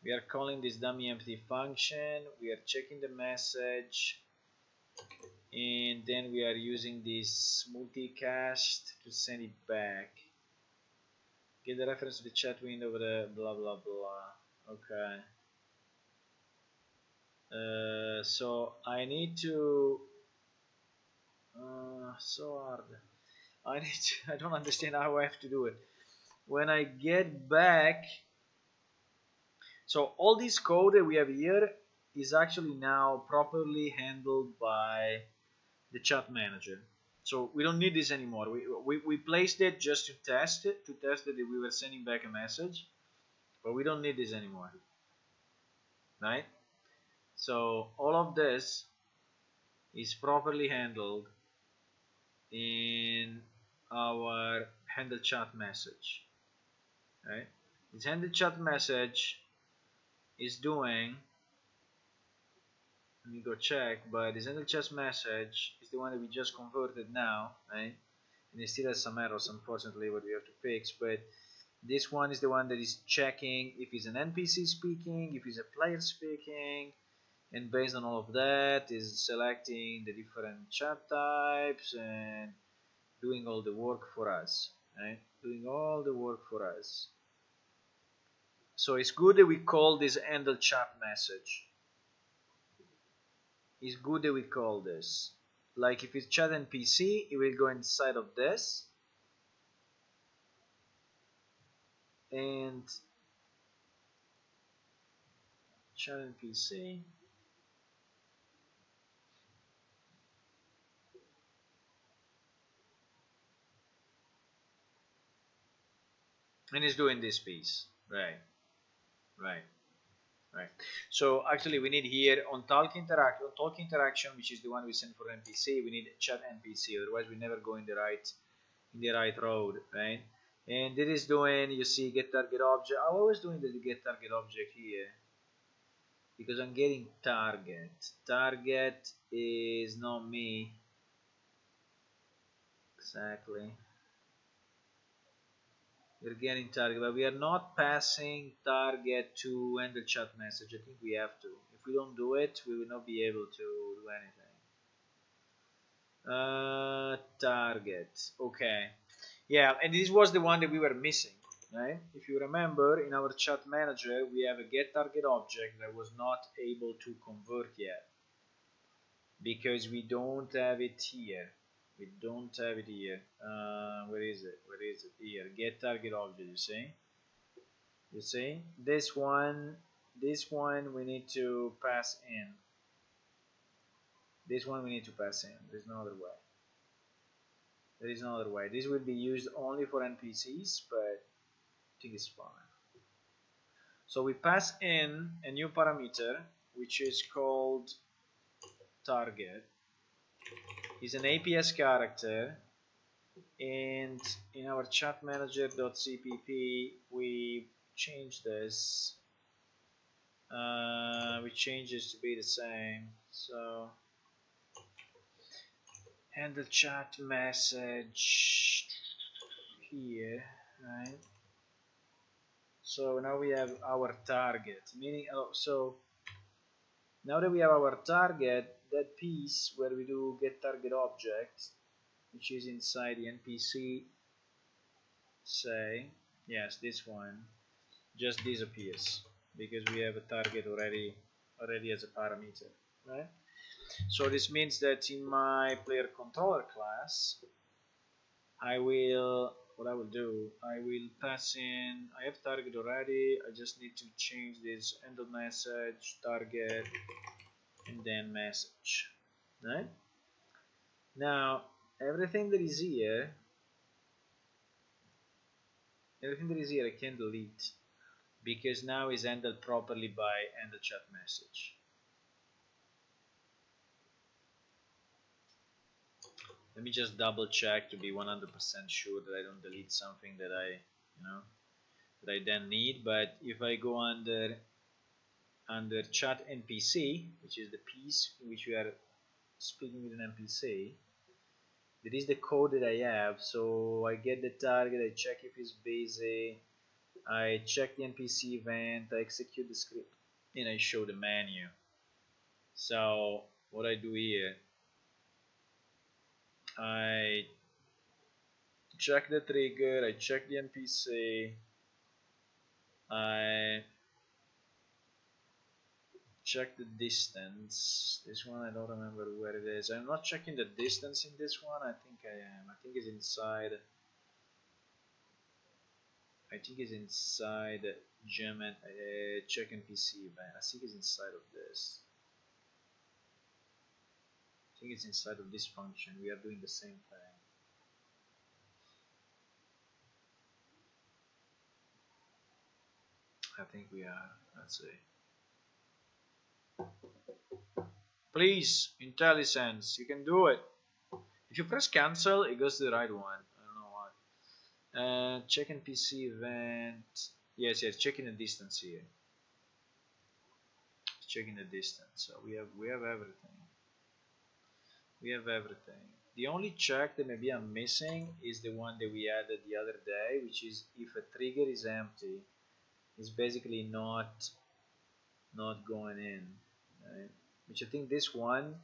We are calling this dummy empty function. We are checking the message, and then we are using this multicast to send it back. Get the reference to the chat window with a blah blah blah. Okay. So I need to. So hard. I don't understand how I have to do it. When I get back, so all this code that we have here is actually now properly handled by the chat manager. So we don't need this anymore. We placed it just to test it, that we were sending back a message, but we don't need this anymore, right? So all of this is properly handled in our handle chat message, right? This handle chat message is doing, let me go check, but this handle chat message is the one that we just converted now, right? And it still has some errors, unfortunately, what we have to fix, but this one is the one that is checking if it's an NPC speaking, if it's a player speaking, and based on all of that is selecting the different chat types and doing all the work for us, right? Doing all the work for us. So it's good that we call this handle chat message. It's good that we call this. Like if it's chat NPC, it will go inside of this, and chat NPC. And it's doing this piece, right? So actually we need here on talk interaction, which is the one we send for NPC, we need chat NPC, otherwise we never go in the right road, right? And it is doing, you see, get target object. I'm always doing the get target object here. because I'm getting target. Target is not me exactly. We're getting target, but we are not passing target to end the chat message. I think we have to. If we don't do it, we will not be able to do anything. Target. Okay. Yeah, and this was the one that we were missing, right? If you remember, in our chat manager, we have a get target object that was not able to convert yet because we don't have it here. We don't have it here. Where is it? Where is it? Here. Get target object. You see? You see? This one we need to pass in. This one we need to pass in. There's no other way. There is no other way. This will be used only for NPCs, but I think it's fine. So we pass in a new parameter, which is called target. It's an APS character, and in our chat manager.cpp we change this. We change this to be the same. So, and the chat message here, right? So now we have our target, meaning, so now that we have our target, that piece where we do get target object, which is inside the NPC, say, yes, this one just disappears because we have a target already as a parameter, right? So this means that in my player controller class, what I will do, I will pass in, I have target already, I just need to change this end of message, target, and then message, right? Now, everything that is here I can delete because now is handled properly by end of chat message. Let me just double check to be 100% sure that I don't delete something that I then need. But if I go under chat NPC, which is the piece in which we are speaking with an NPC, that is the code that I have. So I get the target, I check if it's busy, I check the NPC event, I execute the script, and I show the menu. So what I do here, I check the trigger, I check the NPC, I check the distance. This one I don't remember where it is. I'm not checking the distance in this one. I think I am. I think it's inside. I think it's inside gem and check NPC event. I think it's inside of this. I think it's inside of this function. We are doing the same thing. I think we are. Let's see. Please, IntelliSense, you can do it. If you press cancel, it goes to the right one. I don't know why. Check NPC event. Yes, checking the distance here. Checking the distance. So we have everything. We have everything. The only check that maybe I'm missing is the one that we added the other day, which is if a trigger is empty, it's basically not going in, right? Which I think this one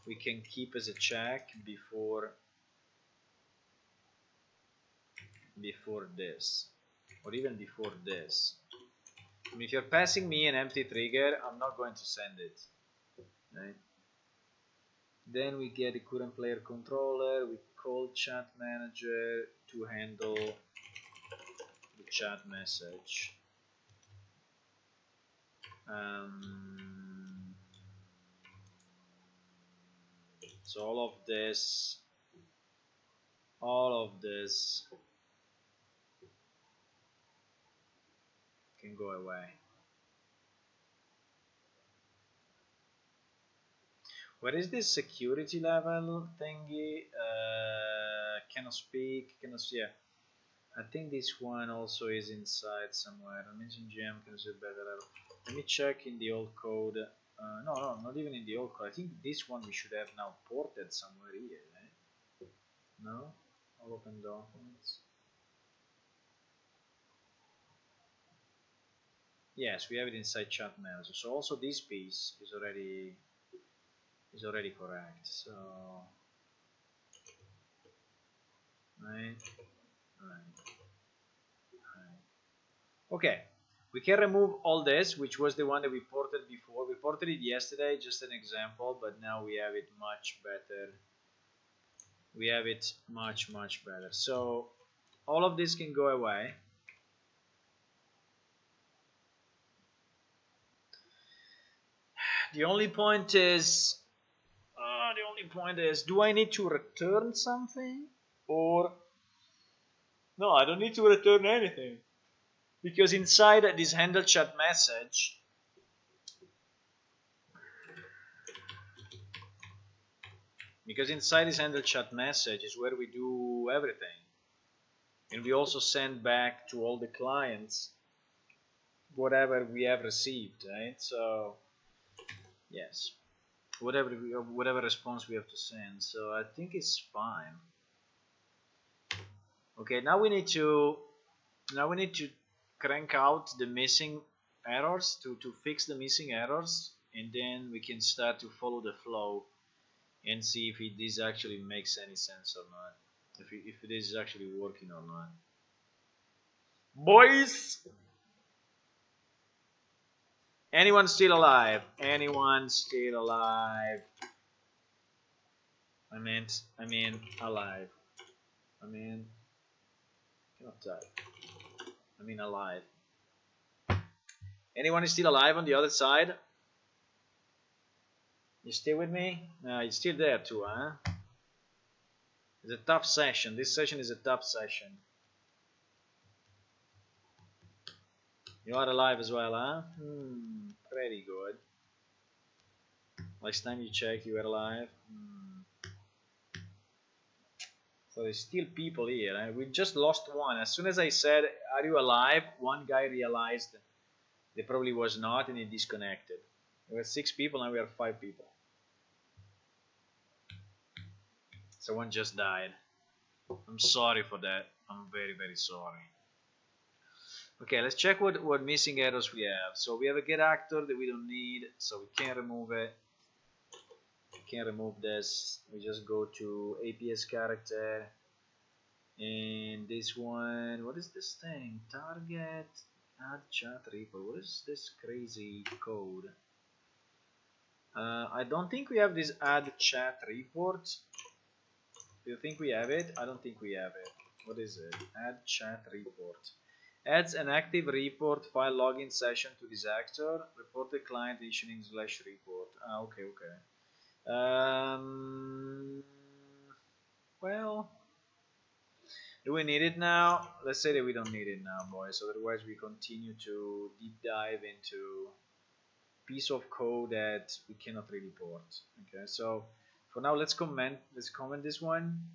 we can keep as a check before this, or even before this. I mean, if you're passing me an empty trigger, I'm not going to send it, right? Then we get the current player controller. We call chat manager to handle the chat message. So all of this can go away. What is this security level thingy? Cannot speak, yeah. I think this one also is inside somewhere. I'm missing gem, can see better. let me check in the old code. No, not even in the old code. I think this one we should have now ported somewhere here, right? No? All open documents. Yes, we have it inside chat manager. So also this piece is already correct. So right, right, right. Okay, we can remove all this, which was the one that we ported before. We ported it yesterday, just an example, but now we have it much better. We have it much better. So all of this can go away. The only point is, do I need to return something, or no? I don't need to return anything, because inside this handle chat message, is where we do everything, and we also send back to all the clients whatever we have received, right? So yes, whatever response we have to send. So I think it's fine. Okay, now we need to crank out the missing errors to fix the missing errors, and then we can start to follow the flow and see if this actually makes any sense or not, if it is actually working or not. Boys, anyone still alive? Anyone still alive? I mean alive. I mean, cannot type. I mean alive. Anyone is still alive on the other side? You still with me? You're still there too, huh? It's a tough session. This session is a tough session. You are alive as well, huh? Pretty good. Last time you checked, you were alive. So there's still people here, and we just lost one. As soon as I said, "Are you alive?" one guy realized there probably was not, and he disconnected. There were 6 people, now we are 5 people. Someone just died. I'm sorry for that. I'm very sorry. Okay, let's check what missing errors we have. So we have a get actor that we don't need, so we can't remove it. We can't remove this. We just go to APS character, and this one, what is this thing? Target add chat report. What is this crazy code? I don't think we have this add chat report. Do you think we have it? I don't think we have it. What is it? Add chat report. Adds an active report file login session to this actor. Report the client issuing /report. Okay. Well, do we need it now? Let's say that we don't need it now, boys. Otherwise, we continue to deep dive into piece of code that we cannot really port. Okay, so for now, let's comment this one,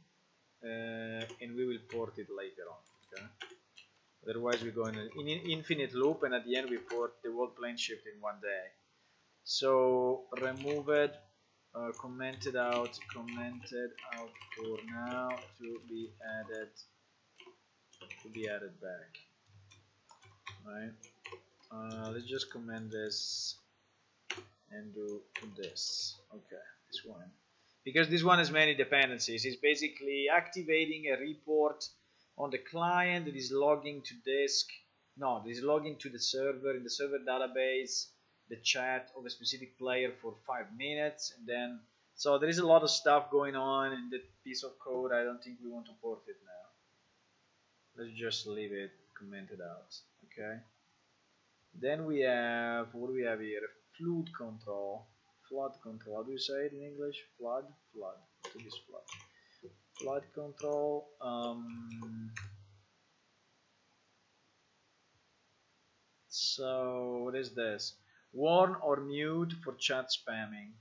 and we will port it later on. Okay. Otherwise, we go in an infinite loop, and at the end, we port the whole plane shift in one day. So remove it, commented out for now to be added back. Right. Let's just comment this and do this. Okay, this one, because this one has many dependencies. It's basically activating a report on the client that is logging to disk. No, this is logging to the server in the server database, the chat of a specific player for 5 minutes, and then so there is a lot of stuff going on in that piece of code. I don't think we want to port it now. Let's just leave it commented out. Okay. Then we have, what do we have here? Flood control. How do you say it in English? Flood. What is flood? Flood control. So what is this? Warn or mute for chat spamming.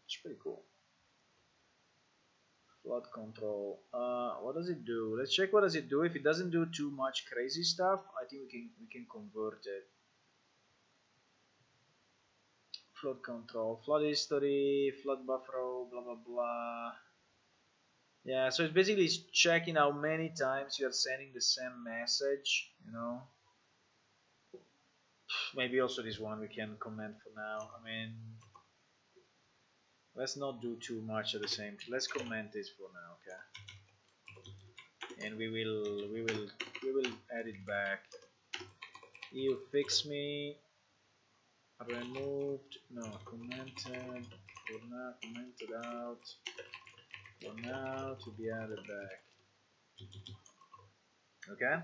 It's pretty cool. Flood control. What does it do? Let's check what does it do. If it doesn't do too much crazy stuff, I think we can convert it. flood control, flood history, flood buffer, blah blah blah. Yeah, so it's basically checking how many times you are sending the same message, you know. Maybe also this one we can comment for now. I mean, let's not do too much at the same time. Let's comment this for now, okay? And we will add it back. You fix me removed, no, commented for now, commented out for now to be added back. Okay.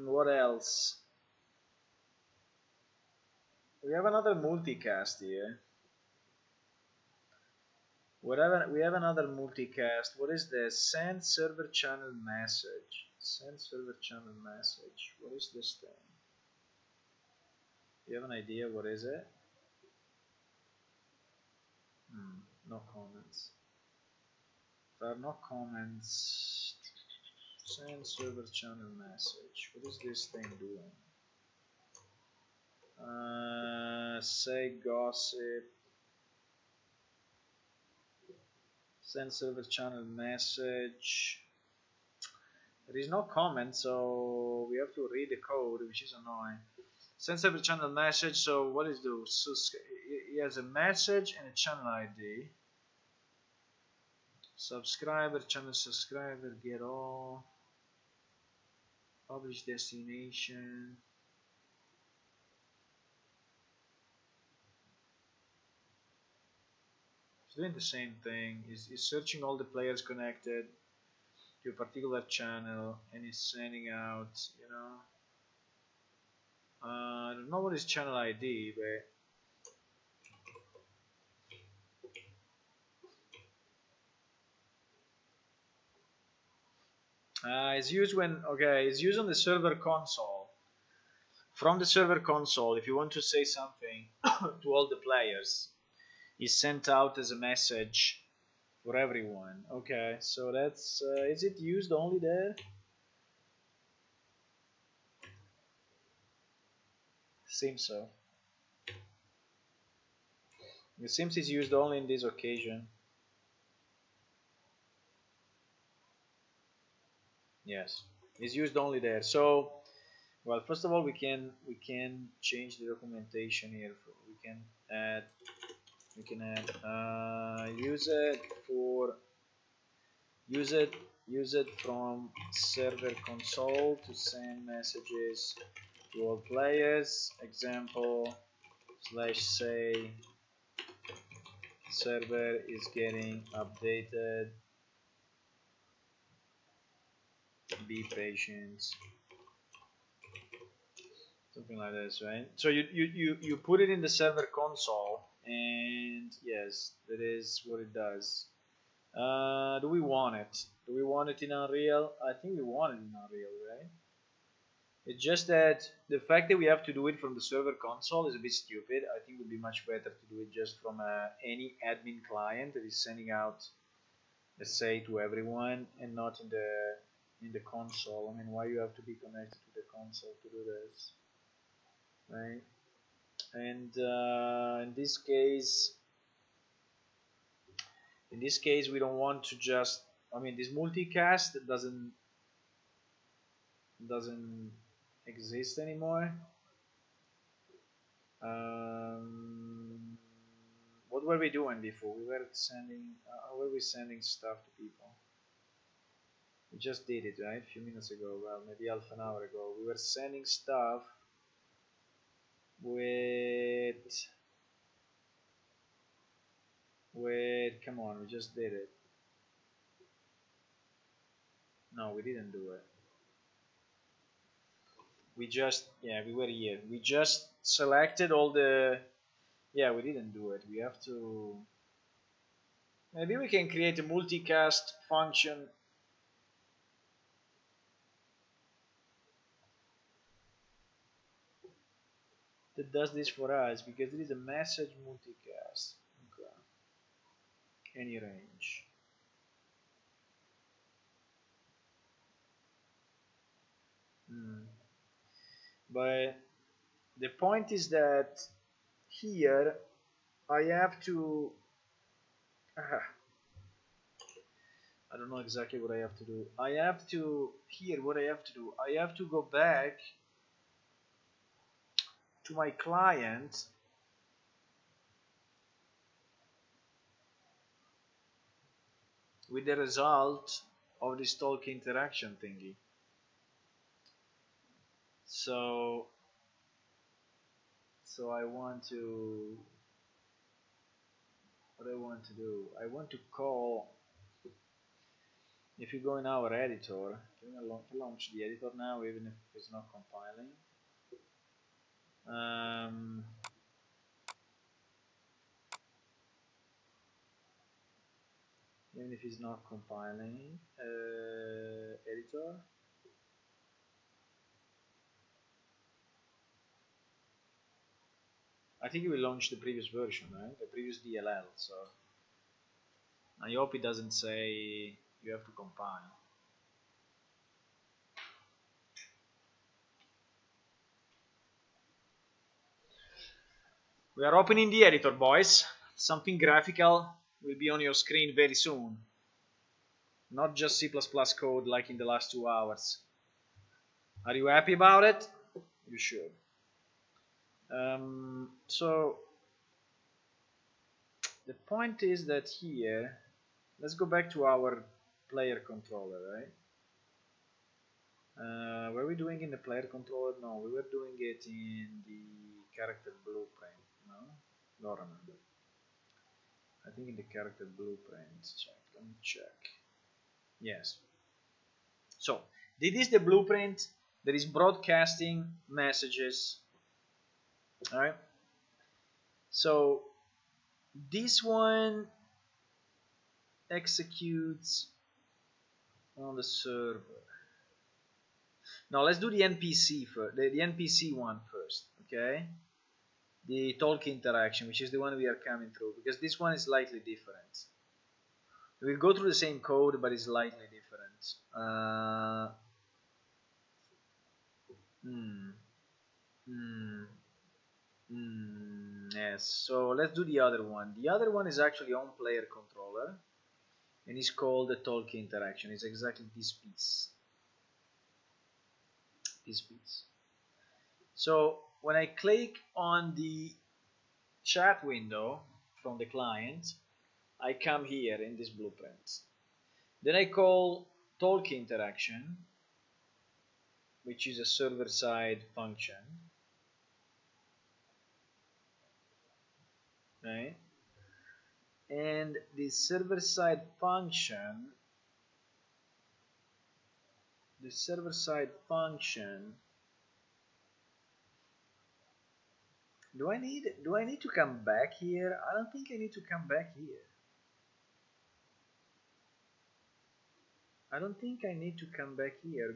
What else? We have another multicast here. We have another multicast. What is this? Send server channel message. Send server channel message. What is this thing? You have an idea what is it? No comments. There are no comments. Send server channel message. What is this thing doing? Say gossip. Send server channel message. There is no comment, so we have to read the code, which is annoying. Send server channel message. So what is do? So he has a message and a channel ID. Subscriber, channel subscriber, get all. Publish destination. It's doing the same thing. It's searching all the players connected to a particular channel and is sending out, you know. I don't know what is channel ID, but it's used when, okay, it's used on the server console. From the server console, if you want to say something to all the players, it's sent out as a message for everyone. Okay, so that's, is it used only there? Seems so. It seems it's used only in this occasion. Yes, it's used only there. So, well, first of all, we can change the documentation here. We can add use it from server console to send messages to all players. Example / say server is getting updated. Be patient. Something like this, right? So you put it in the server console, and yes, that is what it does. Do we want it? Do we want it in Unreal? I think we want it in Unreal, right? It's just that the fact that we have to do it from the server console is a bit stupid. I think it would be much better to do it just from any admin client that is sending out, let's say, to everyone, and not in the console. I mean, why you have to be connected to the console to do this, right? And in this case, we don't want to just, I mean, this multicast doesn't exist anymore. What were we doing before? We were sending, how were we sending stuff to people? We just did it, right? A few minutes ago, well, maybe half an hour ago. We were sending stuff with, come on, we just did it. No, we didn't do it. We just, yeah, we were here. We just selected all the, yeah, we didn't do it. We have to, maybe we can create a multicast function. That does this for us, because there is a message multicast. Okay. Any range. But The point is that here I have to I don't know exactly what I have to do. I have to here what I have to do. I have to go back to my client with the result of this talk interaction thingy. So I want to, what I want to do, I want to call, if you go in our editor, can I launch the editor now even if it's not compiling? Even if it's not compiling, editor. I think it will launch the previous version, right? The previous DLL. So I hope it doesn't say you have to compile. We are opening the editor, boys. Something graphical will be on your screen very soon. Not just C++ code like in the last 2 hours. Are you happy about it? You should. So the point is that here, let's go back to our player controller, right? Were we doing in the player controller? No, we were doing it in the character blueprint. No, don't remember. I think in the character blueprint. Check. Let me check. Yes. So this is the blueprint that is broadcasting messages. All right. So this one executes on the server. Now let's do the NPC first. The NPC one first. Okay. The talk interaction, which is the one we are coming through, because this one is slightly different. We'll go through the same code, but it's slightly different. Yes, so let's do the other one. The other one is actually on player controller, and it's called the talk interaction. It's exactly this piece. This piece. So when I click on the chat window from the client, I come here in this blueprint. Then I call talk interaction, which is a server-side function. Right? And the server-side function, do I need to come back here? I don't think I need to come back here. I don't think I need to come back here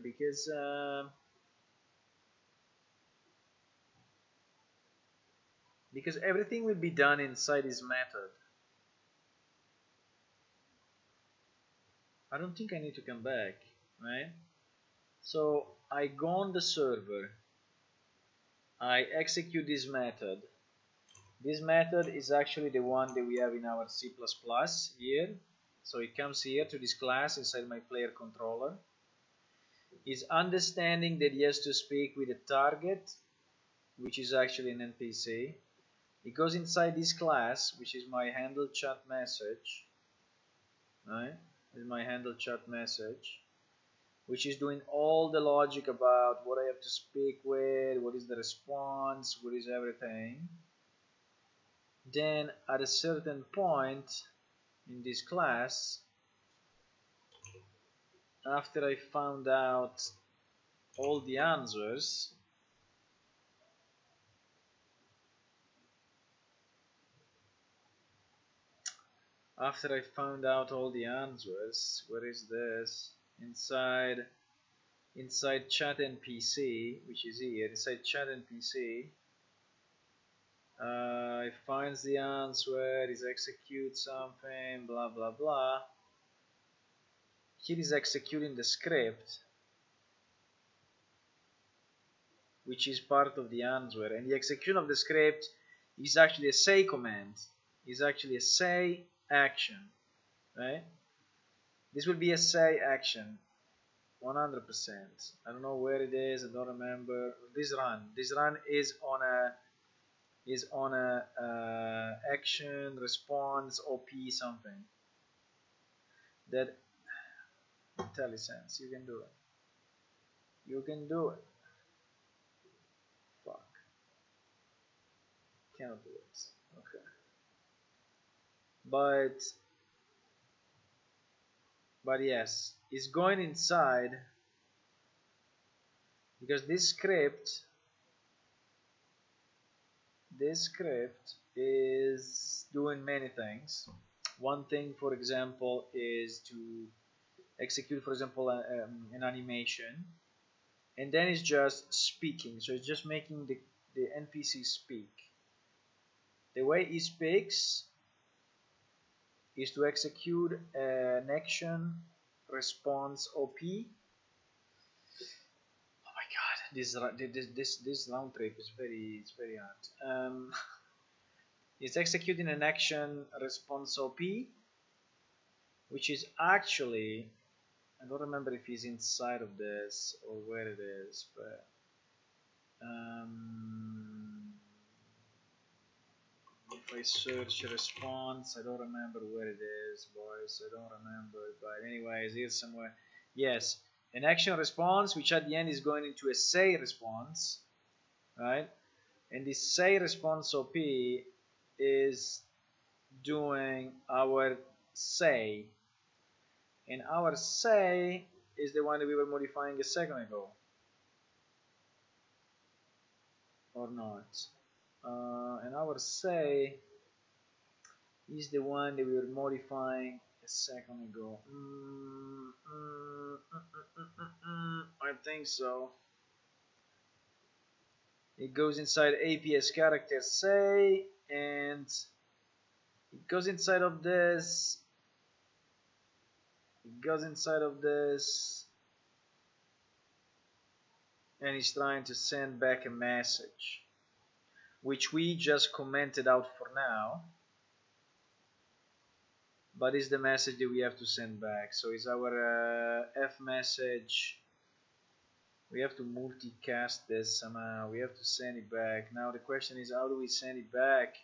because everything will be done inside this method. I don't think I need to come back, right? So I go on the server, I execute this method. This method is actually the one that we have in our C++ here. So it comes here to this class inside my player controller. Is understanding that he has to speak with a target, which is actually an NPC. It goes inside this class, which is my handle chat message. Right? This is my handle chat message, which is doing all the logic about what I have to speak with, what is the response, what is everything. Then at a certain point in this class, after I found out all the answers, where is this? Inside chat NPC, which is here, inside chat NPC, it finds the answer, it executes something, blah blah blah. Here is executing the script. which is part of the answer, and the execution of the script is actually a say command, is actually a say action, right? This will be a say action, 100%. I don't know where it is. I don't remember. This run is on a action response op something. That IntelliSense. You can do it. You can do it. Fuck. Cannot do it. Okay. But yes, it's going inside because this script is doing many things. One thing, for example, is to execute, for example, an animation, and then it's just speaking. So it's just making the NPC speak. The way he speaks is to execute an action response OP. Oh my god, this round trip is very hard. It's executing an action response OP, which is actually, I don't remember if it's inside of this or where it is, but if I search response, I don't remember where it is, boys. I don't remember, but anyways, here's somewhere. Yes, an action response, which at the end is going into a say response, right? And this say response OP is doing our say, and our say is the one that we were modifying a second ago, or not? And our say is the one that we were modifying a second ago. I think so. It goes inside APS character say, and it goes inside of this. It goes inside of this, and it's trying to send back a message, which we just commented out for now, but it's the message that we have to send back. So it's our F message. We have to multicast this somehow. We have to send it back. Now the question is, how do we send it back?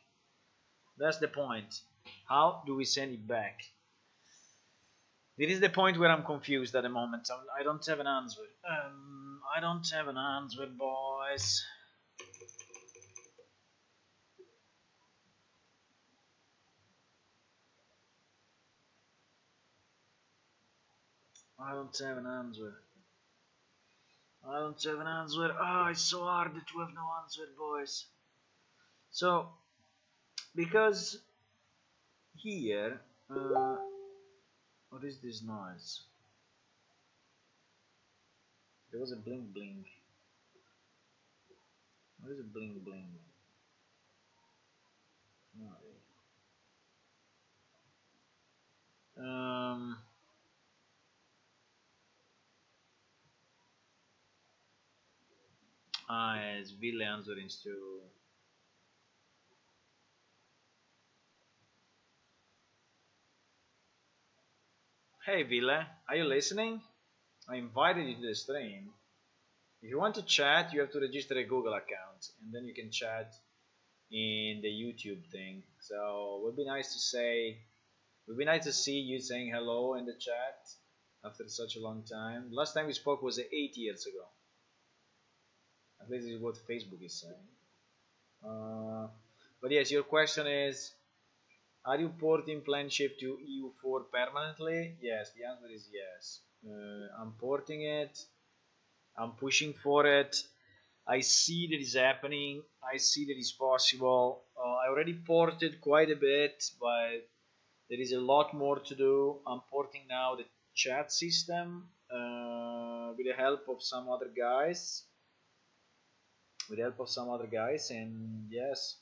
That's the point. How do we send it back? This is the point where I'm confused at the moment. I don't have an answer. I don't have an answer, boys. I don't have an answer. I don't have an answer. Oh, it's so hard to have no answer, boys. So, because here, what is this noise? There was a bling bling. What is a bling bling? No. It's Ville answering to. Hey Ville, are you listening? I invited you to the stream. If you want to chat, you have to register a Google account, and then you can chat in the YouTube thing. So it would be nice to say, it would be nice to see you saying hello in the chat after such a long time. Last time we spoke was 8 years ago. At least this is what Facebook is saying. But yes, your question is, are you porting Planship to EU4 permanently? Yes, the answer is yes. I'm porting it. I'm pushing for it. I see that it's happening. I see that it's possible. I already ported quite a bit, but there is a lot more to do. I'm porting now the chat system with the help of some other guys. And yes,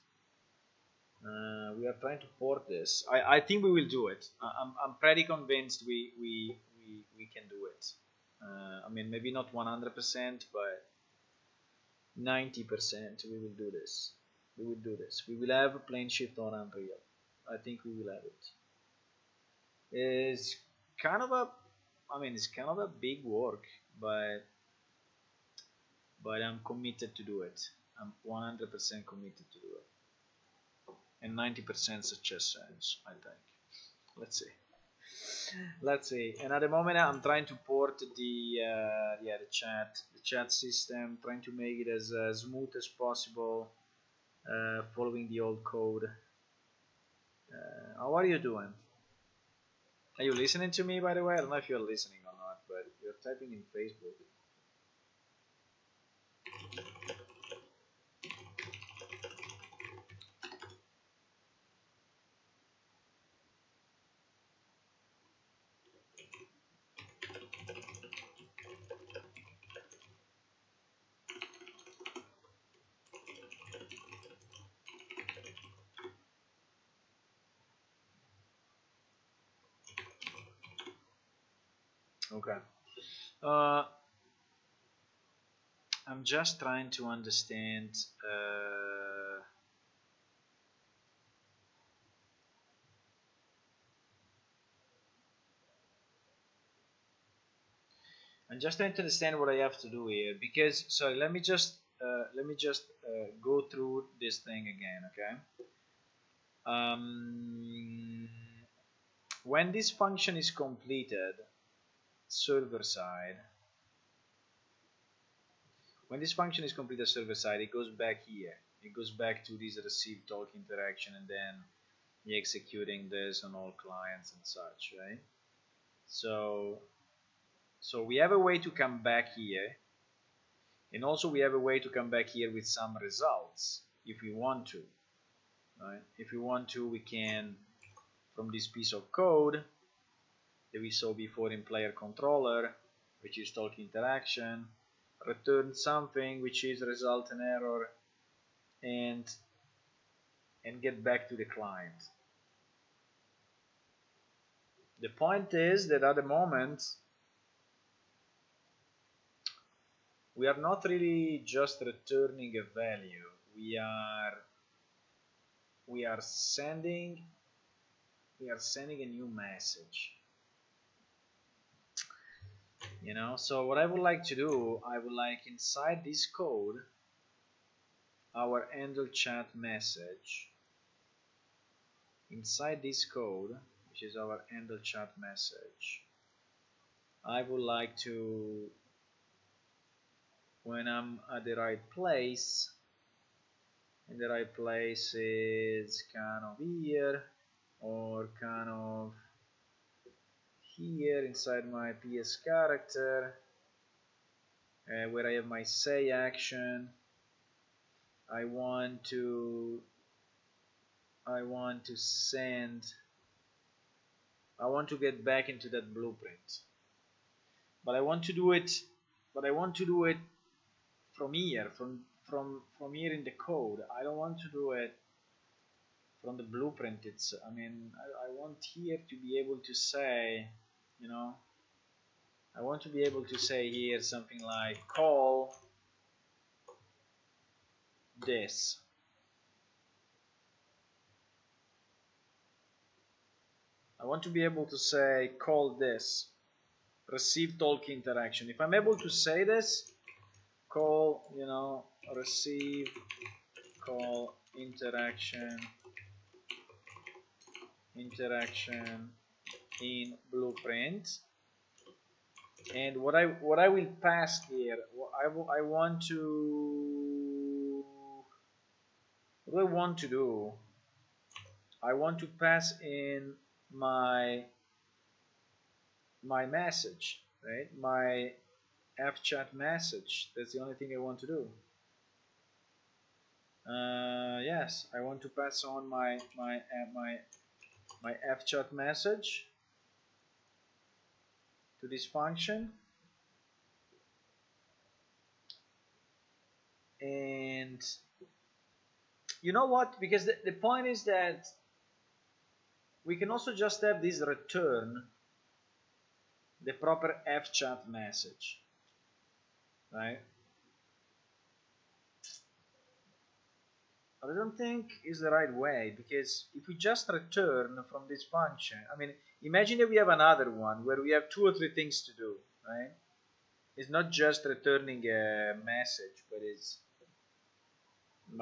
we are trying to port this. I think we will do it. I'm pretty convinced we can do it. I mean, maybe not 100%, but 90% we will do this. We will do this. We will have a plane shift on Unreal. I think we will have it. It's kind of a, I mean, it's kind of a big work, but I'm committed to do it. I'm 100% committed to do it. And 90% success chance, I think. Let's see. Let's see. And at the moment, I'm trying to port the chat system, trying to make it as smooth as possible, following the old code. How are you doing? Are you listening to me, by the way? I don't know if you're listening or not, but you're typing in Facebook. Okay. I'm just trying to understand. I'm just trying to understand what I have to do here, because sorry, let me just go through this thing again, okay? When this function is completed, server side, when this function is completed server side, it goes back here. It goes back to this receive talk interaction, and then you're executing this on all clients and such, right? So we have a way to come back here, and also we have a way to come back here with some results if we want to, right? If we want to, we can, from this piece of code that we saw before in player controller, which is talk interaction, return something which is result and error, and get back to the client. The point is that at the moment we are not really just returning a value. We are sending a new message. You know, so what I would like to do, I would like inside this code, our handle chat message, inside this code, which is our handle chat message, I would like to, when I'm at the right place, and the right place is kind of here, or kind of here inside my PS character, where I have my say action, I want to get back into that blueprint, but I want to do it from here, from here in the code. I don't want to do it from the blueprint. I want here to be able to say, you know, I want to be able to say here something like call this. I want to be able to say call this, receive talk interaction. If I'm able to say this, call, you know, receive call interaction in blueprint, and what I will pass here, I want to, what do I want to do? I want to pass in my message, right? My fchat message. That's the only thing I want to do. Yes, I want to pass on my fchat message to this function, and you know what? Because the point is that we can also just have this return the proper fchat message, right? I don't think is the right way, because if we just return from this function, I mean, imagine if we have another one where we have 2 or 3 things to do, right? It's not just returning a message, but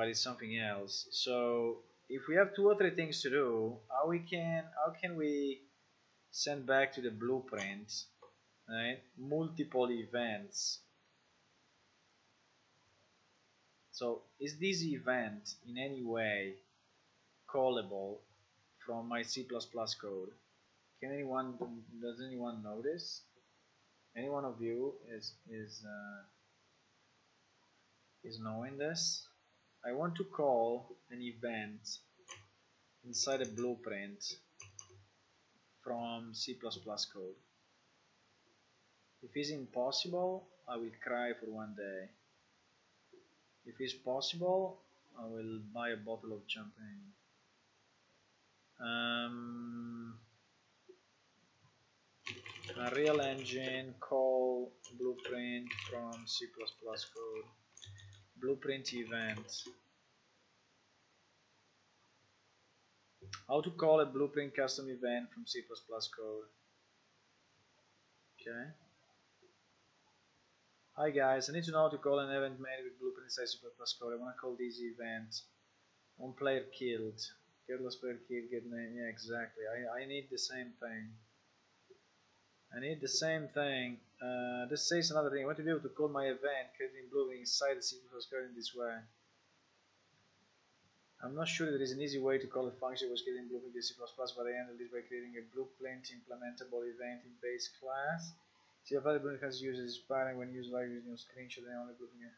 it's something else. So if we have 2 or 3 things to do, how can we send back to the blueprint, right? Multiple events. So is this event in any way callable from my C++ code? Does anyone know this? Any one of you is knowing this? I want to call an event inside a blueprint from C++ code. If it's impossible, I will cry for one day. If it's possible, I will buy a bottle of champagne. Unreal Engine call blueprint from C++ code. Blueprint event. How to call a blueprint custom event from C++ code. Okay. Hi guys, I need to know how to call an event made with blueprint inside C++ code. I want to call this event on player killed. Careless player killed, get name. Yeah, exactly. I need the same thing. I need the same thing. This says another thing. I want to be able to call my event creating blueprint inside the C++ code in this way. I'm not sure there is an easy way to call a function that was creating blueprint in C++, but I handle this by creating a blueprint implementable event in base class. See if other blueprint has uses pattern when used like using a screenshot and only blueprint.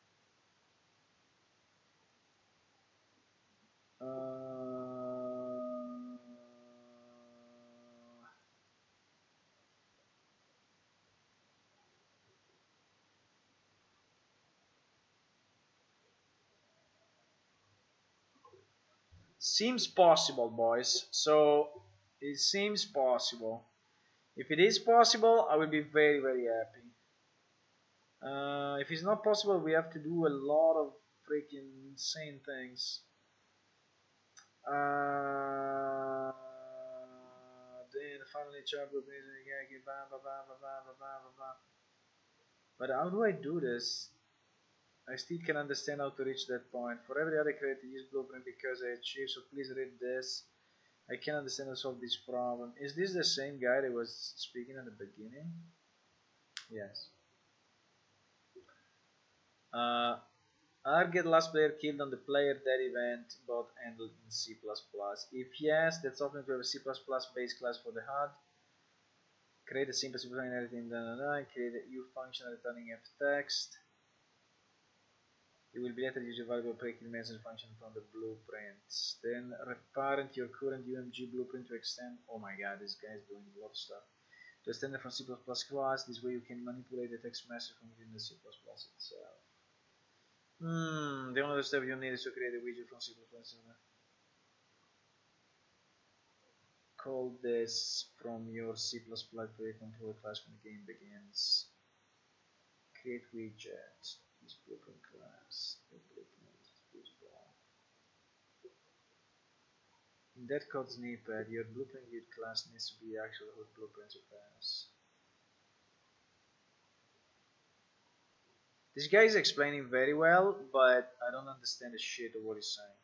Seems possible, boys. So it seems possible. If it is possible, I will be very, very happy. If it's not possible, we have to do a lot of freaking insane things. Then finally chop with but how do I do this? I still can understand how to reach that point. For every other create use blueprint because I achieved, so please read this. I can understand and solve this problem. Is this the same guy that was speaking at the beginning? Yes. Are get last player killed on the player dead event both handled in C++? If yes, that's often to have a C++ base class for the HUD. Create a simple C++ inheriting create a U function returning f text. You will be later use a variable breaking message function from the blueprints. Then reparent your current UMG blueprint to extend. Oh my god, this guy is doing a lot of stuff. To extend it from C++ class, this way you can manipulate the text message from within the C++ itself. The only other step you need is to create a widget from C++. Call this from your C++ player controller class when the game begins. Create widget. This blueprint class. The blueprint is visible. In that code snippet, your blueprint widget class needs to be actual with blueprint to pass. This guy is explaining very well, but I don't understand the shit of what he's saying.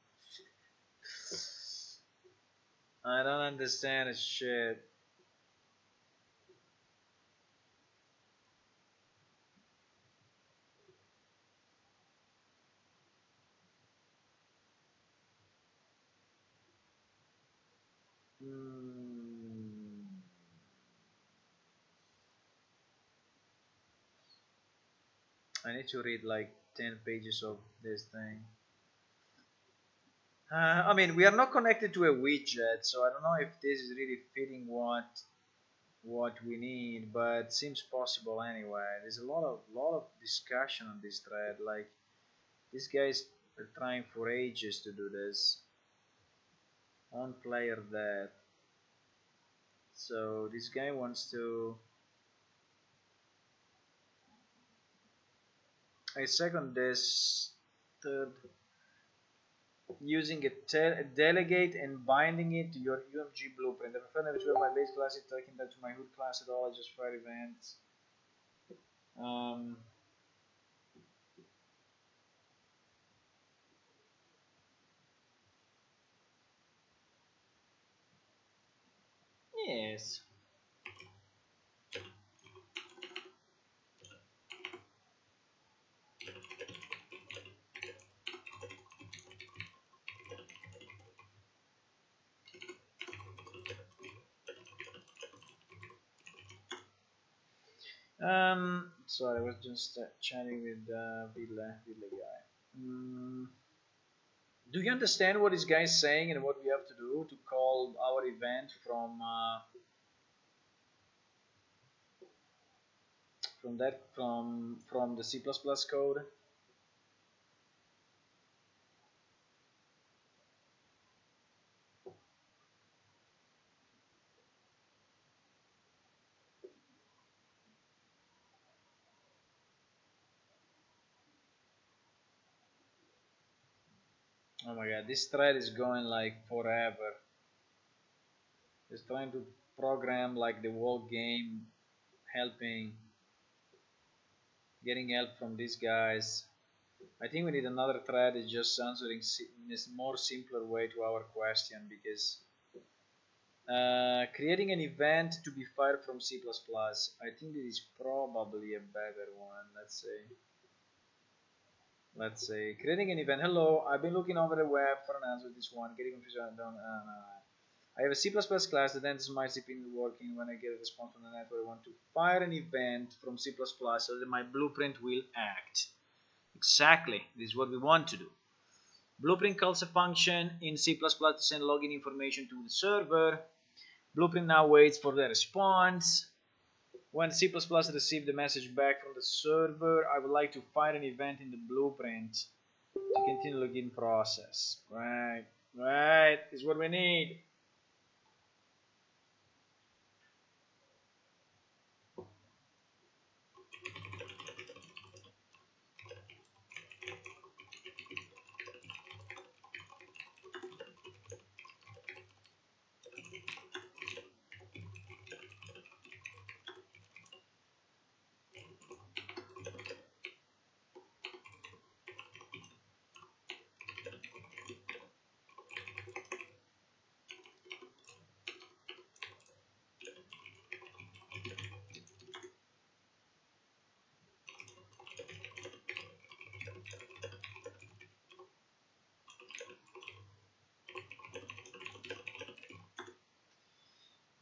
I don't understand the shit. I need to read like 10 pages of this thing. I mean, we are not connected to a widget, so I don't know if this is really fitting what we need, but seems possible anyway. There's a lot of discussion on this thread. Like these guys are trying for ages to do this on player death. So this guy wants to. I second this third using a delegate and binding it to your UMG blueprint. I prefer never to have my base class it taking that to my hood class at all, just for events. Yes. Sorry, I was just chatting with Ville guy. Do you understand what this guy is saying and what we have to do to call our event from the C++ code? Oh my god, this thread is going like forever. It's trying to program like the whole game, helping, getting help from these guys. I think we need another thread that's just answering in this more simpler way to our question, because creating an event to be fired from C++, I think this is probably a better one. Let's say creating an event. Hello, I've been looking over the web for an answer to this one. Getting confused. I have a C++ class that enters my CPU working. When I get a response from the network, I want to fire an event from C++ so that my blueprint will act. Exactly, this is what we want to do. Blueprint calls a function in C++ to send login information to the server. Blueprint now waits for the response. When C++ receives the message back from the server, I would like to fire an event in the blueprint to continue the login process. Right, is what we need.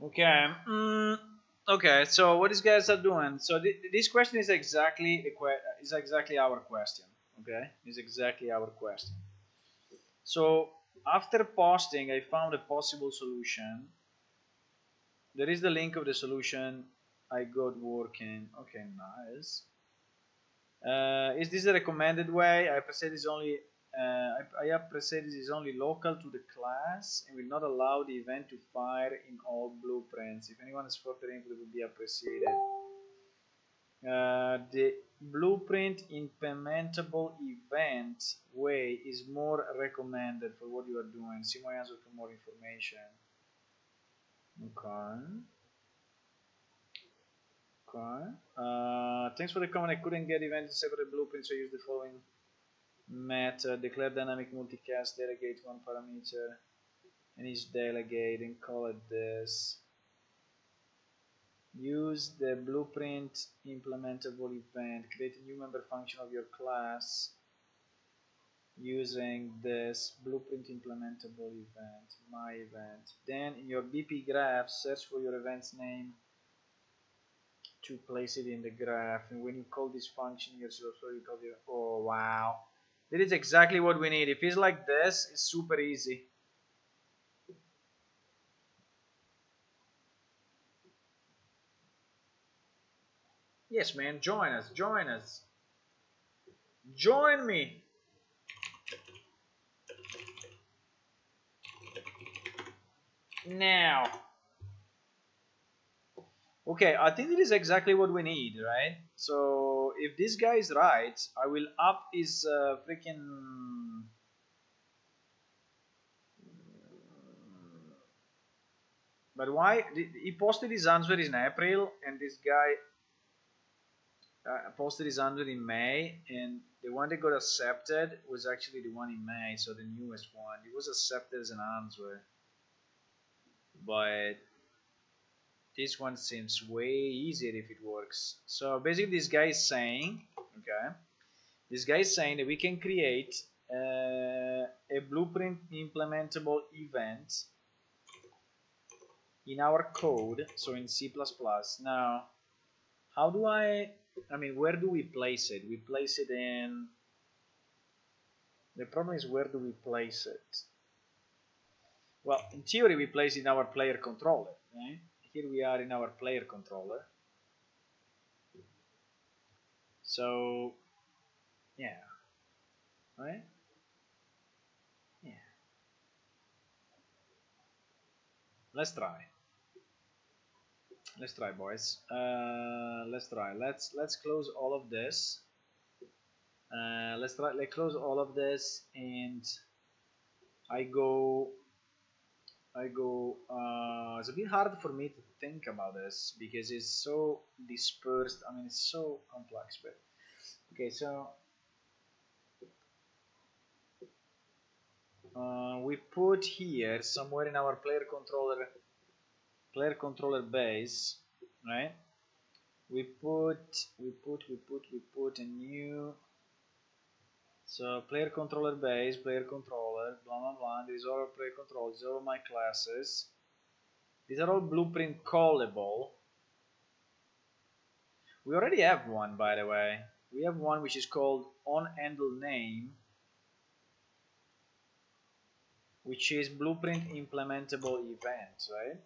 Okay. Okay. So what these guys are doing? So this question is exactly our question. Okay, is exactly our question. So after posting, I found a possible solution. There is the link of the solution I got working. Okay, nice. Is this a recommended way? I preset is only I have preset is only local to the class and will not allow the event to fire in all blueprints. If anyone has further input, it would be appreciated. The blueprint implementable event way is more recommended for what you are doing. See my answer for more information. Okay. Thanks for the comment. I couldn't get event in separate blueprints, so I use the following method: declare dynamic multicast, delegate one parameter and each delegate and call it this. Use the blueprint implementable event. Create a new member function of your class using this blueprint implementable event, my event. Then in your BP graph, search for your event's name to place it in the graph, and when you call this function you call it. Oh wow, that is exactly what we need. If it's like this, it's super easy. Yes, man, join us, join me. Now, okay, I think it is exactly what we need, right? So if this guy is right, I will up his freaking But why? He posted his answer in April, and this guy posted his answer in May, and the one that got accepted was actually the one in May, so the newest one. It was accepted as an answer, but this one seems way easier if it works. So basically, this guy is saying, okay, this guy is saying that we can create a blueprint implementable event in our code, so in C++. Now, how do I mean, where do we place it? We place it in, the problem is, where do we place it? Well, in theory, we place it in our player controller, right? Here we are in our player controller. So, yeah, right? Yeah. Let's try. Let's try, boys. Let's try. Let's close all of this. Let's close all of this, and I go. It's a bit hard for me to think about this because it's so dispersed. I mean, it's so complex. But okay, so we put here somewhere in our player controller base, right? We put a new, so player controller base, player controller, blah blah blah. These are all player controllers. These are all my classes. These are all blueprint callable. We already have one, by the way. We have one which is called onHandleName, which is blueprint implementable event, right?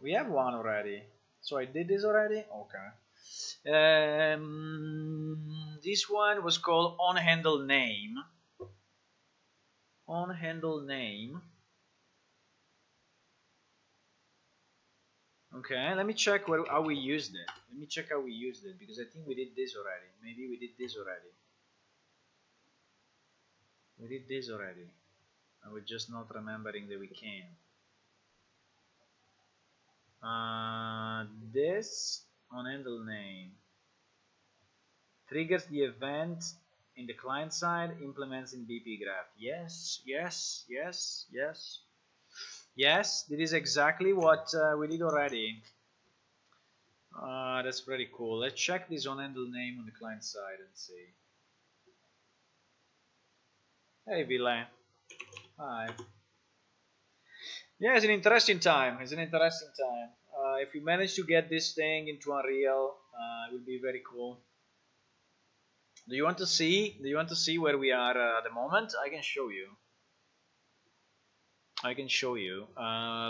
We have one already. So I did this already? Okay. This one was called onHandleName. onHandleName. Okay, let me check how we used it. Let me check how we used it, because I think we did this already. Maybe we did this already. We did this already. I was just not remembering that we can. This onHandleName triggers the event in the client side, implements in BP graph. Yes, yes, yes, yes. Yes, this is exactly what we did already. That's pretty cool. Let's check this onHandleName on the client side and see. Hey, Ville. Hi. Yeah, it's an interesting time. It's an interesting time. If we manage to get this thing into Unreal, it will be very cool. Do you want to see? Do you want to see where we are at the moment? I can show you. I can show you.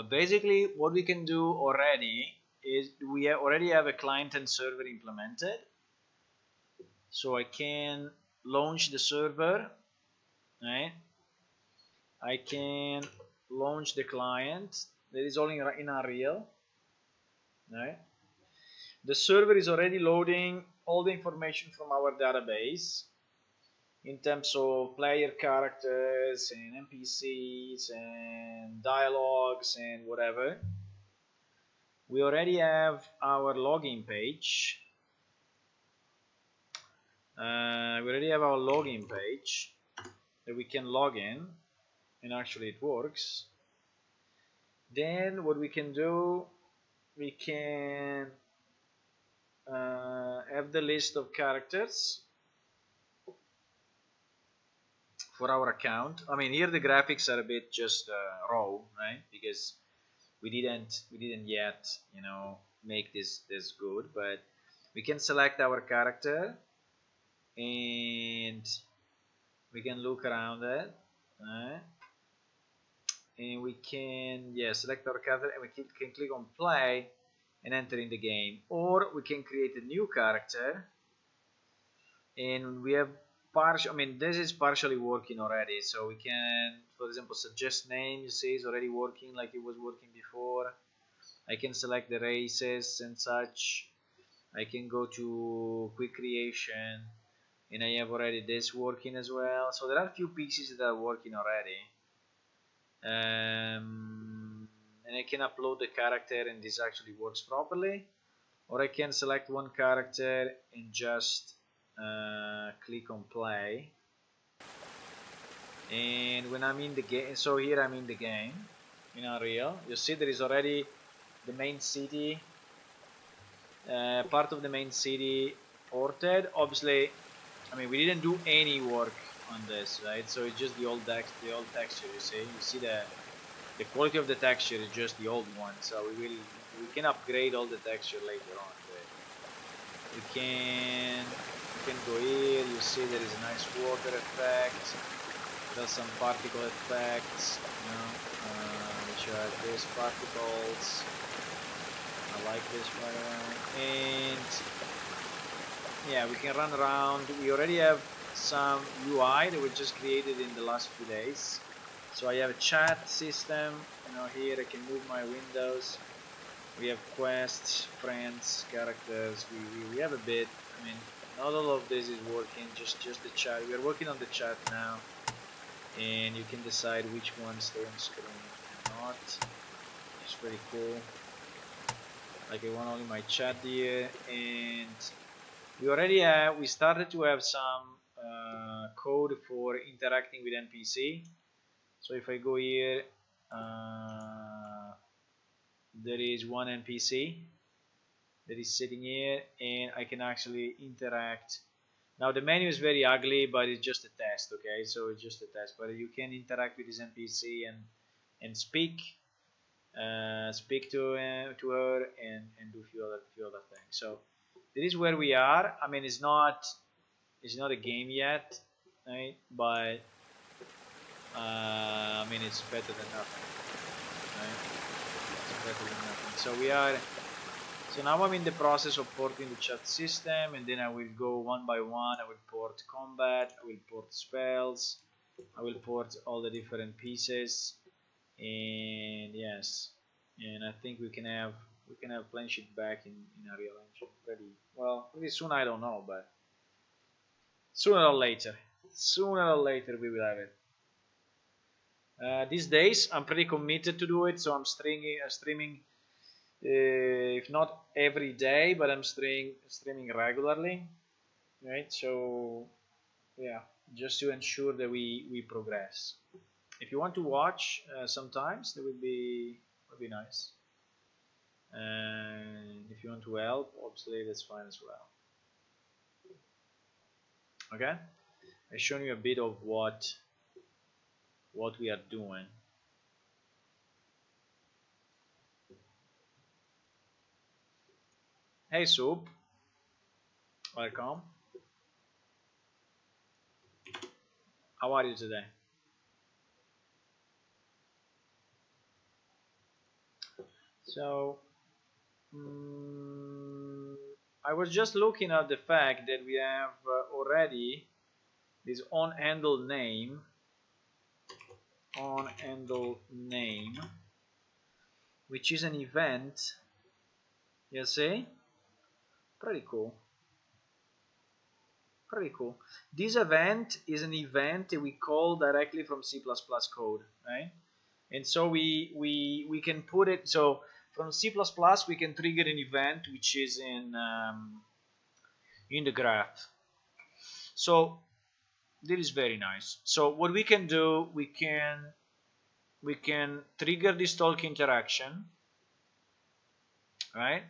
Basically, what we can do already is we already have a client and server implemented. So I can launch the server, right? I can launch the client. That is all in Unreal, right? The server is already loading all the information from our database in terms of player characters and NPCs and dialogues and whatever. We already have our login page. We already have our login page that we can log in, and actually it works. Then what we can do, we can have the list of characters for our account. I mean, here the graphics are a bit just raw, right? Because we didn't yet, you know, make this good. But we can select our character and we can look around it, right? And we can, yeah, select our character, and we can click on play and enter in the game. Or we can create a new character, and we have partial, I mean, this is partially working already. So we can, for example, suggest name. You see, it's already working like it was working before. I can select the races and such. I can go to quick creation, and I have already this working as well. So there are a few pieces that are working already. can upload the character and this actually works properly, or I can select one character and just click on play. And when I'm in the game, so here I'm in the game in Unreal, you see there is already the main city, part of the main city ported. Obviously, I mean, we didn't do any work on this, right? So it's just the old texture. You see the quality of the texture is just the old one. So we can upgrade all the texture later on. We can go here. You see there is a nice water effect. There's some particle effects, you know, which are these particles. I like this, by the way. And yeah, we can run around. We already have some UI that we just created in the last few days. So I have a chat system, you know, here I can move my windows. We have quests, friends, characters. We have a bit. I mean, not all of this is working, just the chat. We are working on the chat now, and you can decide which ones stay on screen and not. It's pretty cool. Like I want only my chat here, and we started to have some code for interacting with NPC. So if I go here, there is one NPC that is sitting here, and I can actually interact. Now the menu is very ugly, but it's just a test, okay? So it's just a test, but you can interact with this NPC and speak to her and do a few other things. So this is where we are. I mean, it's not a game yet, right? But I mean, it's better than nothing, right? It's better than nothing. So now I'm in the process of porting the chat system, and then I will go one by one. I will port combat, I will port spells, I will port all the different pieces, and yes, and I think we can have Planesheet back in Unreal Engine pretty well. Pretty soon, I don't know, but sooner or later we will have it. These days I'm pretty committed to do it, so I'm streaming. If not every day, but I'm streaming regularly, right? So yeah, just to ensure that we progress. If you want to watch sometimes, that would be nice. And if you want to help, obviously that's fine as well. Okay, I've shown you a bit of what we are doing. Hey Soup, welcome. How are you today? So I was just looking at the fact that we have already this on-handle name, which is an event. You see? Pretty cool. This event is an event that we call directly from C++ code, right? And so we can put it, so from C++ we can trigger an event which is in the graph. So this is very nice. So what we can do, we can trigger this talk interaction, right?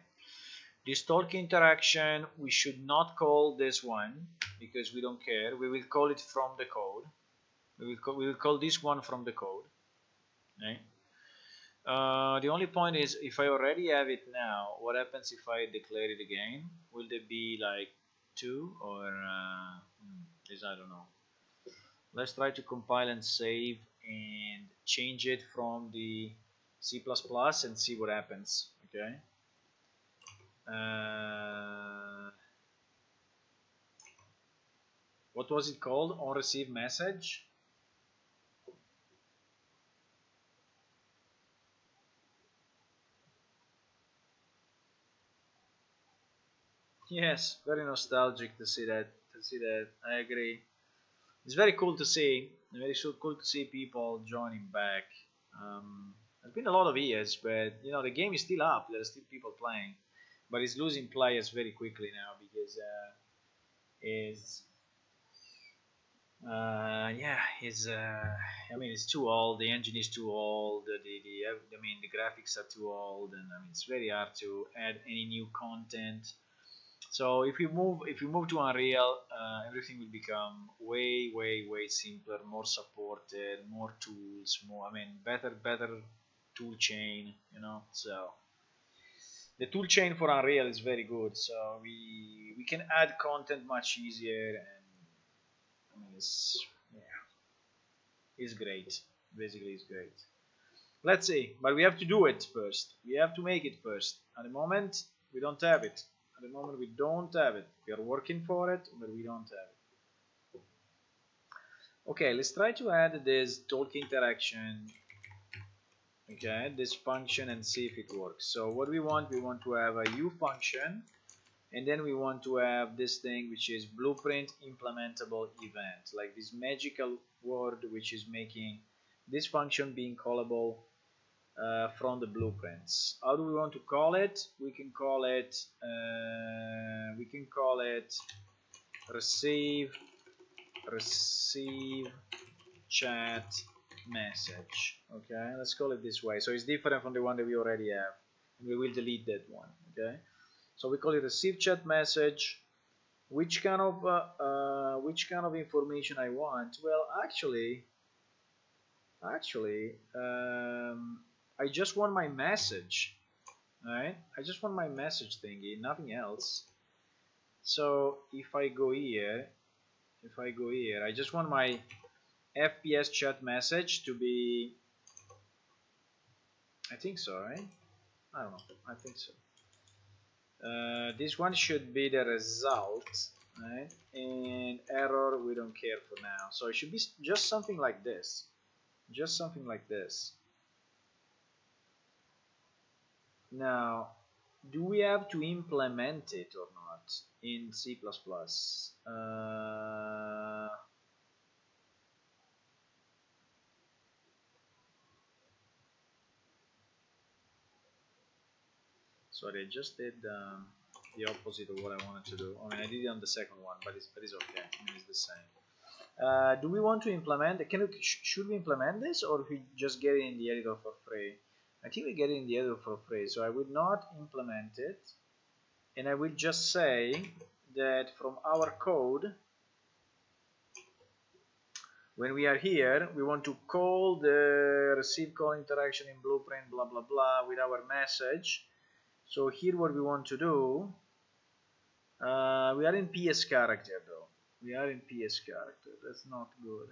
This talk interaction, we should not call this one because we don't care. We will call it from the code. We will call this one from the code, right? The only point is, if I already have it now, what happens if I declare it again? Will there be like 2 or this? I don't know. Let's try to compile and save and change it from the C++ and see what happens. Okay. What was it called? On receive message. Yes, very nostalgic to see that. I agree. It's very cool to see. Very cool to see people joining back. It's been a lot of years, but you know the game is still up. There are still people playing, but it's losing players very quickly now because is yeah, is I mean it's too old. The engine is too old. I mean the graphics are too old, and I mean it's very hard to add any new content. So if you move to Unreal, everything will become way simpler, more supported, more tools, more I mean better tool chain, you know. So the tool chain for Unreal is very good. So we can add content much easier, and I mean it's great. Basically, it's great. Let's see, but we have to do it first. We have to make it first. At the moment, we don't have it. At the moment, we don't have it. We are working for it, but we don't have it. Okay, let's try to add this talk interaction. Okay, this function and see if it works. So what we want to have a U function, and then we want to have this thing which is blueprint implementable event, like this magical word which is making this function being callable from the blueprints. How do we want to call it? We can call it receive chat message. Okay, let's call it this way. So it's different from the one that we already have, and we will delete that one. Okay, so we call it receive chat message. Which kind of information I want? Well, actually, I just want my message. Right? I just want my message thingy, nothing else. So if I go here, I just want my FPS chat message to be, I think so, right? I don't know, I think so. This one should be the result, right? And error we don't care for now, so it should be just something like this, Now, do we have to implement it or not in C++? Sorry, I just did the opposite of what I wanted to do. I mean, I did it on the second one, but it's okay. I mean, it's the same. Do we want to implement? Should we implement this, or we just get it in the editor for free? I think we get it in the editor for free, so I will not implement it, and I will just say that from our code, when we are here, we want to call the receive call interaction in blueprint blah blah blah with our message. So here what we want to do, we are in PS character though. We are in PS character. That's not good.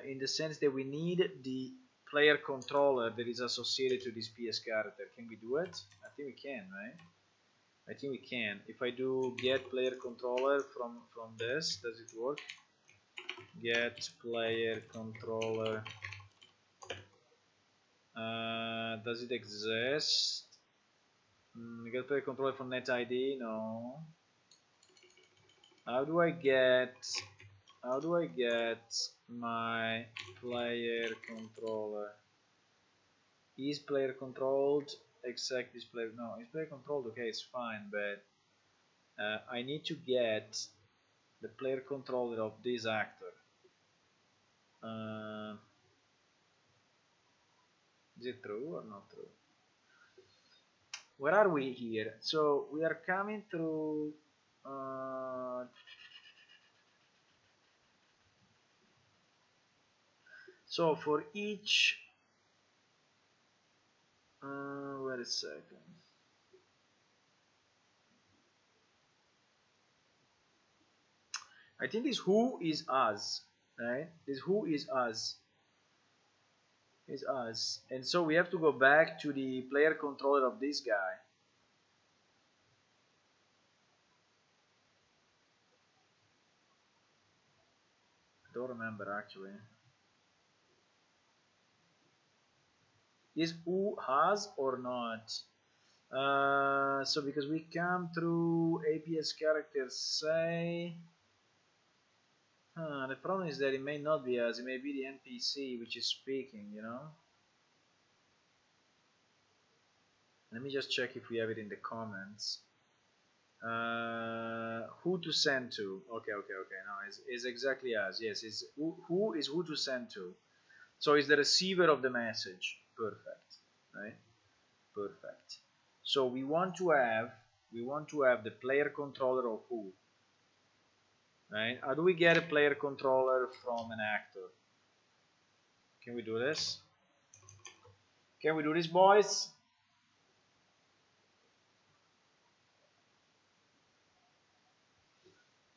In the sense that we need the player controller that is associated to this PS character. Can we do it? I think we can, right? I think we can. If I do get player controller from this, does it work? Get player controller. Does it exist? Get player controller from NetID? No. How do I get my player controller? Is player controlled? Exec is player. No, is player controlled? Okay, it's fine, but I need to get the player controller of this actor. Is it true or not true? Where are we here? So we are coming through. So for each, wait a second. I think this who is us, right? This who is us. Is us, and so we have to go back to the player controller of this guy. I don't remember actually. Is who has or not? So because we come through APS characters say, the problem is that it may not be us, it may be the NPC which is speaking, you know. Let me just check if we have it in the comments. Who to send to? Okay. No, it's exactly as. Yes, it's who is who to send to. So it's the receiver of the message. Perfect, right? Perfect. So we want to have the player controller of who, right? How do we get a player controller from an actor? Can we do this? Can we do this, boys?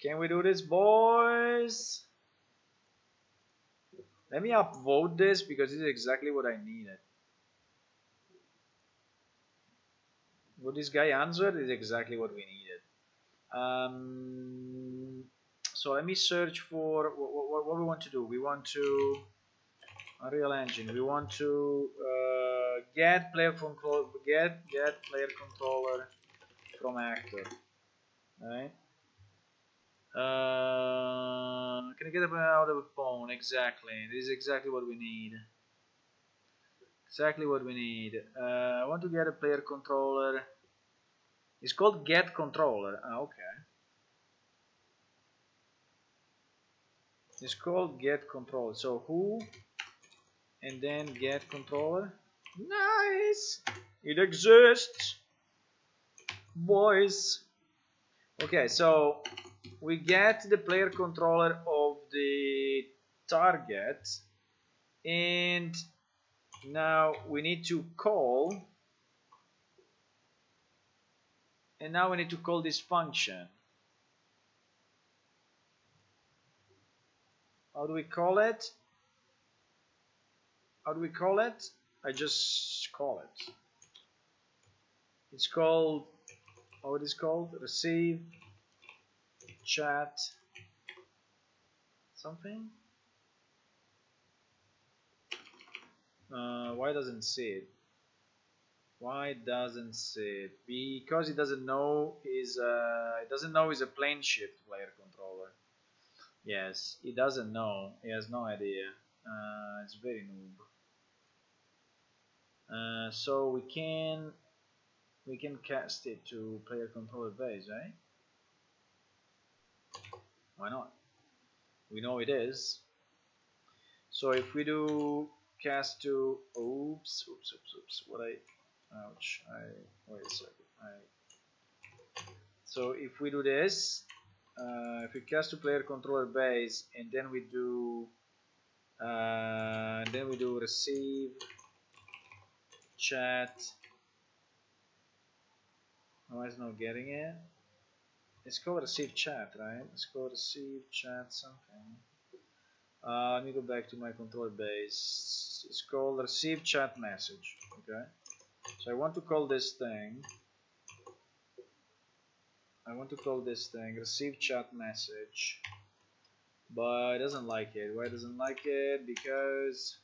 Can we do this, boys? Let me upvote this because this is exactly what I needed. What this guy answered is exactly what we needed. So let me search for what we want to do. We want to Unreal Engine. We want to get player controller from actor. Right? Can I get it out of a phone? Exactly. This is exactly what we need. Exactly what we need. I want to get a player controller. It's called get controller. Okay. It's called get controller. So who and then get controller. Nice. It exists, boys. Okay, so we get the player controller of the target, and now we need to call. And now we need to call this function. How do we call it? How do we call it? I just call it. It's called, what is called? Receive chat something. Why doesn't see it? Why doesn't see it? Because it doesn't know is a plane shift player controller. Yes, it doesn't know. He has no idea. It's very noob. So we can cast it to player controller base, right? Why not? We know it is. So if we do cast to, oops, wait a second. So if we do this, if we cast to player controller base, and then we do receive chat. Oh, it's not getting it. It's called receive chat, right? It's called receive chat something. Let me go back to my controller base. It's called receive chat message. Okay. So I want to call this thing. Receive chat message. But it doesn't like it. Why it doesn't like it? Because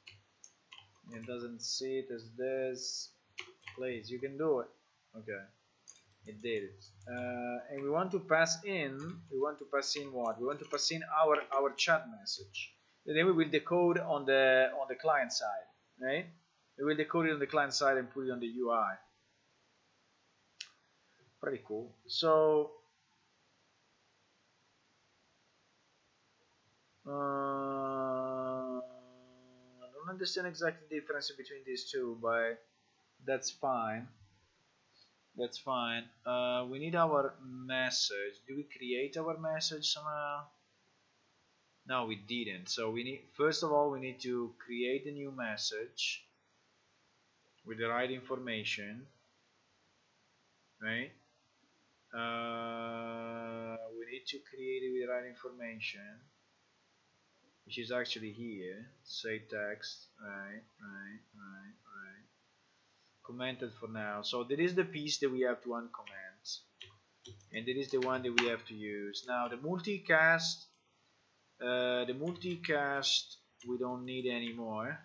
it doesn't see it as this. Please, you can do it. Okay. It did it. And we want to pass in. What? We want to pass in our chat message. And then we will decode on the client side, right? We will decode it on the client side and put it on the UI. Pretty cool. So I don't understand exactly the difference between these two, but that's fine. That's fine. We need our message. Do we create our message somehow? No, we didn't. So we need, first of all, we need to create a new message with the right information, right? We need to create it with the right information, which is actually here. Say text, right. Commented for now. So that is the piece that we have to uncomment, and that is the one that we have to use. Now the multicast. We don't need anymore.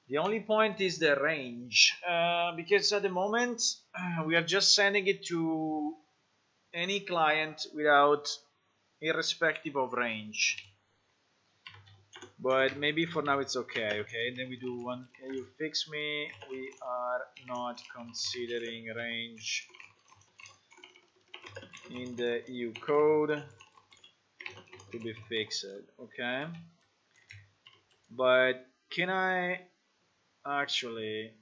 The only point is the range, because at the moment we are just sending it to any client irrespective of range. but maybe for now it's okay. Okay, and then we do one. Can you fix me? We are not considering range in the EU code to be fixed. Okay, but can I actually?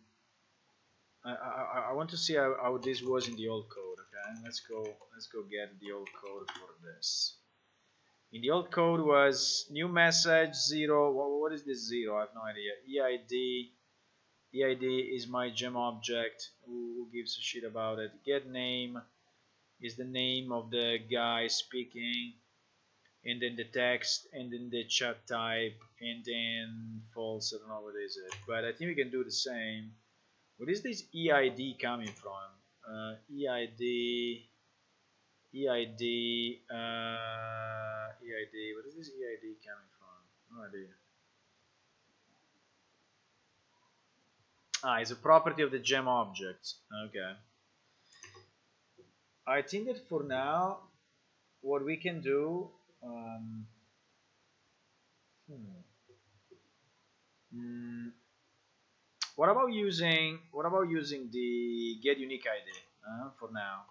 I want to see how this was in the old code. Okay, let's go get the old code for this. In the old code was new message 0. What is this 0? I have no idea. EID is my gem object. Who gives a shit about it? Get name is the name of the guy speaking, and then the text, and then the chat type, and then false. I don't know what is it, but I think we can do the same. What is this EID coming from? EID. EID, EID, what is this EID coming from? No idea. Ah, it's a property of the gem object. Okay. I think that for now, what we can do, what about using the get unique ID for now?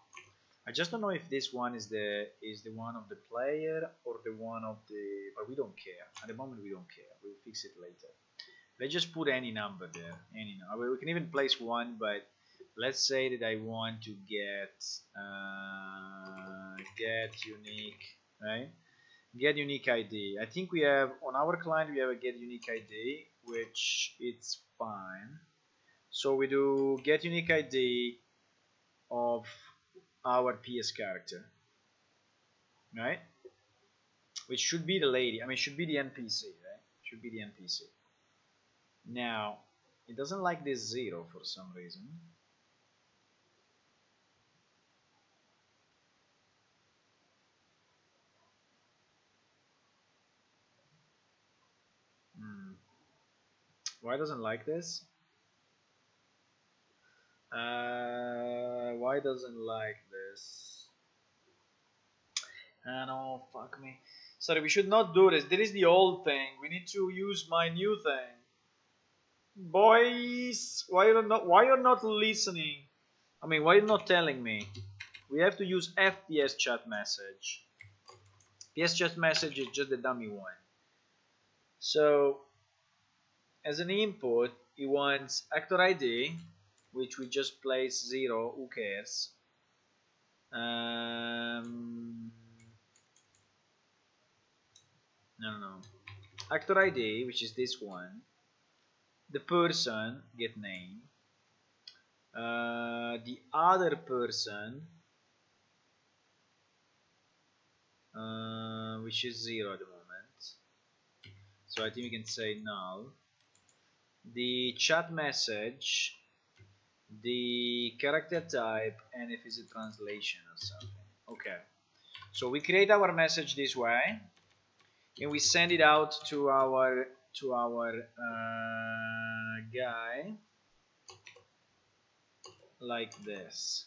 I just don't know if this one is the one of the player or the one of the, but we don't care. At the moment we don't care. We'll fix it later. Let's just put any number there. Any number. We can even place one, but let's say that I want to get unique, right? Get unique ID. I think we have on our client we have a get unique ID, which it's fine. So we do get unique ID of our PS character, right? Which should be the lady. I mean, should be the NPC, right? Should be the NPC. Now, it doesn't like this 0 for some reason. Why doesn't like this? Why doesn't like this? No, fuck me. Sorry, we should not do this. This is the old thing. We need to use my new thing. Boys, why you're not listening? I mean, why are you not telling me? We have to use FPS chat message. PS chat message is just the dummy one. So, as an input, he wants actor ID, which we just place 0. Who cares? No. Actor ID, which is this one. The person, get name. The other person, which is 0 at the moment. So I think we can say null. The chat message, the character type, and if it's a translation or something. Okay. So we create our message this way, and we send it out to our guy like this.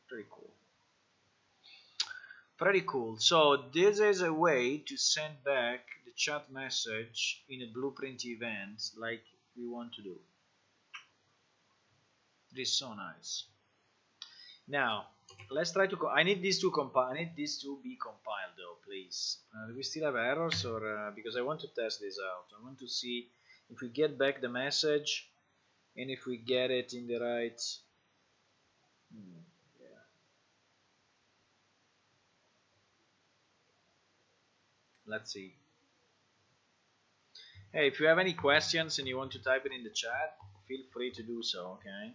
Pretty cool. Pretty cool. So this is a way to send back the chat message in a blueprint event like we want to do. This is so nice. Now let's try to. I need this to compile. I need this to be compiled though, please. Do we still have errors, or because I want to test this out? I want to see if we get back the message and if we get it in the right. Yeah. Let's see. Hey, if you have any questions and you want to type it in the chat, feel free to do so. Okay.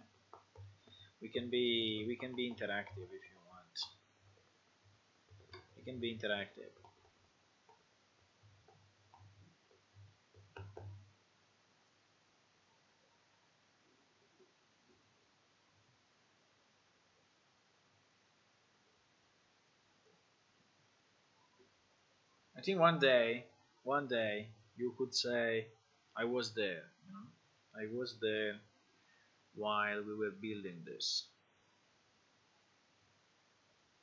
We can be interactive if you want. We can be interactive. I think one day you could say, I was there. You know? I was there while we were building this.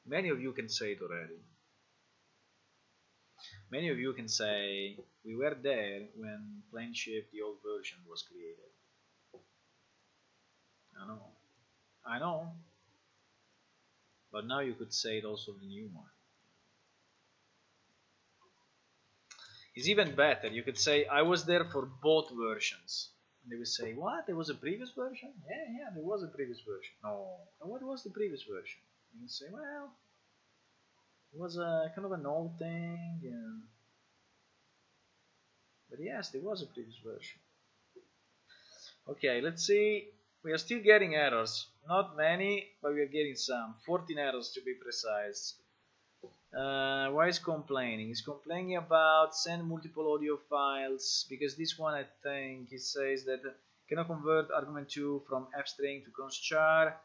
Many of you can say it already. Many of you can say we were there when PlaneShift, the old version, was created. I know. I know. But now you could say it also the new one. It's even better. You could say I was there for both versions. And they would say, what? There was a previous version? Yeah, there was a previous version. No. And what was the previous version? You can say, well, it was a kind of an old thing. But yes, there was a previous version. Okay, let's see. We are still getting errors. Not many, but we are getting some. 14 errors to be precise. Why is complaining? He's complaining about send multiple audio files because this one, I think, he says that cannot convert argument 2 from f-string to const-char.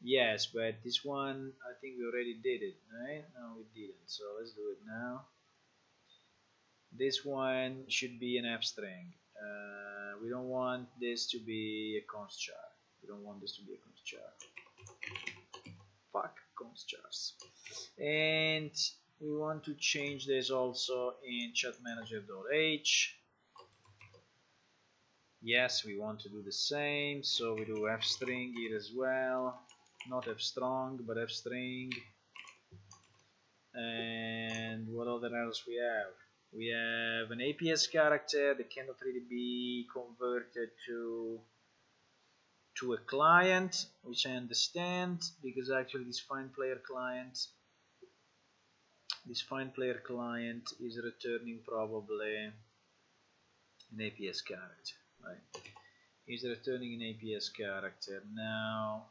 Yes, but this one, I think we already did it, right? No, we didn't. So let's do it now. This one should be an f-string. We don't want this to be a const-char. We don't want this to be a const-char. Fuck const-chars. And we want to change this also in chatmanager.h. Yes, we want to do the same, so we do f-string here as well. Not f-strong, but f-string. And what other else we have? We have an APS character that cannot really be converted to a client, which I understand because actually this find player client is returning probably an APS character, right? Is returning an APS character. Now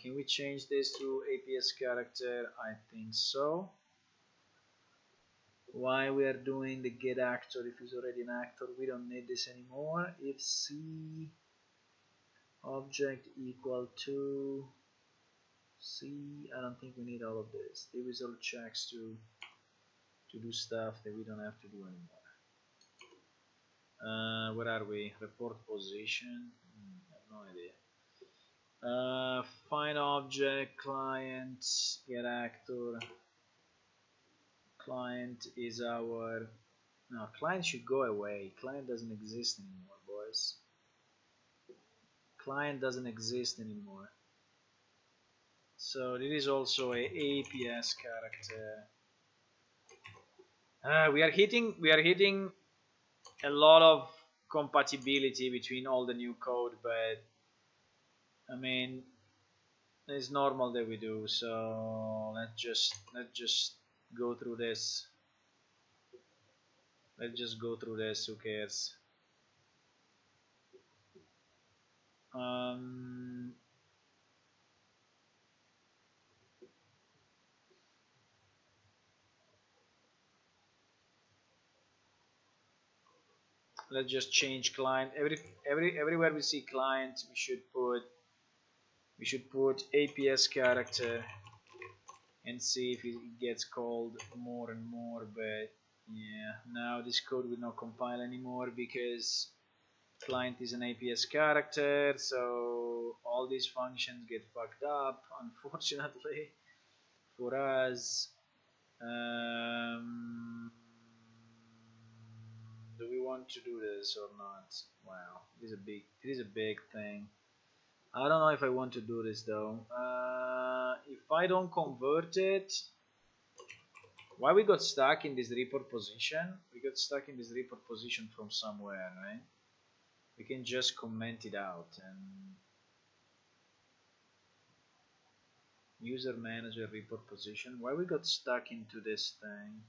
can we change this to APS character? I think so. Why we are doing the get actor if he's already an actor? We don't need this anymore. If C object equal to C, I don't think we need all of this. The result checks to do stuff that we don't have to do anymore. Where are we? Report position. I have no idea. Find object client get actor. Client is our client should go away. Client doesn't exist anymore, boys. Client doesn't exist anymore. So this is also a APS character. We are hitting a lot of compatibility between all the new code, but I mean it's normal that we do. So let's just go through this. Let's just go through this. Who cares? Let's just change client. Everywhere we see client, we should put APS character and see if it gets called more and more. But yeah, now this code will not compile anymore because client is an APS character, so all these functions get fucked up, unfortunately for us. Do we want to do this or not? Wow, it is a big thing. I don't know if I want to do this though. If I don't convert it, why we got stuck in this report position? We got stuck in this report position from somewhere, right? We can just comment it out and user manager report position. Why we got stuck into this thing?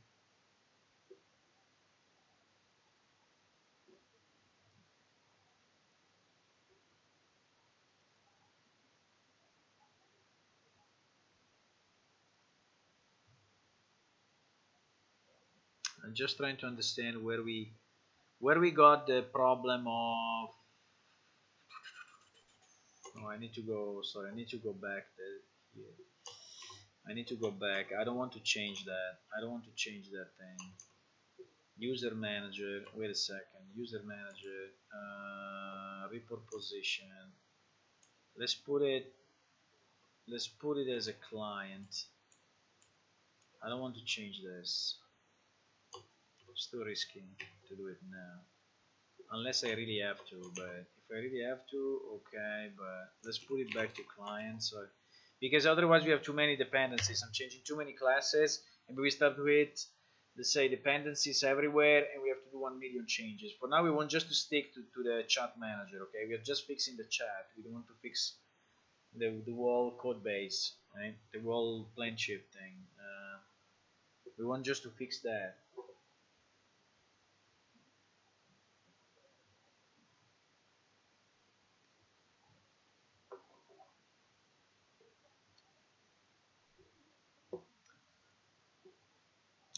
I'm just trying to understand where we got the problem of. Oh, I need to go. Sorry, I need to go back here. I need to go back. I don't want to change that. I don't want to change that thing. User manager. Wait a second. User manager. Report position. Let's put it as a client. I don't want to change this. It's too risky to do it now. Unless I really have to, but if I really have to, okay, but let's put it back to client. So, because otherwise we have too many dependencies. I'm changing too many classes, and we start with, let's say, dependencies everywhere, and we have to do 1 million changes. For now, we want just to stick to the chat manager, okay? We are just fixing the chat. We don't want to fix the whole code base, right? The whole plan shift thing. We want just to fix that.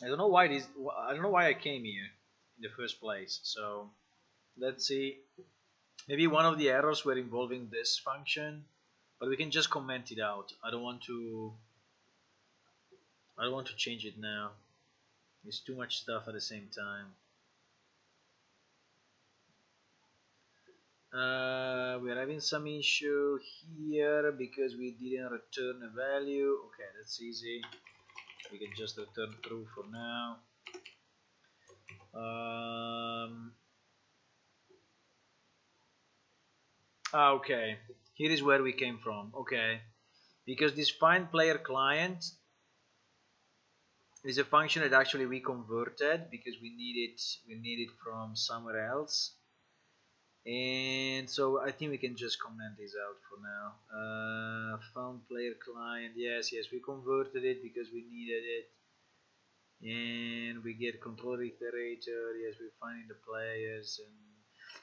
I don't know why this. I don't know why I came here in the first place. So let's see. Maybe one of the errors were involving this function, but we can just comment it out. I don't want to. I don't want to change it now. It's too much stuff at the same time. We're having some issue here because we didn't return a value. Okay, that's easy. We can just return true for now. Okay, here is where we came from. Okay, because this find player client is a function that actually we converted because we need it from somewhere else, and so I think we can just comment this out for now. Found player client, yes, we converted it because we needed it, and we get controller iterator. Yes, we're finding the players, and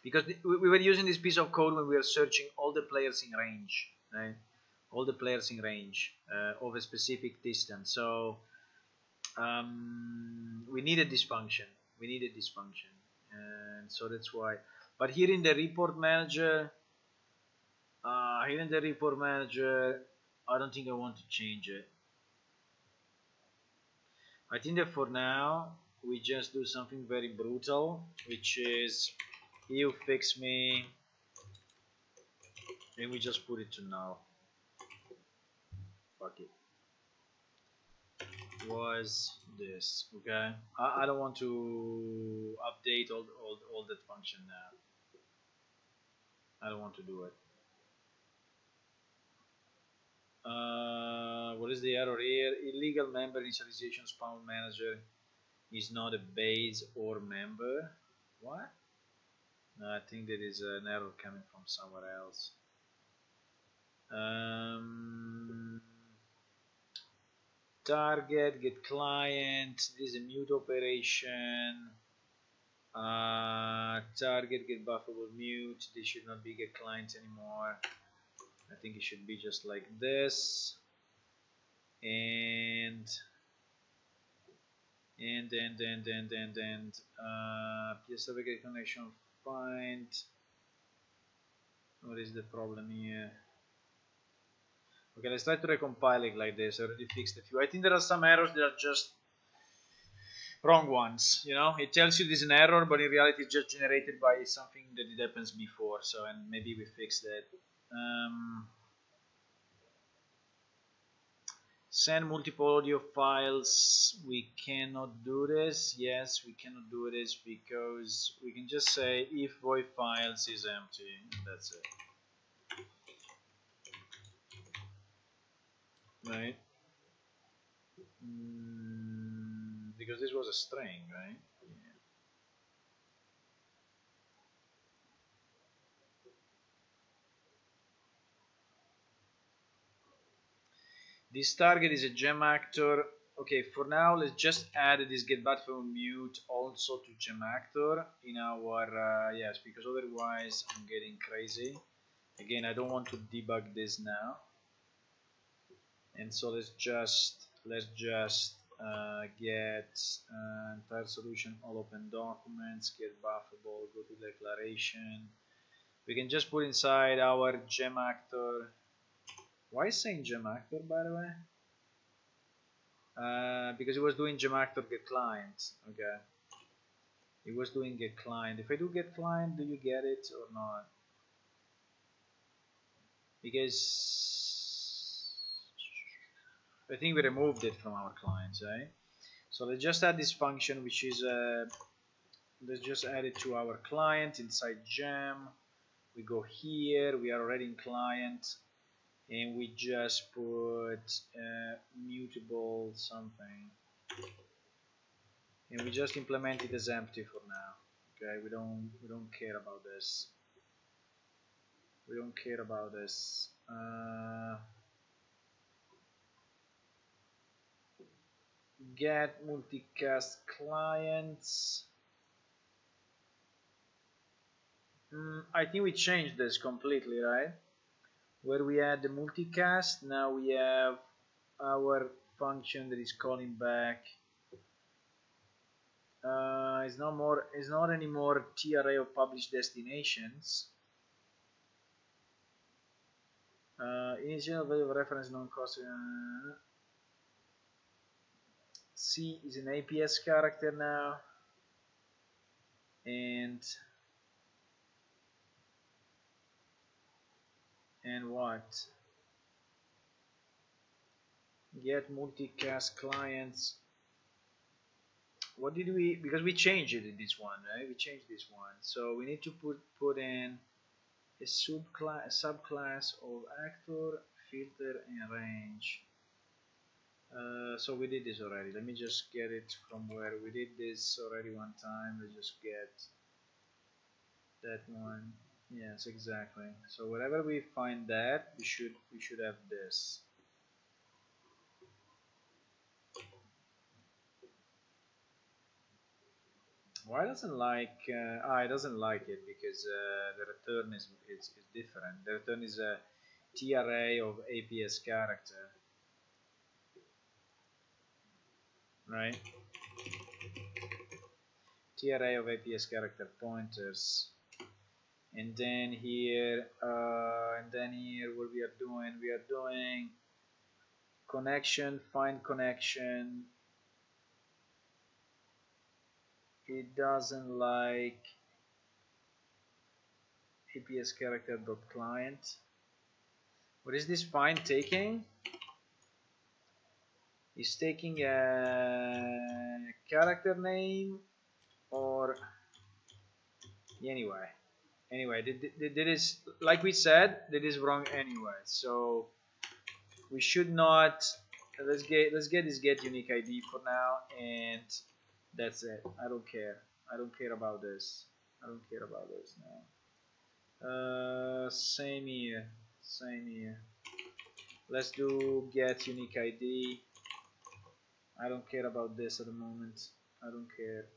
because we were using this piece of code when we were searching all the players in range, right? All the players in range of a specific distance. So we needed this function. And so that's why. But here in the report manager, I don't think I want to change it. I think that for now we just do something very brutal, which is you fix me, and we just put it to null. Fuck it. Was this okay? I don't want to update all that function now. I don't want to do it. What is the error here? Illegal member initialization spawn manager is not a base or member. What? No, I think there is an error coming from somewhere else. Target, get client, this is a mute operation. Target, get buffable mute. This should not be get client anymore. I think it should be just like this. And PS get connection find. What is the problem here? Okay, let's try to recompile it like this. I already fixed a few. I think there are some errors that are just wrong ones. You know, it tells you there's an error, but in reality it's just generated by something that it happens before. So, and maybe we fixed that. Send multiple audio files. We cannot do this. Yes, we cannot do this because we can just say if void files is empty, and that's it. Right? Because this was a string, right? Yeah. This target is a gem actor. Okay, for now let's just add this get button mute also to gem actor in our yes, because otherwise I'm getting crazy. Again, I don't want to debug this now, and so let's just get entire solution, all open documents, get buffable, go to declaration. We can just put inside our gem actor. Why is saying gem actor, by the way? Because it was doing gem actor get client. Okay, it was doing get client. If I do get client, do you get it or not? Because I think we removed it from our clients, right? So let's just add this function, which is let's just add it to our client inside gem. We go here, we are already in client, and we just put mutable something, and we just implement it as empty for now. Okay, we don't care about this. We don't care about this. Get multicast clients. I think we changed this completely, right? Where we had the multicast, now we have our function that is calling back. It's not anymore TRA of published destinations. Initial value of reference non-cost. C is an APS character now, and what? Get multicast clients. What did we? Because we changed it in this one, right? We changed this one, so we need to put in a subclass of actor, filter, and range. So we did this already. Let me just get it from where we did this already one time. Let's just get that one. Yes, exactly. So wherever we find that, we should have this. Why doesn't like? It doesn't like it because the return is different. The return is a TRA of APS character, right? TRA of APS character pointers, and then here, what we are doing connection, find connection. It doesn't like APS character dot client. What is this find taking? It's taking a character name or anyway. That is, like we said, that is wrong anyway. So we should not. Let's get this get unique ID for now, and that's it. I don't care. I don't care about this. I don't care about this now. Same here. Same here. Let's do get unique ID. I don't care about this at the moment. I don't care.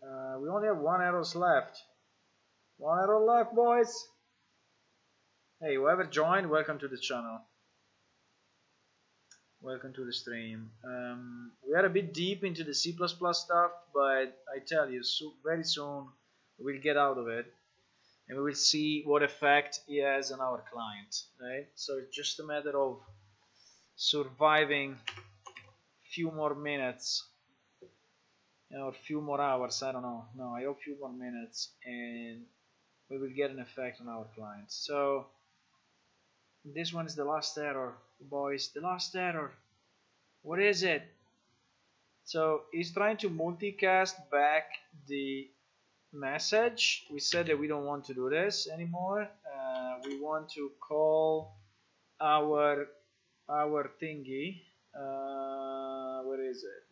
We only have 1 arrows left. 1 arrow left, boys. Hey, whoever joined, welcome to the channel. Welcome to the stream. We are a bit deep into the C++ stuff, but I tell you, very soon we'll get out of it, and we will see what effect it has on our client. Right? So it's just a matter of surviving a few more minutes, or a few more hours. I don't know. No, I hope a few more minutes, and we will get an effect on our clients. So this one is the last error, boys. The last error. What is it? So he's trying to multicast back the message. We said that we don't want to do this anymore. We want to call our thingy. Where is it?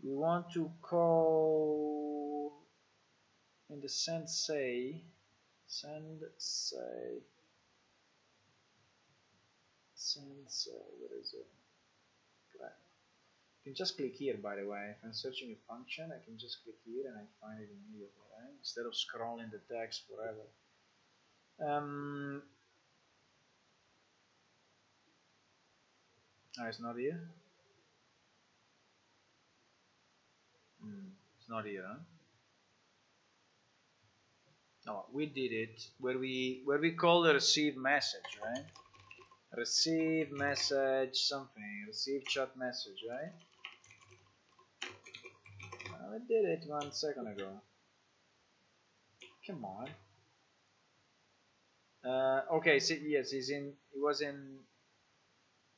We want to call in the sensei. Sensei, where is it? I can just click here, by the way. If I'm searching a function, I can just click here and I find it immediately, right? Instead of scrolling the text forever. It's not here. It's not here, huh? No, we did it where we call the receive message, right? Receive message something, receive chat message, right? I did it 1 second ago. Come on. Okay, so yes, it was in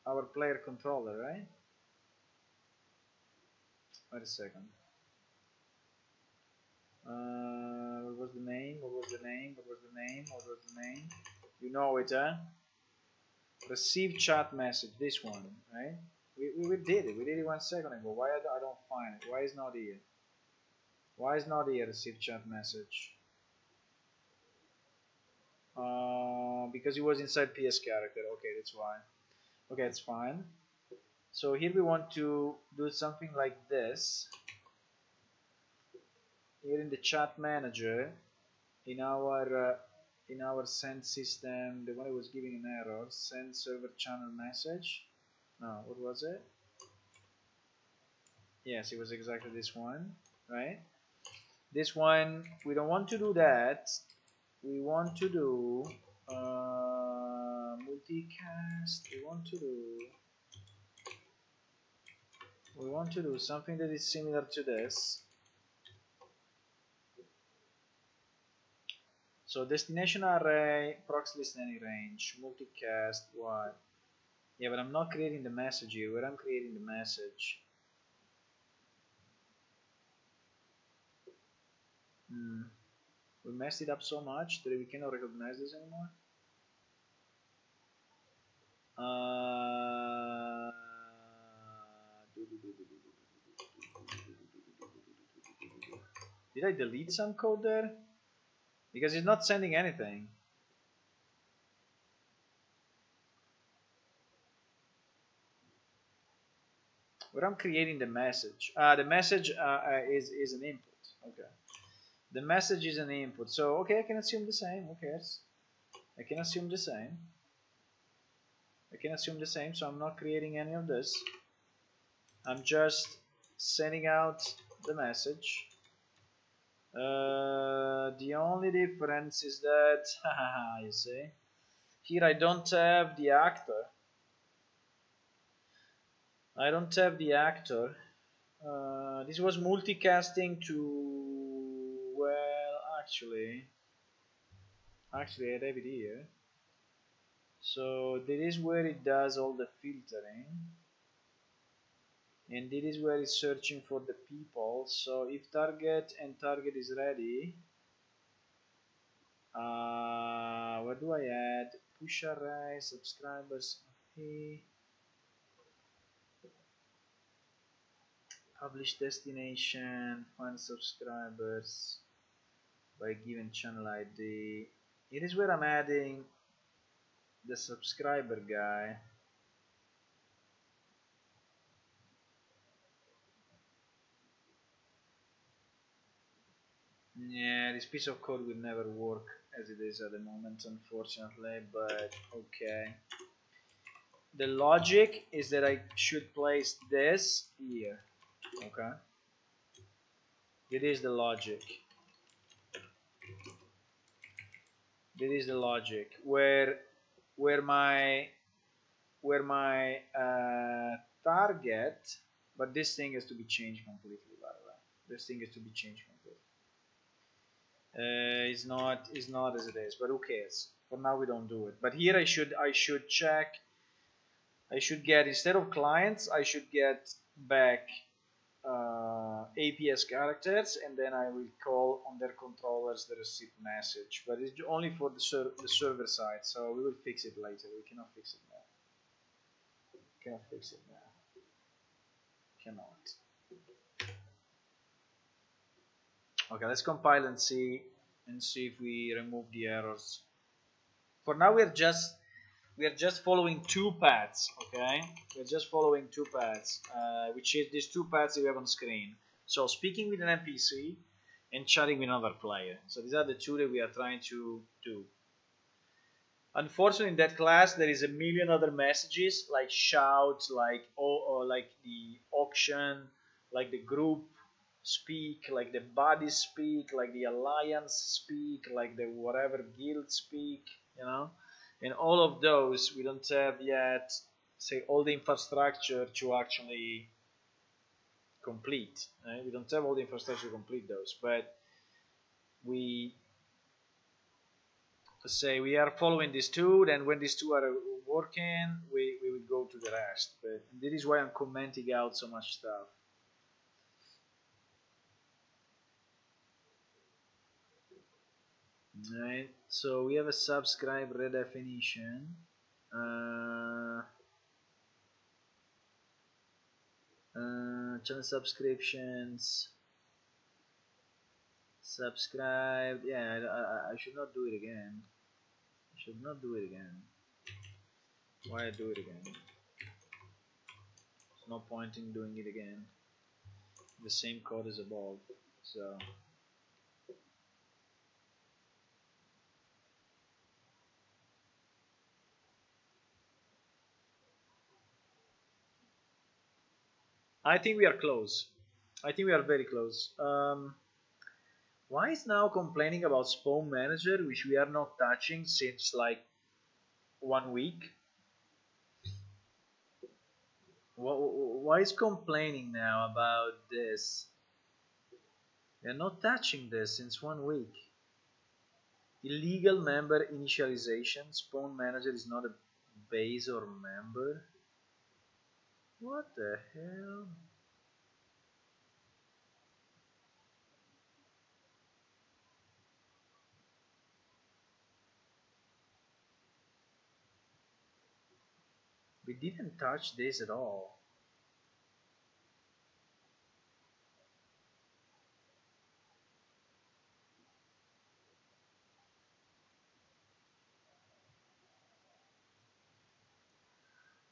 our player controller, right? Wait a second. What was the name? What was the name? What was the name? What was the name? You know it, huh? Receive chat message. This one, right? We did it. We did it 1 second ago. Why I don't find it? Why is not here? Why is not here? Receive chat message. Because it was inside PS character. Okay, that's why. Okay, it's fine. So here we want to do something like this. Here in the chat manager, in our send system, the one that was giving an error, send server channel message. No, what was it? Yes, it was exactly this one, right? This one, we don't want to do that. We want to do multicast. We want to do something that is similar to this. So destination array, proxy list any range, multicast, what? Yeah, but I'm not creating the message here. Where I'm creating the message. We messed it up so much that we cannot recognize this anymore. Did I delete some code there? Because it's not sending anything. Where I'm creating the message. The message is an input. Okay. The message is an input. So, okay, I can assume the same. Who cares? I can assume the same. So I'm not creating any of this. I'm just sending out the message. The only difference is that, you see, here I don't have the actor. This was multicasting to, well, actually I have it here. So this is where it does all the filtering, and this is where it's searching for the people. So if target and target is ready, where do I add? Push array, subscribers, okay. Publish destination, find subscribers by given channel ID. It is where I'm adding the subscriber guy. Yeah, this piece of code will never work as it is at the moment, unfortunately, but okay. The logic is that I should place this here. Okay, it is the logic. This is the logic where my target, but this thing has to be changed completely. By the way, this thing has to be changed completely. It's not as it is, but who cares? For now we don't do it. But here I should check. I should get, instead of clients, I should get back APS characters, and then I will call on their controllers the receipt message. But it's only for the server side, so we will fix it later. We cannot fix it now. Cannot. Okay, let's compile and see if we remove the errors. For now, we are just following two paths. Okay, we're just following two paths, which is these two paths that we have on screen. So speaking with an NPC and chatting with another player. So these are the two that we are trying to do. Unfortunately, in that class, there is a million other messages like shout, like like the auction, like the group speak, like the body speak, like the alliance speak, like the whatever guild speak, you know. And all of those we don't have yet, say, all the infrastructure to actually complete. Right? We don't have all the infrastructure to complete those, but we say we are following these two. Then when these two are working, we will go to to the rest, but this is why I'm commenting out so much stuff. Right, so we have a subscribe redefinition. Channel subscriptions, subscribed. Yeah, I should not do it again. I should not do it again. Why do it again? There's no point in doing it again. The same code as above. So I think we are close. I think we are very close. Why is now complaining about Spawn Manager, which we are not touching since like 1 week? Why is complaining now about this? We are not touching this since 1 week. Illegal member initialization. Spawn Manager is not a base or member. What the hell? We didn't touch this at all.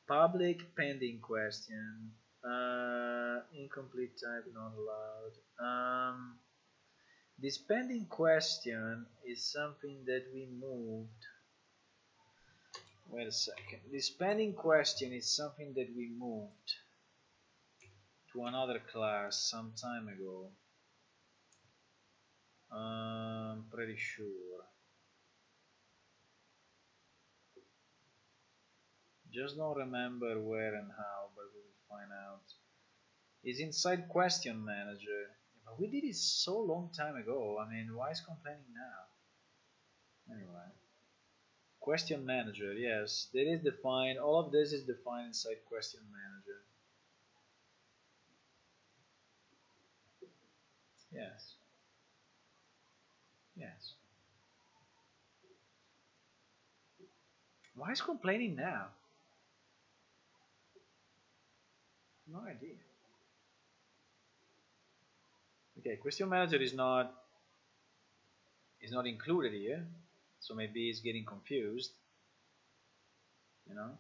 Public pending question. Incomplete type not allowed. This pending question is something that we moved. Wait a second. This pending question is something that we moved to another class some time ago. I'm pretty sure. Just don't remember where and how, but we will find out. It's inside question manager. But we did it so long time ago. I mean, why is complaining now? Anyway. Question manager, yes. That is defined. All of this is defined inside question manager. Yes. Yes. Why is complaining now? No idea. Okay, question manager is not included here, so maybe it's getting confused, you know.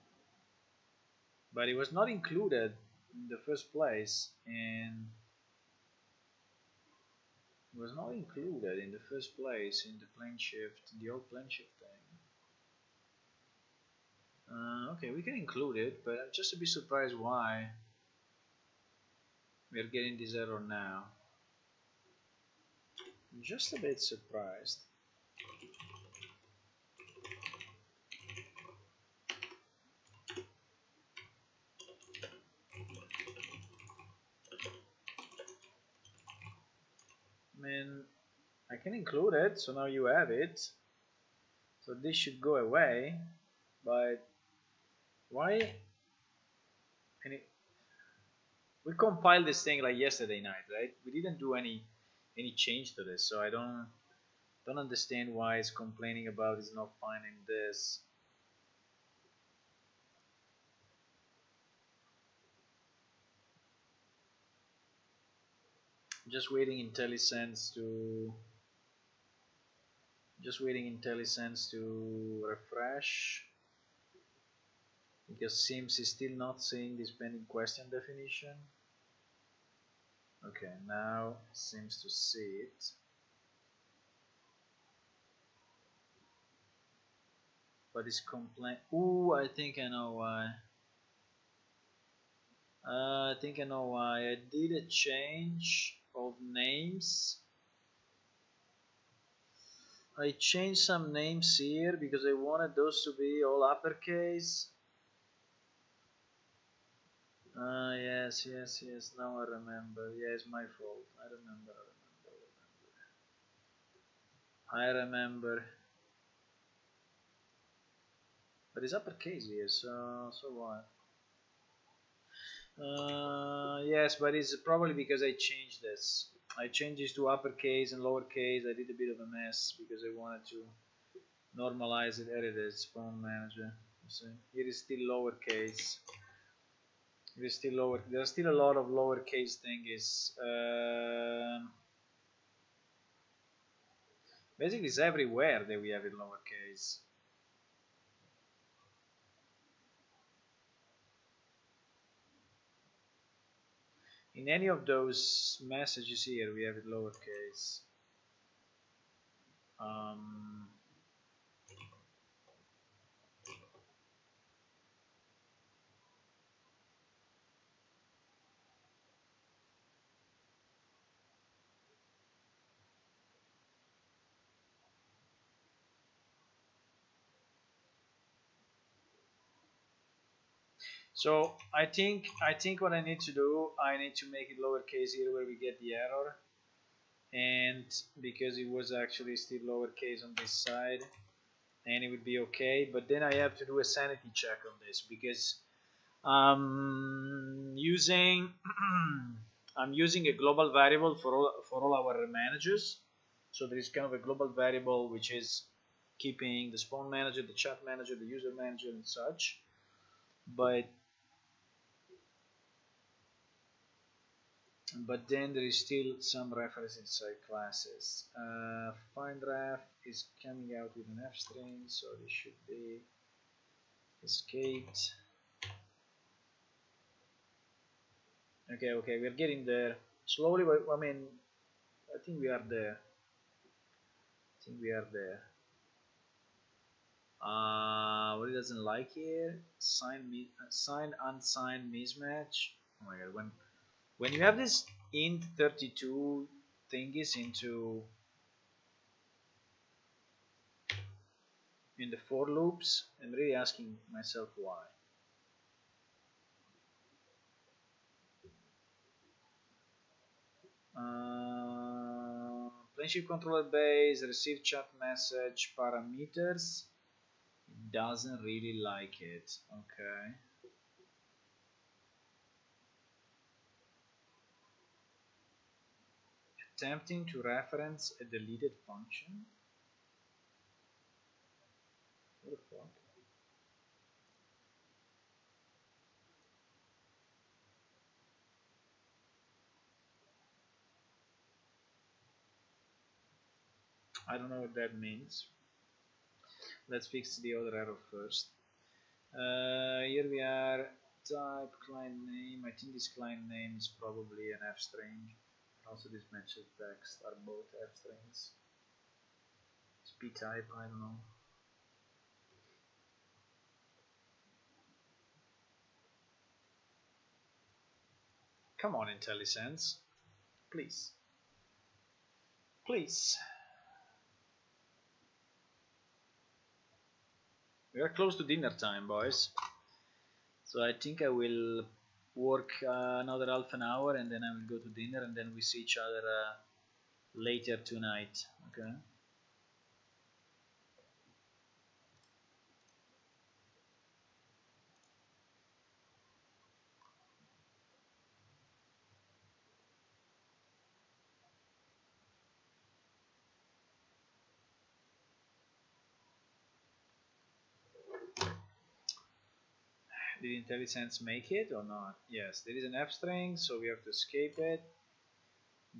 But it was not included in the first place, and it was not included in the first place in the plane shift, the old plane shift thing. Okay, we can include it, but I'm just a bit surprised why we're getting this error now. I'm just a bit surprised. I mean, I can include it, so now you have it. So this should go away, but why? We compiled this thing like yesterday night, right? We didn't do any change to this, so I don't understand why it's complaining about it's not finding this. Just waiting IntelliSense to refresh, because Sims is still not seeing this pending question definition. Okay, now seems to see it. But it's complain. Ooh, I think I know why. I think I know why. I did a change of names. I changed some names here because I wanted those to be all uppercase. Yes. Now I remember. Yeah, it's my fault. I remember. But it's uppercase here, so what? Yes, but it's probably because I changed this. I changed this to uppercase and lowercase. I did a bit of a mess because I wanted to normalize it. There it is, phone manager. You see, it is still lowercase. It is still lower. There's still a lot of lowercase things. Basically, it's everywhere that we have it lowercase. In any of those messages here, we have it lowercase. Um, so I think what I need to do, I need to make it lowercase here where we get the error, and because it was actually still lowercase on this side, and it would be okay. But then I have to do a sanity check on this because using I'm using a global variable for all our managers. So there is kind of a global variable which is keeping the spawn manager, the chat manager, the user manager, and such. But then there is still some reference inside classes. FindRef is coming out with an f string, so this should be escaped. Okay, we're getting there slowly, but I mean, I think we are there. What it doesn't like here, sign unsigned mismatch. Oh my god, when you have this int 32 thingies in the for loops, I'm really asking myself why. Planeshift controller base, receive chat message parameters. It doesn't really like it. Okay. Attempting to reference a deleted function. What the fuck? I don't know what that means. Let's fix the other error first. Here we are. Type client name. I think this client name is probably an f string. Also, this message text are both f strings. It's p type. I don't know. Come on, IntelliSense. Please. Please. We are close to dinner time, boys. So I think I will work another half an hour and then I will go to dinner and then we see each other later tonight. Okay. Did IntelliSense make it or not? Yes, there is an f string, so we have to escape it.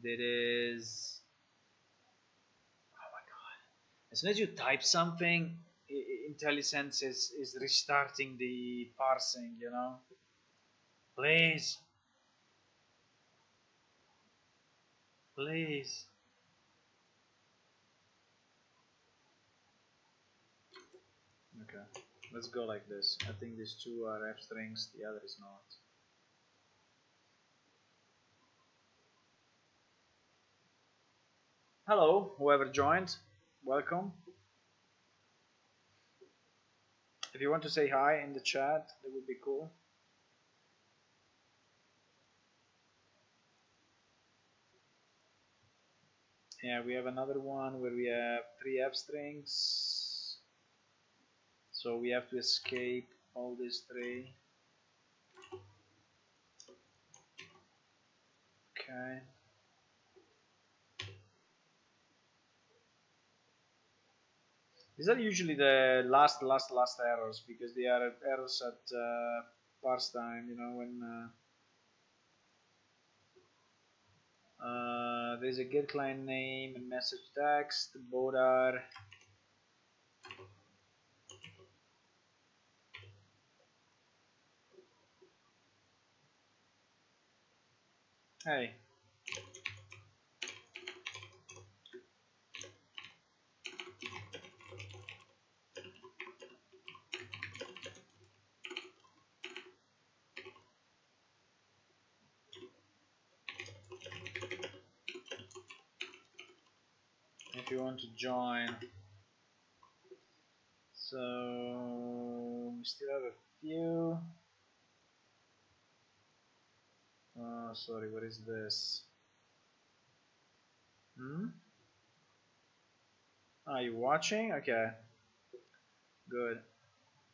There is. Oh my god. As soon as you type something, IntelliSense is restarting the parsing, you know? Please. Please. Okay, let's go like this. I think these two are f strings, the other is not. Hello, whoever joined, welcome. If you want to say hi in the chat, that would be cool. Yeah, we have another one where we have 3 f strings. So we have to escape all these 3. Okay. These are usually the last errors because they are errors at parse time. You know when there's a get client name and message text. Both are. Hey. If you want to join. So we still have a few. Sorry, what is this? Are you watching? Okay, good.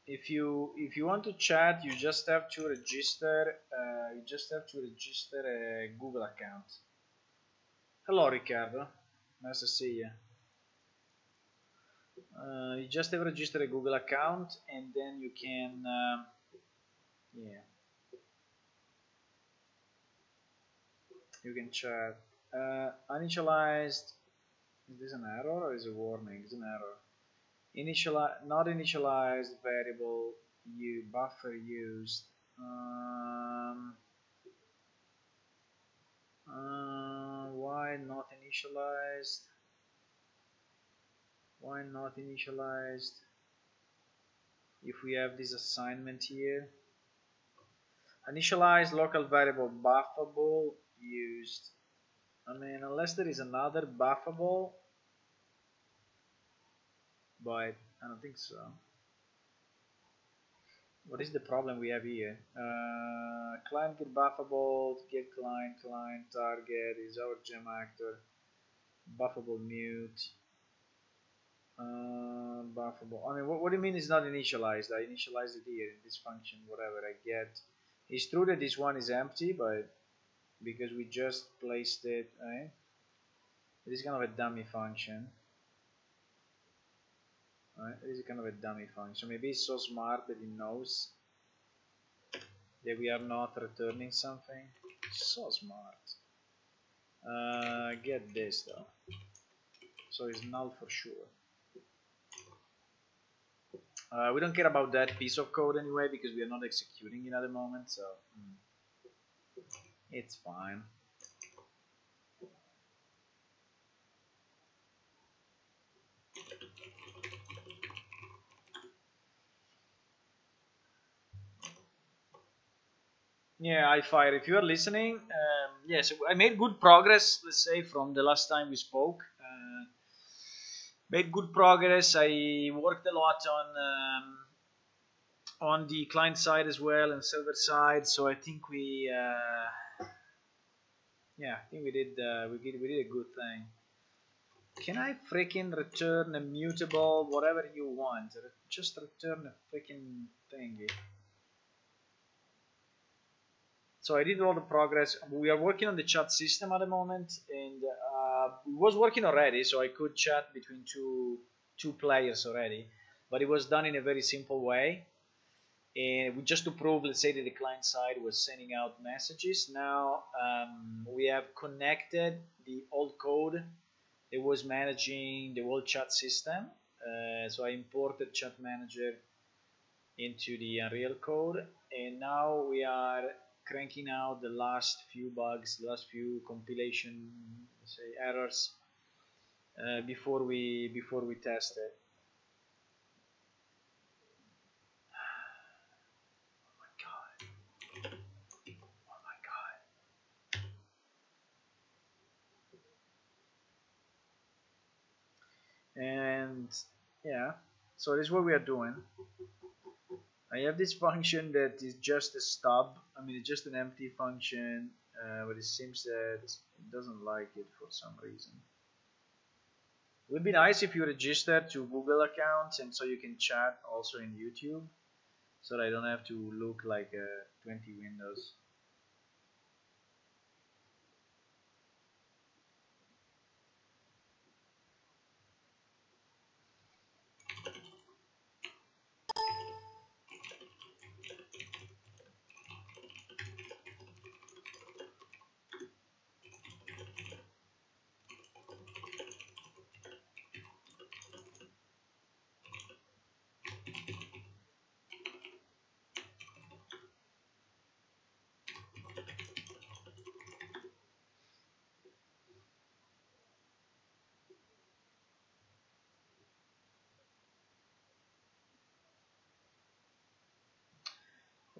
If you want to chat, you just have to register. A Google account. Hello, Riccardo. Nice to see you. You just have to register a Google account, and then you can. Yeah. You can chat. Initialized. Is this an error or is it a warning? It's an error. Not initialized variable. You buffer used. Why not initialized? Why not initialized? If we have this assignment here. Initialize local variable buffable used. I mean, unless there is another buffable, but I don't think so. What is the problem we have here? Client get buffable, get client, target is our gem actor, buffable mute, buffable. I mean, what do you mean it's not initialized? I initialized it here in this function, whatever I get. It's true that this one is empty, but because we just placed it, right? It is kind of a dummy function. Right? It is kind of a dummy function. Maybe it's so smart that it knows that we are not returning something. So smart. Get this though. So it's null for sure. We don't care about that piece of code anyway because we are not executing it at the moment, so it's fine. Yeah, I fire. If you are listening, yes, I made good progress. Let's say from the last time we spoke, made good progress. I worked a lot on the client side as well and server side. So I think yeah, I think we did a good thing. Can I freaking return a mutable, whatever you want? Just return a freaking thingy. So I did all the progress. We are working on the chat system at the moment, and it was working already, so I could chat between two players already. But it was done in a very simple way, and just to prove, let's say that the client side was sending out messages. Now we have connected the old code that was managing the whole chat system. So I imported Chat Manager into the Unreal code, and now we are cranking out the last few bugs, the last few compilation, say, errors before we test it. Oh my god! Oh my god! And yeah, so this is what we are doing. I have this function that is just a stub. I mean, it's just an empty function, but it seems that it doesn't like it for some reason. It would be nice if you register to Google accounts and so you can chat also in YouTube, so that I don't have to look like 20 windows.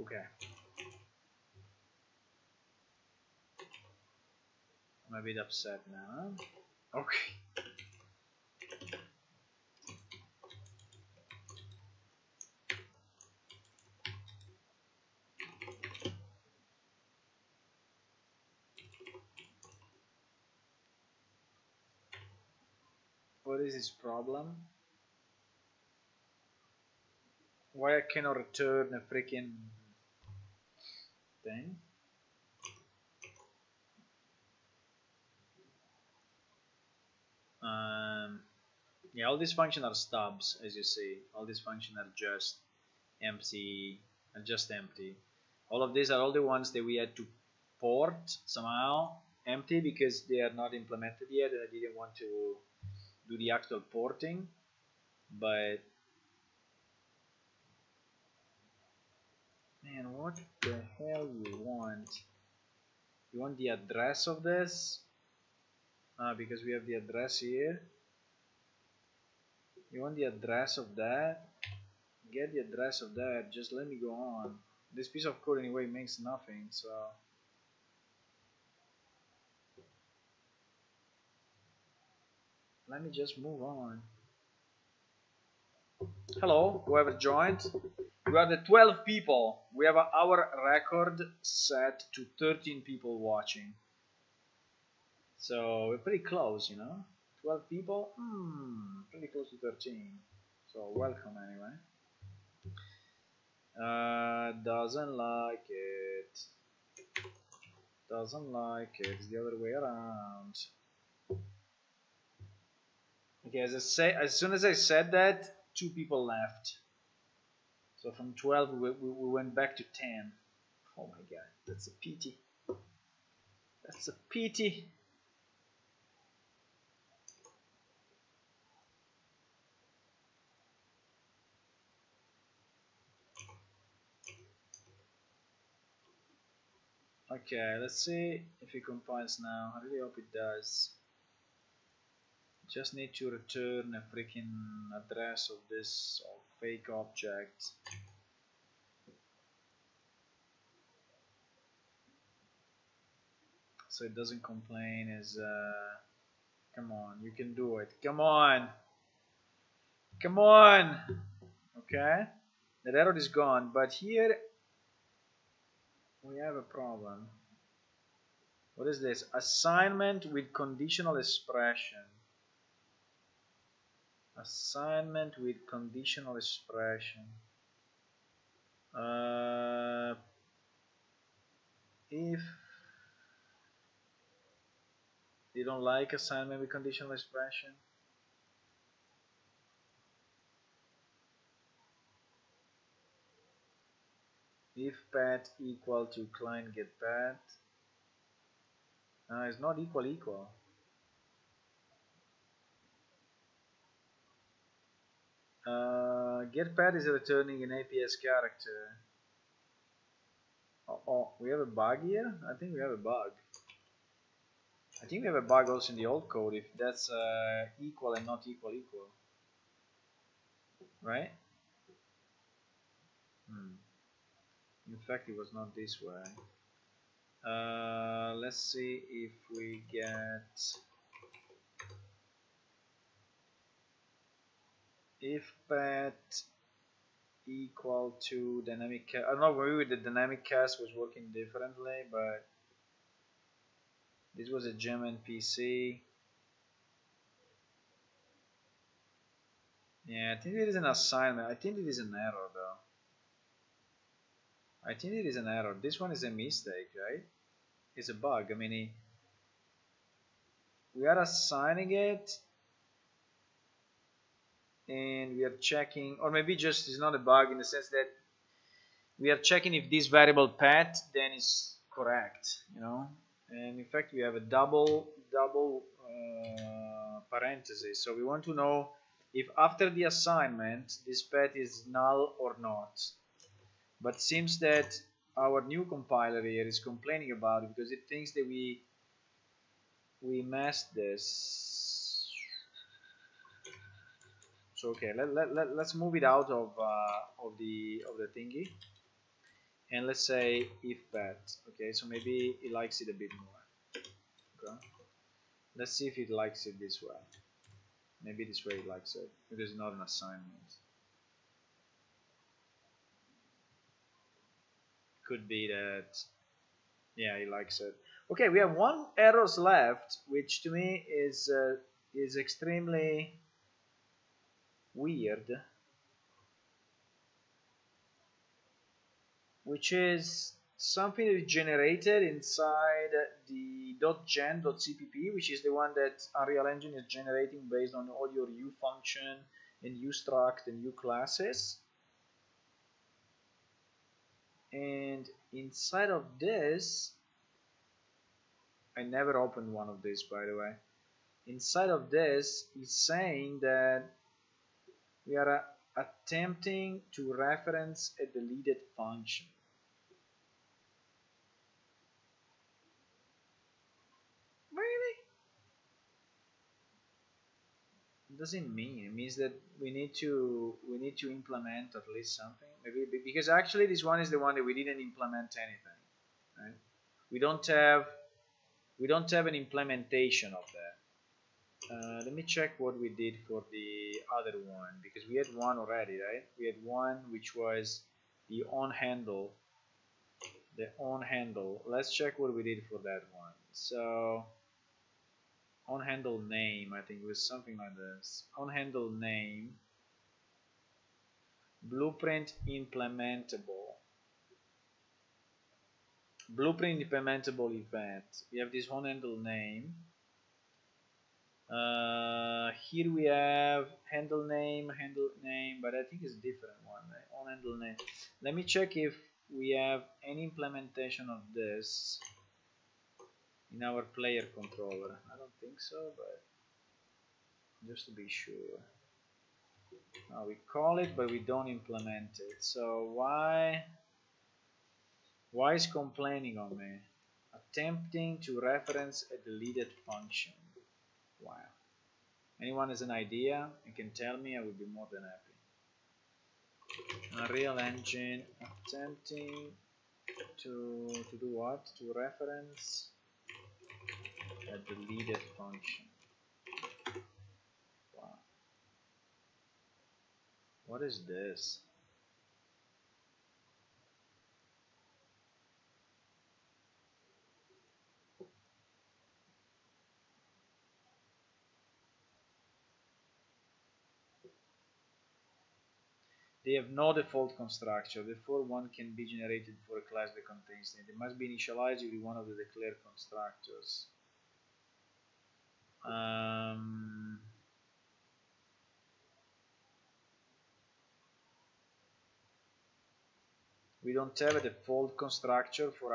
Okay. I'm a bit upset now. Okay. What is his problem? Why I cannot return a freaking thing? Yeah, all these functions are stubs, as you see. All these functions are just empty, and just empty. All of these are all the ones that we had to port somehow empty because they are not implemented yet, and I didn't want to do the actual porting. But man, what the hell you want? You want the address of this? Because we have the address here. You want the address of that? Get the address of that. Just let me go on. This piece of code anyway makes nothing, so let me just move on. Hello, whoever joined. We are the 12 people. We have our record set to 13 people watching. So we're pretty close, you know. 12 people, pretty close to 13. So welcome anyway. Doesn't like it. Doesn't like it. It's the other way around. Okay, as soon as I said that, 2 people left. So from 12 we went back to 10. Oh my god, that's a pity. That's a pity. Okay, let's see if it compiles now. I really hope it does. Just need to return a freaking address of this fake object. So it doesn't complain. Come on, you can do it. Come on. Come on. Okay. That error is gone, but here we have a problem. What is this? Assignment with conditional expression. Assignment with conditional expression. If you don't like assignment with conditional expression, if path equal to client get path, it's not equal. Get path is returning an APS character. Oh, we have a bug here? I think we have a bug. I think we have a bug also in the old code if that's equal and not equal. Right? In fact, it was not this way. Let's see if we get if path equal to dynamic cast. I don't know, maybe the dynamic cast was working differently, but this was a gem NPC. Yeah, I think it is an assignment. I think it is an error though. I think it is an error. This one is a mistake, right? It's a bug. I mean, we are assigning it and we are checking, or maybe just it's not a bug in the sense that we are checking if this variable path then is correct, you know. And in fact, we have a double parenthesis. So we want to know if after the assignment this path is null or not. But seems that our new compiler here is complaining about it because it thinks that we messed this. So okay, let's move it out of the thingy, and let's say if pet. Okay, so maybe it likes it a bit more. Okay, let's see if it likes it this way. Maybe this way it likes it because it's not an assignment. Could be that, yeah, he likes it. Okay, we have one errors left, which to me is extremely weird, which is something that is generated inside the .gen.cpp, which is the one that Unreal Engine is generating based on all your U function and U struct and U classes. And inside of this, I never opened one of these, by the way. Inside of this is saying that we are attempting to reference a deleted function. Really? What does it mean? It means that we need to implement at least something. Maybe because actually this one is the one that we didn't implement anything. Right? We don't have an implementation of that. Let me check what we did for the other one, because we had one already, right? We had one which was the on handle. The on handle. Let's check what we did for that one. So on handle name, I think it was something like this. On handle name, blueprint implementable. Blueprint implementable event. We have this on handle name. Here we have handle name, but I think it's a different one, right? On handle name. Let me check if we have any implementation of this in our player controller. I don't think so, but just to be sure. We call it, but we don't implement it. So why is complaining on me? Attempting to reference a deleted function. Wow. Anyone has an idea and can tell me, I would be more than happy. Unreal Engine attempting to do what? To reference a deleted function. Wow. What is this? They have no default constructor, therefore one can be generated for a class that contains it. It must be initialized with one of the declared constructors. We don't have a default constructor for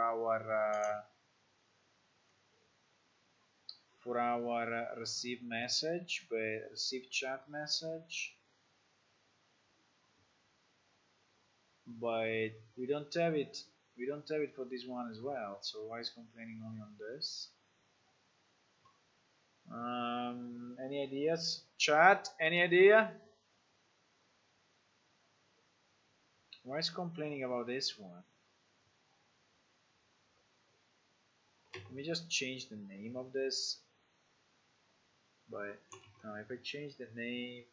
our receive message, but receive chat message. But we don't have it for this one as well, so why is complaining only on this? Any ideas? Chat, any idea? Why is complaining about this one? Let me just change the name of this. But if I change the name,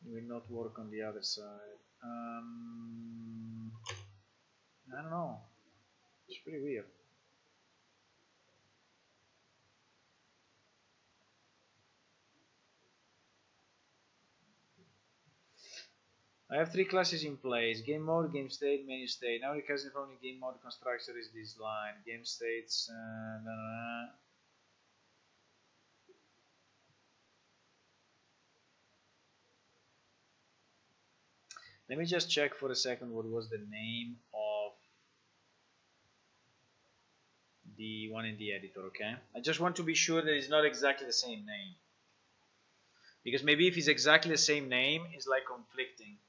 it will not work on the other side. I don't know. It's pretty weird. I have three classes in place: game mode, game state, menu state. Now recursive from the game mode constructor is this line. Game states. Let me just check for a second what was the name of the one in the editor, okay? I just want to be sure that it's not exactly the same name. Because maybe if it's exactly the same name, it's like conflicting.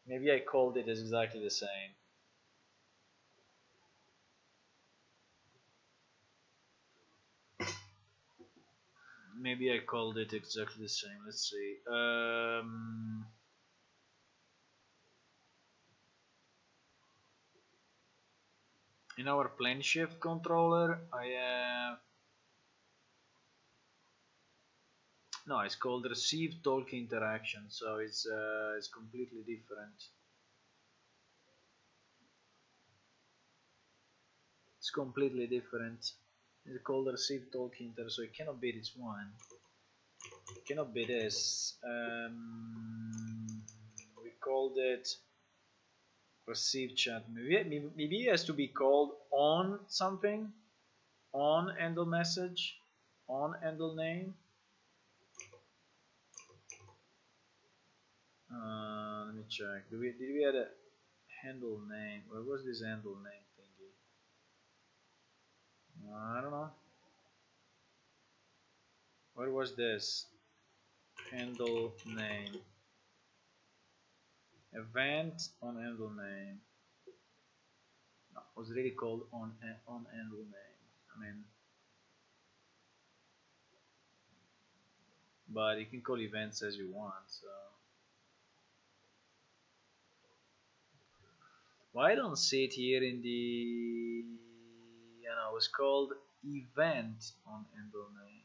Maybe I called it as exactly the same. Maybe I called it exactly the same. Let's see. In our plane shift controller, I have, no, it's called receive talk interaction, so it's completely different. It's completely different. It's called receive talk inter, so it cannot be this one. It cannot be this. We called it receive chat. Maybe it has to be called on something, on handle message, on handle name. Let me check. Did we have a handle name? Where was this handle name thingy? I don't know. Where was this handle name? Event on handle name. No, it was really called on handle name. I mean, but you can call events as you want. So why I don't see it here in the? You know, it's called event on handle name.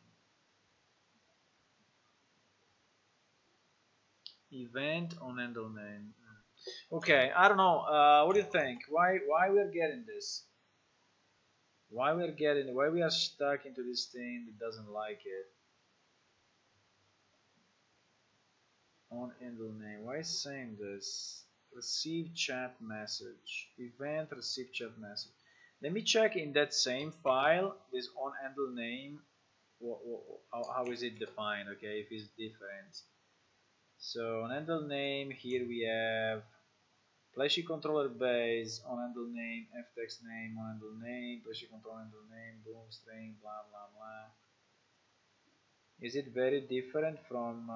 Event on handle name. Okay, I don't know. What do you think? Why we're getting this? Why we are stuck into this thing that doesn't like it? On handle name. Why is saying this? Receive chat message. Event receive chat message. Let me check in that same file this on handle name. How is it defined? Okay, if it's different. So on handle name here we have fleshy controller base on handle name, ftext name on handle name, fleshy controller handle name, boom string, blah blah blah. Is it very different from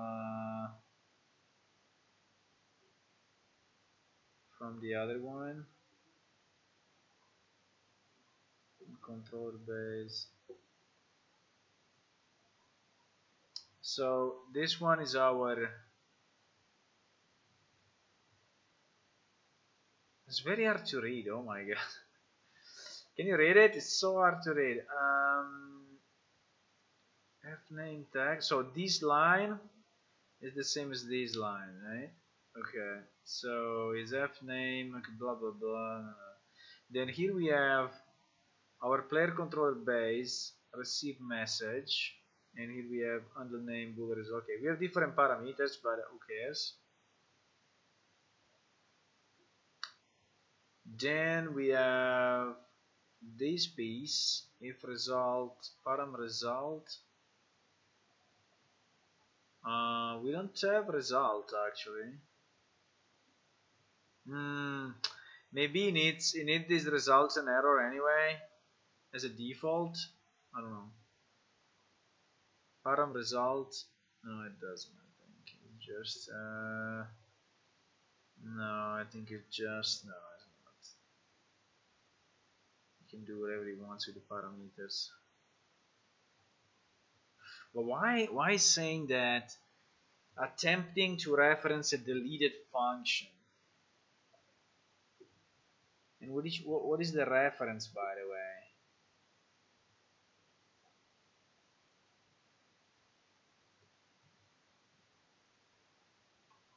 the other one? Controller base. So this one is our. It's very hard to read. Oh my god. Can you read it? It's so hard to read. F name tag. So this line is the same as this line, right? Okay. So is F name okay, blah blah blah. Then here we have our player controller base receive message, and here we have handle name bool result. Okay, we have different parameters, but who cares? Then we have this piece, if result, param result. We don't have result actually. Maybe it needs these results and error anyway as a default. I don't know. Param result. No, it doesn't. I think it's just no. I think it's just no. It's not. You can do whatever he wants with the parameters. But why saying that? Attempting to reference a deleted function. And what is the reference, by the way?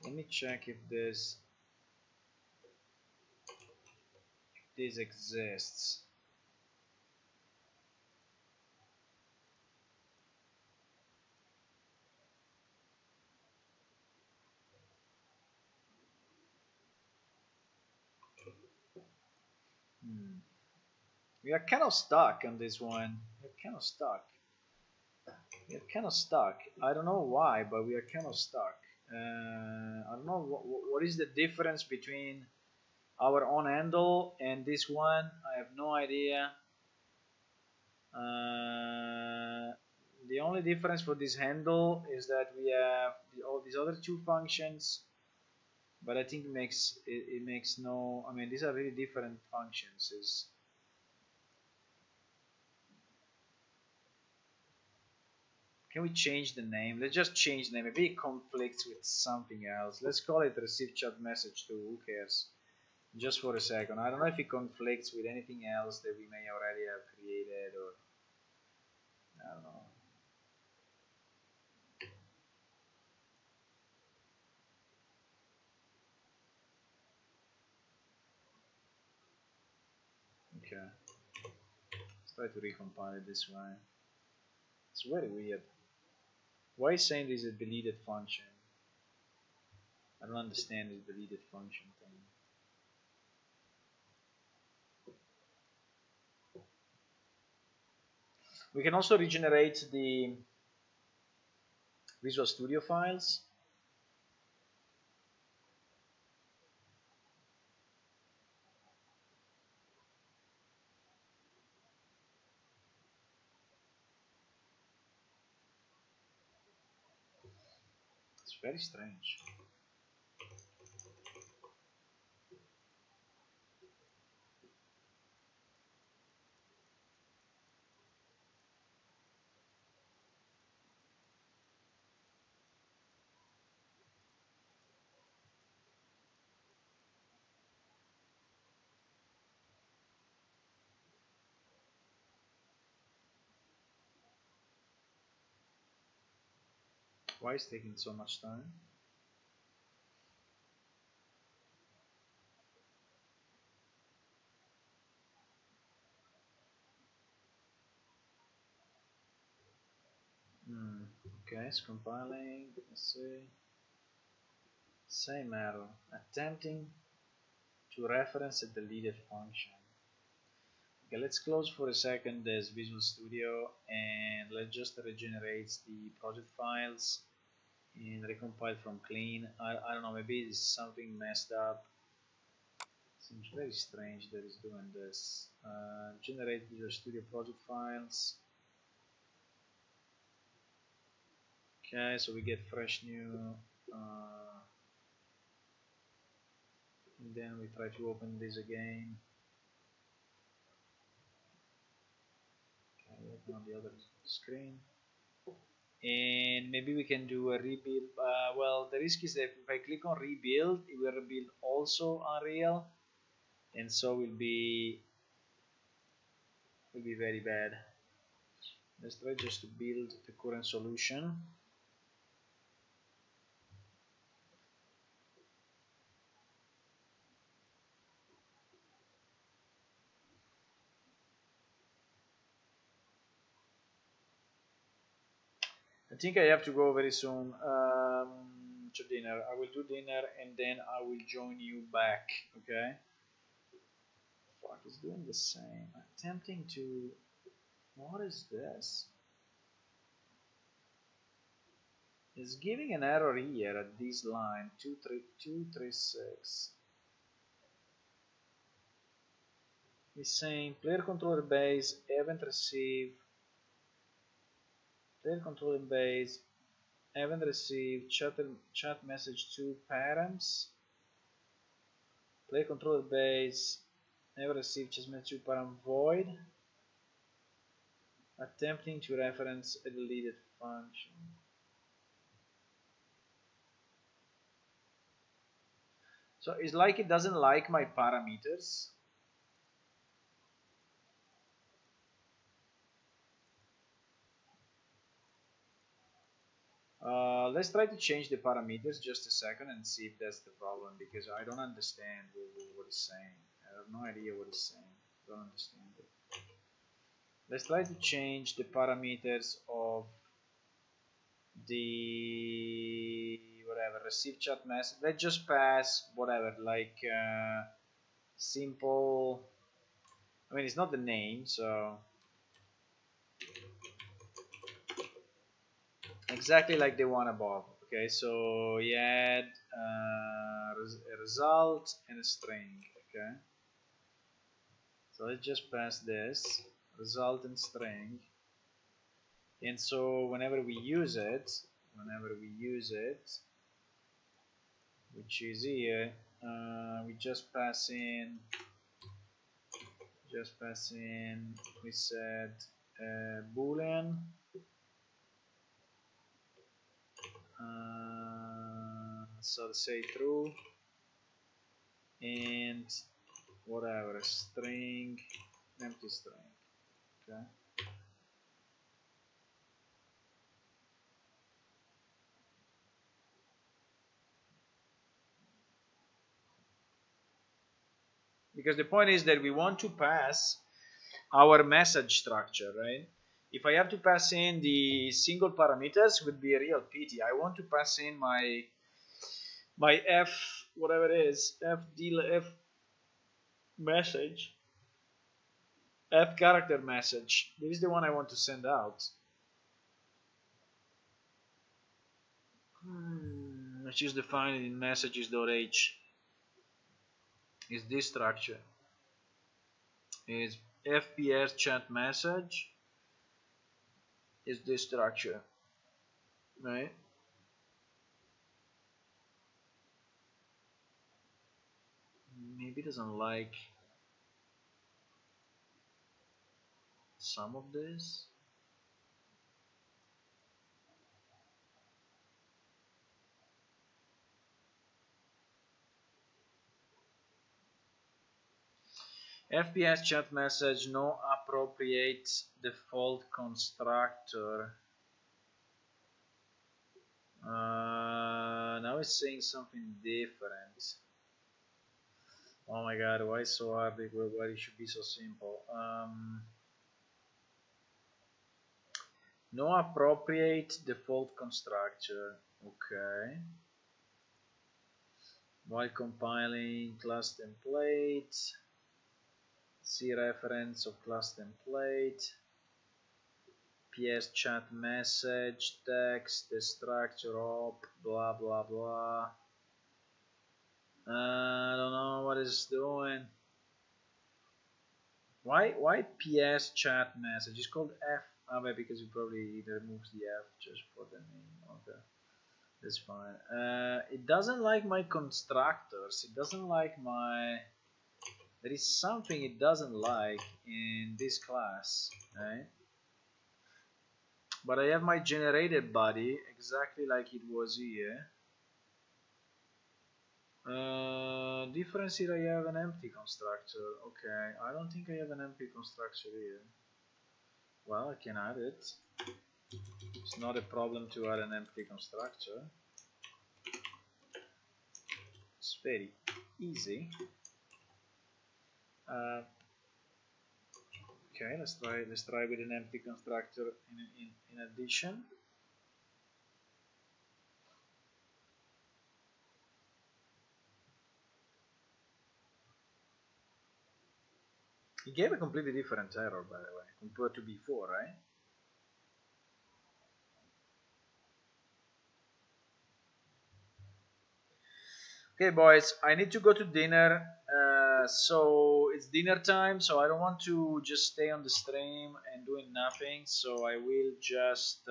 Let me check if this exists. We are kind of stuck on this one. We're kind of stuck. I don't know why, but we are kind of stuck. I don't know what is the difference between our on handle and this one. I have no idea. The only difference for this handle is that we have all these other two functions, but I think it makes no. I mean, these are really different functions. Can we change the name? Let's just change the name. Maybe it conflicts with something else. Let's call it receive chat message too. Who cares? just for a second. I don't know if it conflicts with anything else that we may already have created, or I don't know. Okay, let's try to recompile it this way. It's very weird. Why is saying this is a deleted function? I don't understand this deleted function thing. We can also regenerate the Visual Studio files. It's very strange. Why is it taking so much time? Okay, it's compiling. Let's see. Same error. Attempting to reference a deleted function. Okay, let's close for a second this Visual Studio and let's just regenerate the project files and recompile from clean. I don't know, maybe it's something messed up. Seems very strange that it's doing this. Generate Visual Studio project files. Okay, so we get fresh new. And then we try to open this again. Okay, open on the other screen. And maybe we can do a rebuild. Well, the risk is that if I click on rebuild, it will rebuild also Unreal, and so will be very bad. Let's try just to build the current solution. I think I have to go very soon to dinner. I will do dinner and then I will join you back. Okay. Fuck, it's doing the same. Attempting to. What is this? It's giving an error here at this line 236. It's saying player controller base haven't received. Player controller base haven't received chat message to params. Player controller base never received chat message to param void. Attempting to reference a deleted function. So it's like it doesn't like my parameters. Let's try to change the parameters just a second and see if that's the problem, because I don't understand what it's saying. I have no idea what it's saying. I don't understand it. Let's try to change the parameters of the whatever receive chat message. Let's just pass whatever, like simple. I mean, it's not the name, so exactly like the one above. Okay, so we add a result and a string. Okay, so let's just pass this result and string, and so whenever we use it, which is here, we just pass in we said boolean so say true, and whatever, string, empty string. Okay. Because the point is that we want to pass our message structure, right? If I have to pass in the single parameters, would be a real pity. I want to pass in my f, whatever it is, f message, f character message. This is the one I want to send out. Let's just define it in messages.h. Is this structure? Is fps chat message is this structure, right? Maybe it doesn't like some of this. FPS chat message no appropriate default constructor. Now it's saying something different. Oh my god, why so hard? Why it should be so simple? No appropriate default constructor. Okay. While compiling class template, see reference of class template, PS chat message, text, the structure op, blah blah blah. I don't know what it's doing. Why PS chat message? It's called F. Because it probably removes the F just for the name. Okay, that's fine. It doesn't like my constructors. It doesn't like my. There is something it doesn't like in this class, right? But I have my generated body exactly like it was here. Difference here, I have an empty constructor. Okay, I don't think I have an empty constructor here. Well, I can add it. It's not a problem to add an empty constructor. It's very easy. Okay, let's try with an empty constructor in addition. It gave a completely different error, by the way, compared to before, right? Okay, boys, I need to go to dinner. So it's dinner time, so I don't want to just stay on the stream and doing nothing. So I will just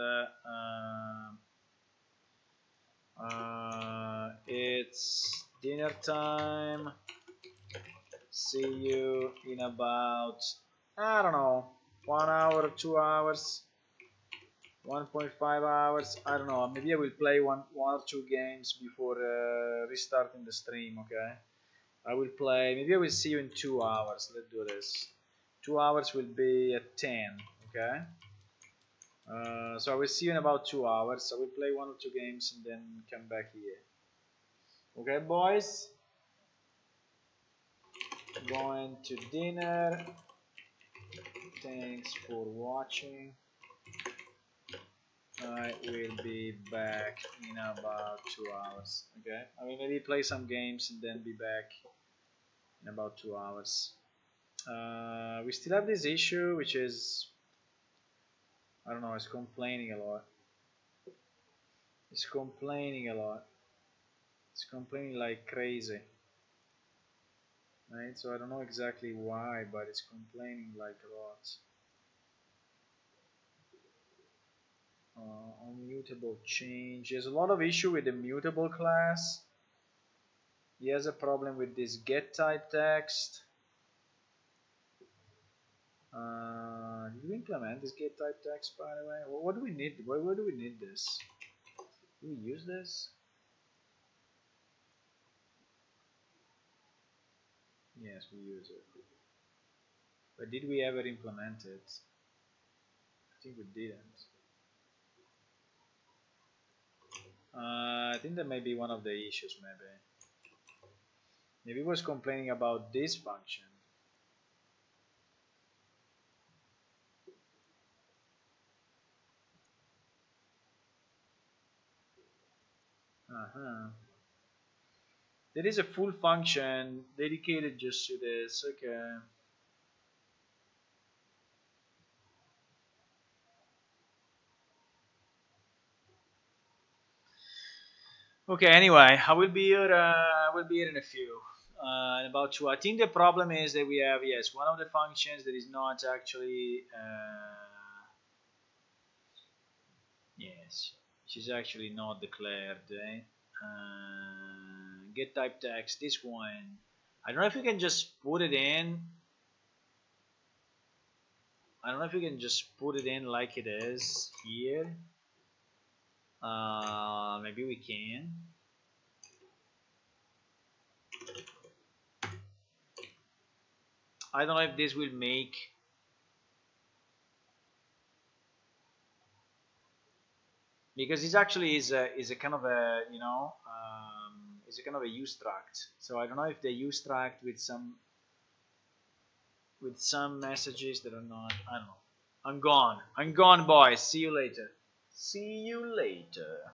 it's dinner time. See you in about, I don't know, 1 hour, 2 hours, 1.5 hours. I don't know. Maybe I will play one or two games before restarting the stream. Okay. I will play. Maybe I will see you in 2 hours. Let's do this. 2 hours will be at 10. Okay. So I will see you in about 2 hours. I will play one or two games and then come back here. Okay, boys. Going to dinner. Thanks for watching. I will be back in about 2 hours. Okay, I will maybe play some games and then be back in about 2 hours. We still have this issue, which is, I don't know, it's complaining a lot. It's complaining a lot. It's complaining like crazy. Right, so I don't know exactly why, but it's complaining like a lot. Unmutable change. There's a lot of issue with the mutable class. He has a problem with this get type text. Did we implement this get type text, by the way? What do we need? Why do we need this? Do we use this? Yes, we use it. But did we ever implement it? I think we didn't. I think that may be one of the issues, maybe. Maybe it was complaining about this function. Uh-huh. There is a full function dedicated just to this. Okay. Okay. Anyway, I will be here. I will be here in a few. In about 2. I think the problem is that we have, yes, one of the functions that is not actually. Yes, she's actually not declared. Eh? Get type text. This one. I don't know if you can just put it in. I don't know if you can just put it in like it is here. Maybe we can. I don't know if this will make. Because this actually is a kind of a, is a kind of a use tract. So I don't know if they use tract with some messages that are not. I don't know. I'm gone. I'm gone, boys. See you later. See you later.